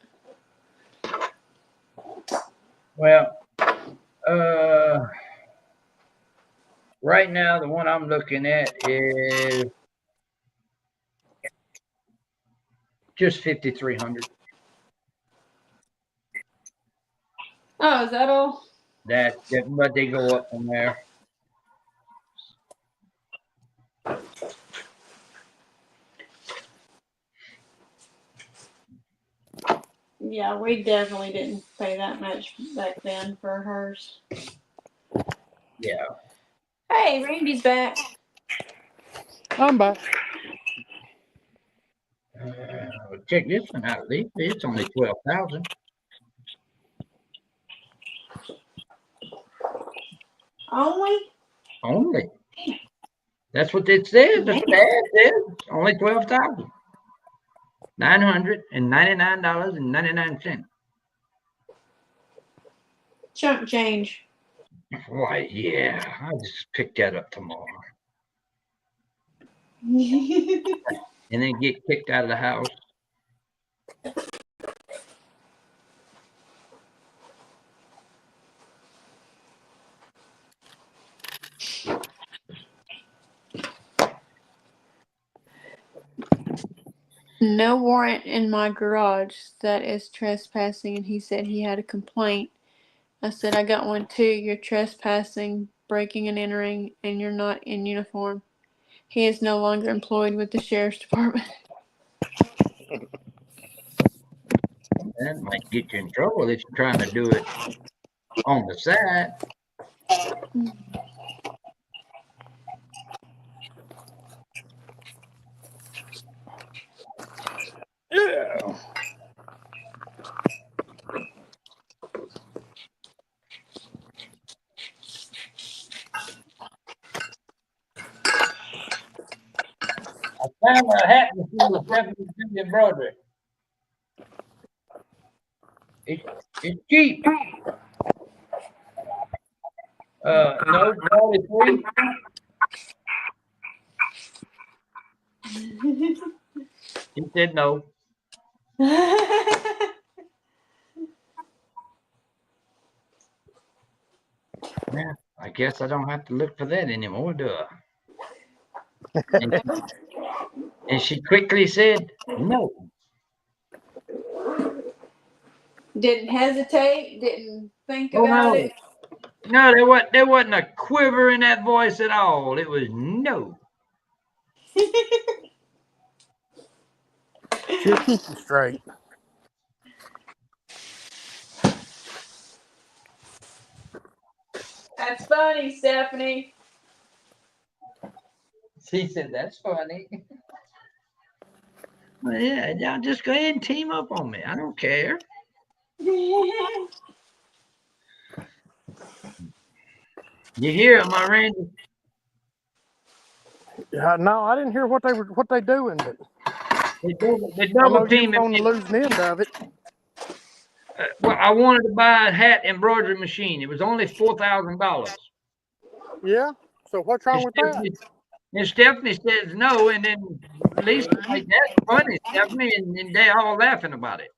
D: Well, right now the one I'm looking at is just 5,300.
B: Oh, is that all?
D: But they go up from there.
B: Yeah, we definitely didn't pay that much back then for hers.
D: Yeah.
B: Hey, Randy's back.
E: I'm back.
D: Check this one out, Lee. It's only 12,000.
B: Only?
D: That's what it says. That's what the ad says. Only 12,000. $999.99.
B: Chunk change.
D: Why, yeah. I'll just pick that up tomorrow. And then get kicked out of the house.
B: No warrant in my garage. That is trespassing. And he said he had a complaint. I said, I got one too. You're trespassing, breaking and entering, and you're not in uniform. He is no longer employed with the sheriff's department.
D: That might get you in trouble if you're trying to do it on the side.
A: Yeah.
D: I found a hat machine with Stephanie's Beauty embroidery. It's cheap. No, it's free. He said no. Yeah, I guess I don't have to look for that anymore, do I? And she quickly said no.
B: Didn't hesitate, didn't think
D: Oh
B: about
D: no.
B: it.
D: No, there wasn't a quiver in that voice at all. It was no.
A: She'll keep you straight.
B: That's funny, Stephanie.
D: She said, that's funny. Well, yeah, y'all just go ahead and team up on me. I don't care. You hear my Randy?
A: Yeah, no, I didn't hear what they doing, but
D: They
A: I
D: double
A: know you're
D: teaming
A: on the
D: me.
A: losing end of it.
D: Well, I wanted to buy a hat embroidery machine. It was only $4,000.
A: Yeah. So what's wrong with that?
D: And Stephanie says no, and then Lisa's like, that's funny, Stephanie, and they're all laughing about it.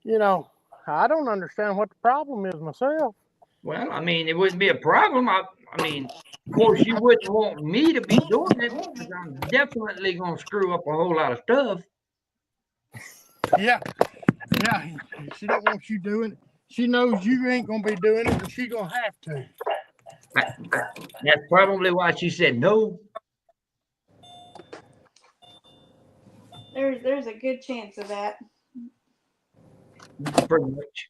A: You know, I don't understand what the problem is myself.
D: Well, I mean, it wouldn't be a problem. I mean, of course, you wouldn't want me to be doing it because I'm definitely going to screw up a whole lot of stuff.
A: Yeah. Yeah. She don't want you doing it. She knows you ain't gonna be doing it, and she gonna have to.
D: That's probably why she said no.
B: There's a good chance of that.
D: Pretty much.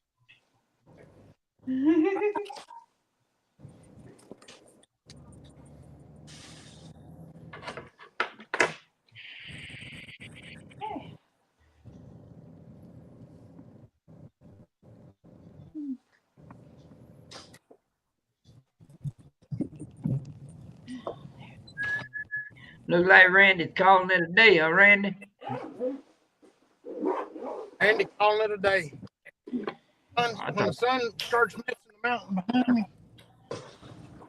D: Looks like Randy's calling it a day, huh, Randy?
A: Andy calling it a day. When the sun starts missing the mountain behind me,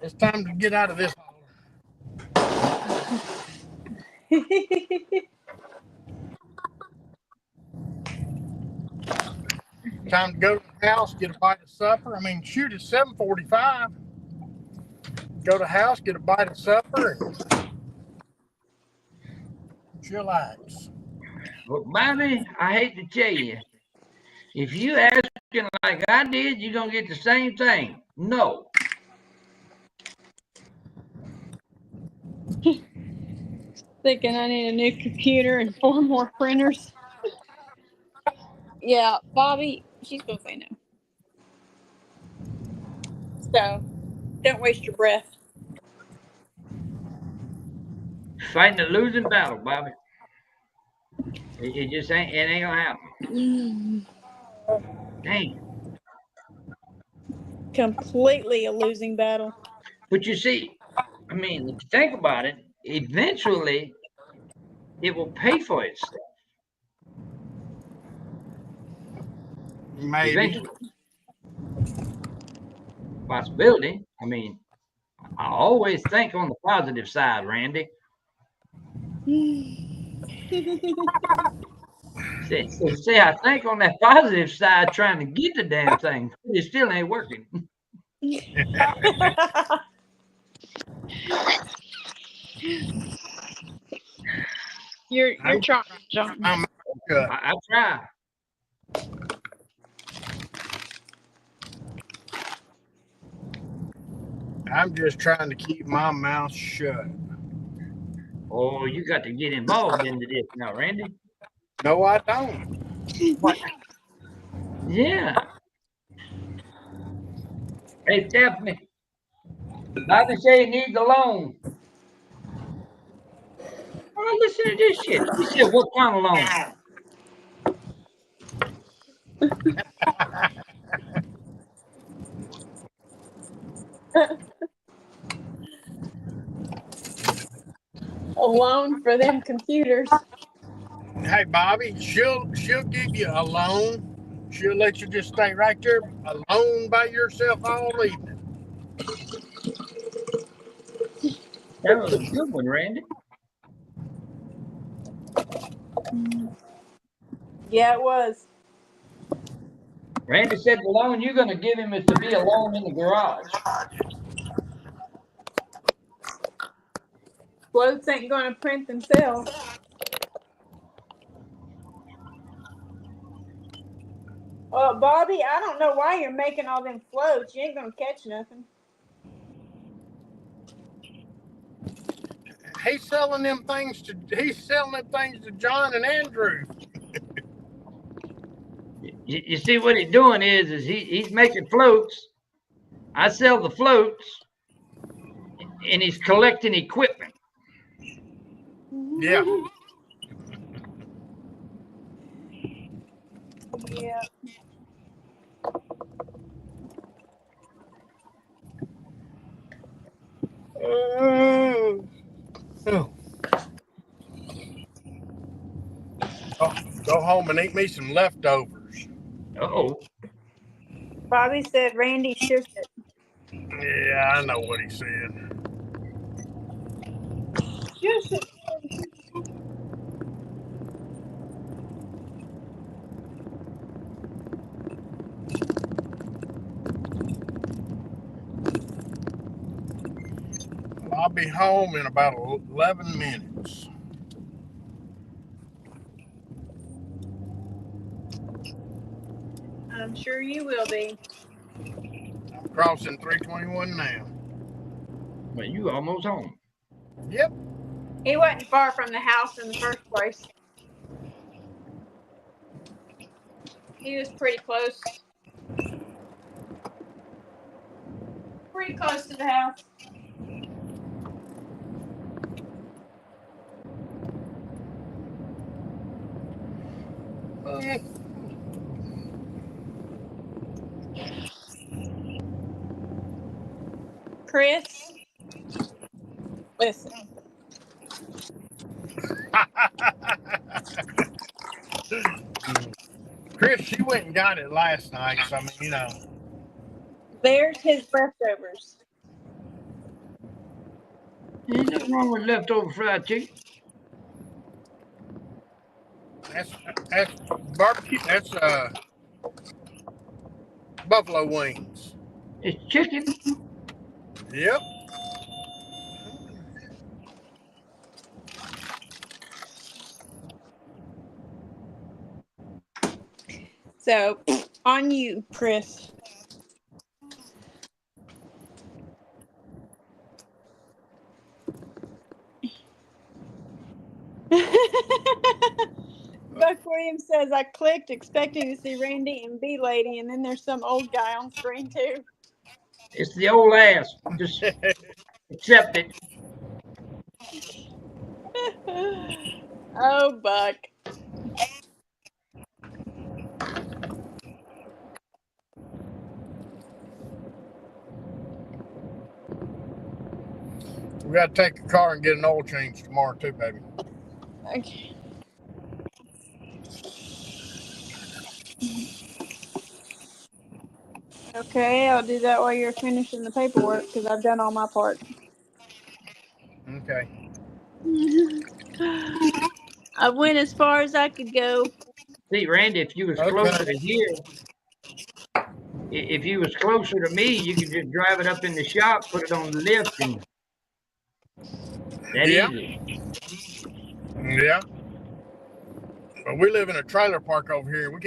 A: it's time to get out of this holler. Time to go to the house, get a bite of supper. I mean, shoot, it's 7:45. Go to the house, get a bite of supper, and chillax.
D: Well, Bobby, I hate to tell you, if you asking like I did, you're going to get the same thing. No.
B: Thinking I need a new computer and 4 more printers. Yeah, Bobby, she's gonna say no. So, don't waste your breath.
D: Fighting a losing battle, Bobby. It just ain't gonna happen. Dang.
B: Completely a losing battle.
D: But you see, I mean, if you think about it, eventually it will pay for itself.
A: Maybe.
D: Eventually. Possibility. I mean, I always think on the positive side, Randy. See, I think on that positive side, trying to get the damn thing, it still ain't working.
B: You're
E: I'm-
B: trying, John.
E: I'm good.
D: I try.
E: I'm just trying to keep my mouth shut.
D: Oh, you got to get involved into this now, Randy.
E: No, I don't.
D: What? Yeah. Hey, Stephanie. Bobby say he needs a loan. Oh, listen to this shit. He said, what kind of loan?
B: A loan for them computers.
E: Hey, Bobby, she'll give you a loan. She'll let you just stay right there alone by yourself all evening.
D: That was a good one, Randy.
B: Yeah, it was.
D: Randy said the loan you're going to give him is to be alone in the garage.
B: Floats ain't going to print themselves. Bobby, I don't know why you're making all them floats. You ain't going to catch nothing.
E: He's selling them things to John and Andrew.
D: You see what he's doing is he's making floats. I sell the floats, and he's collecting equipment.
E: Yeah.
B: Yeah.
E: Go home and eat me some leftovers.
D: Uh-oh.
B: Bobby said Randy shook it.
E: Yeah, I know what he said.
B: Shush it.
E: I'll be home in about 11 minutes.
B: I'm sure you will be.
E: I'm crossing 321 now.
D: Well, you almost home.
E: Yep.
B: He wasn't far from the house in the first place. He was pretty close. Pretty close to the house. Chris, listen.
E: Chris, she went and got it last night, so I mean, you know.
B: There's his leftovers.
D: Ain't nothing wrong with leftover fried chicken.
E: That's barbecue. That's buffalo wings.
D: It's chicken.
E: Yep.
B: So, on you, Chris. Buck Williams says, I clicked expecting to see Randy and B Lady, and then there's some old guy on screen too.
D: It's the old ass. Just accept it.
B: Oh, Buck.
E: We got to take the car and get an oil change tomorrow too, baby.
B: Okay. Okay, I'll do that while you're finishing the paperwork because I've done all my part.
E: Okay.
B: I went as far as I could go.
D: See, Randy, if you was closer to here, if you was closer to me, you could just drive it up in the shop, put it on the lift, and that
E: Yeah.
D: easy.
E: Yeah. But we live in a trailer park over here. We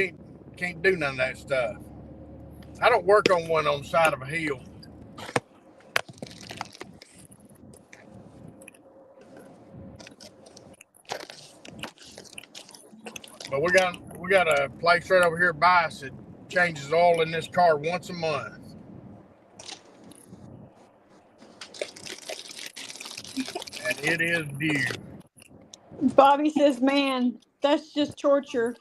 E: can't do none of that stuff. I don't work on one on the side of a hill. But we got a place right over here by us that changes oil in this car once a month. And it is due.
B: Bobby says, man, that's just torture.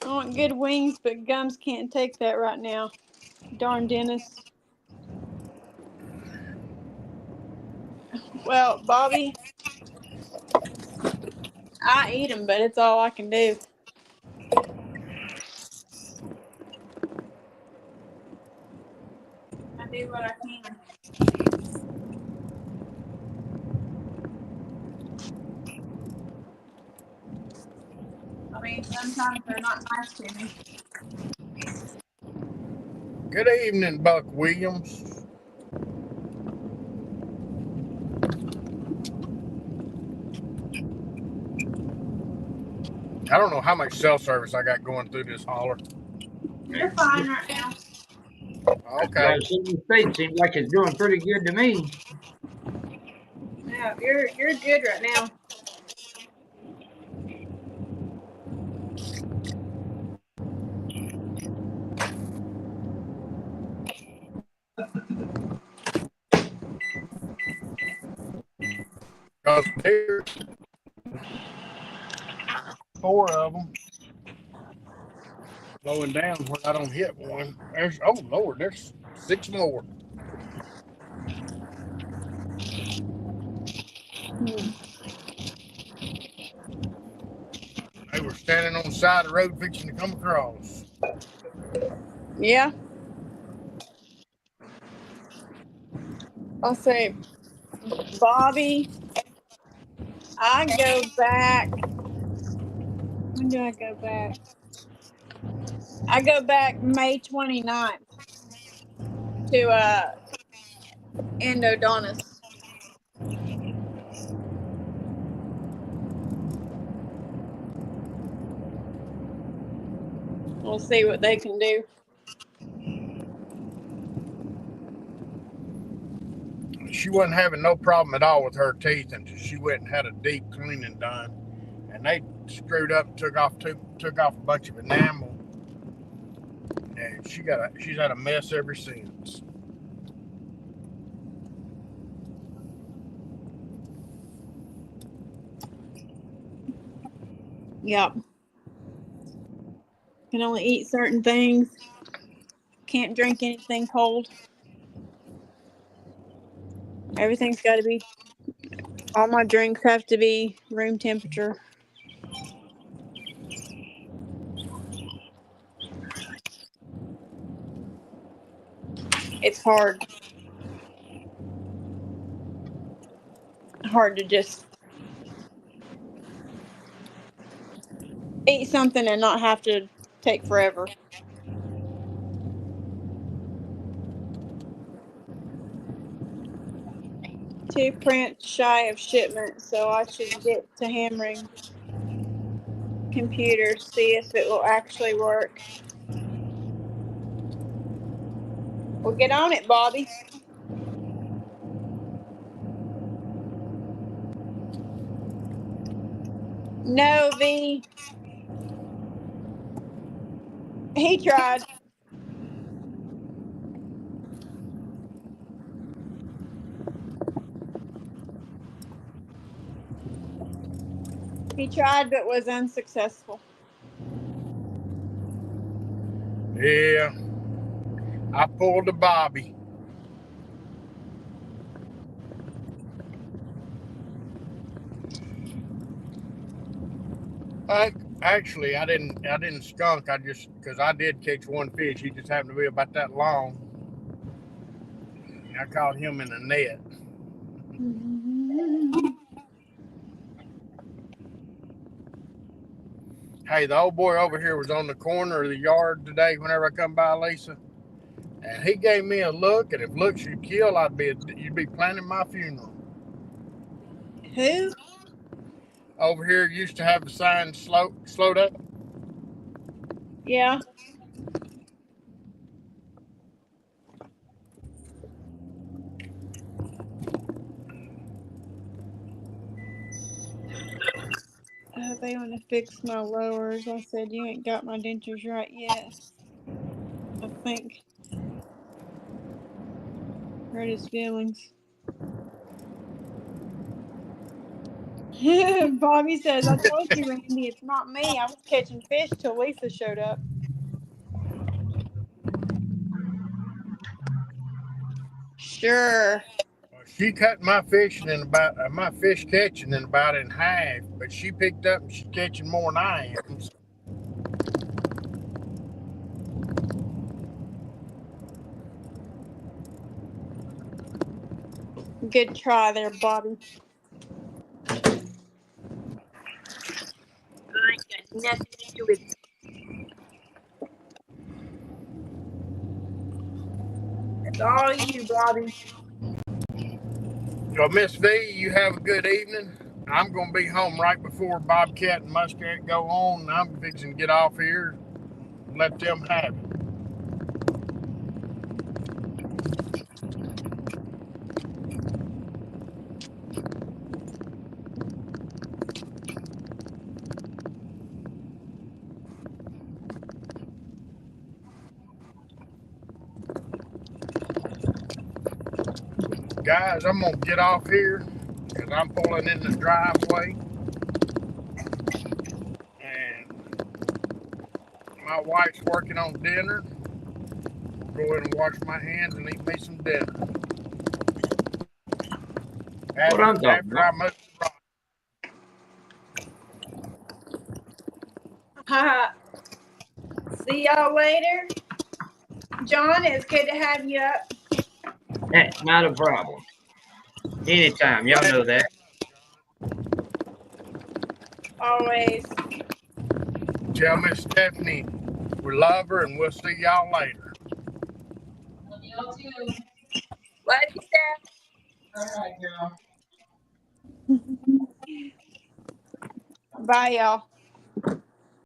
B: I want good wings, but gums can't take that right now. Darn Dennis. Well, Bobby, I eat them, but it's all I can do. I do what I can. I mean, sometimes they're not nice to me.
E: Good evening, Buck Williams. I don't know how much cell service I got going through this holler.
B: You're fine right now.
E: Okay.
D: State seems like it's doing pretty good to me.
B: Yeah, you're good right now.
E: Because there's 4 of them going down where I don't hit one. There's, oh Lord, there's 6 more. They were standing on the side of the road fixing to come across.
B: Yeah. I'll say, Bobby, I go back. When do I go back? I go back May 29th to Endodonis. We'll see what they can do.
E: She wasn't having no problem at all with her teeth until she went and had a deep cleaning done, and they screwed up and took off a bunch of enamel, and she's had a mess ever since.
B: Yep. Can only eat certain things. Can't drink anything cold. Everything's got to be, all my drinks have to be room temperature. It's hard to just eat something and not have to take forever. Two prints shy of shipment, so I should get to hammering computers, see if it will actually work. Well, get on it, Bobby. No, V. He tried. He tried, but was unsuccessful.
E: Yeah, I pulled a Bobby. Actually, I didn't skunk. I just, because I did catch one fish. He just happened to be about that long. I caught him in a net. Hey, the old boy over here was on the corner of the yard today whenever I come by, Lisa. And he gave me a look, and if looks should kill, you'd be planning my funeral.
B: Who?
E: Over here used to have the sign slowed up.
B: Yeah. They want to fix my lowers. I said, you ain't got my dentures right yet. I think. Hurt his feelings. Bobby says, I told you, Randy, it's not me. I was catching fish till Lisa showed up. Sure.
E: She cut my fishing in about my fish catching in about in half, but she picked up and she's catching more than I am.
B: Good try there, Bobby. I ain't got nothing to do with it. It's all you, Bobby.
E: So Miss V, you have a good evening. I'm gonna be home right before Bobcat and Muscat go on, and I'm fixing to get off here. Let them have it. Guys, I'm gonna get off here because I'm pulling in the driveway, and my wife's working on dinner. Go in and wash my hands and eat me some dinner.
D: What I'm talking
E: After I
D: about.
E: move the rock.
B: See y'all later. John, it's good to have you up.
D: Hey, not a problem. Anytime, y'all know that.
B: Always.
E: Tell Miss Stephanie we love her, and we'll see y'all later.
B: Love y'all too. Love you, Steph. All right, girl. Bye, y'all.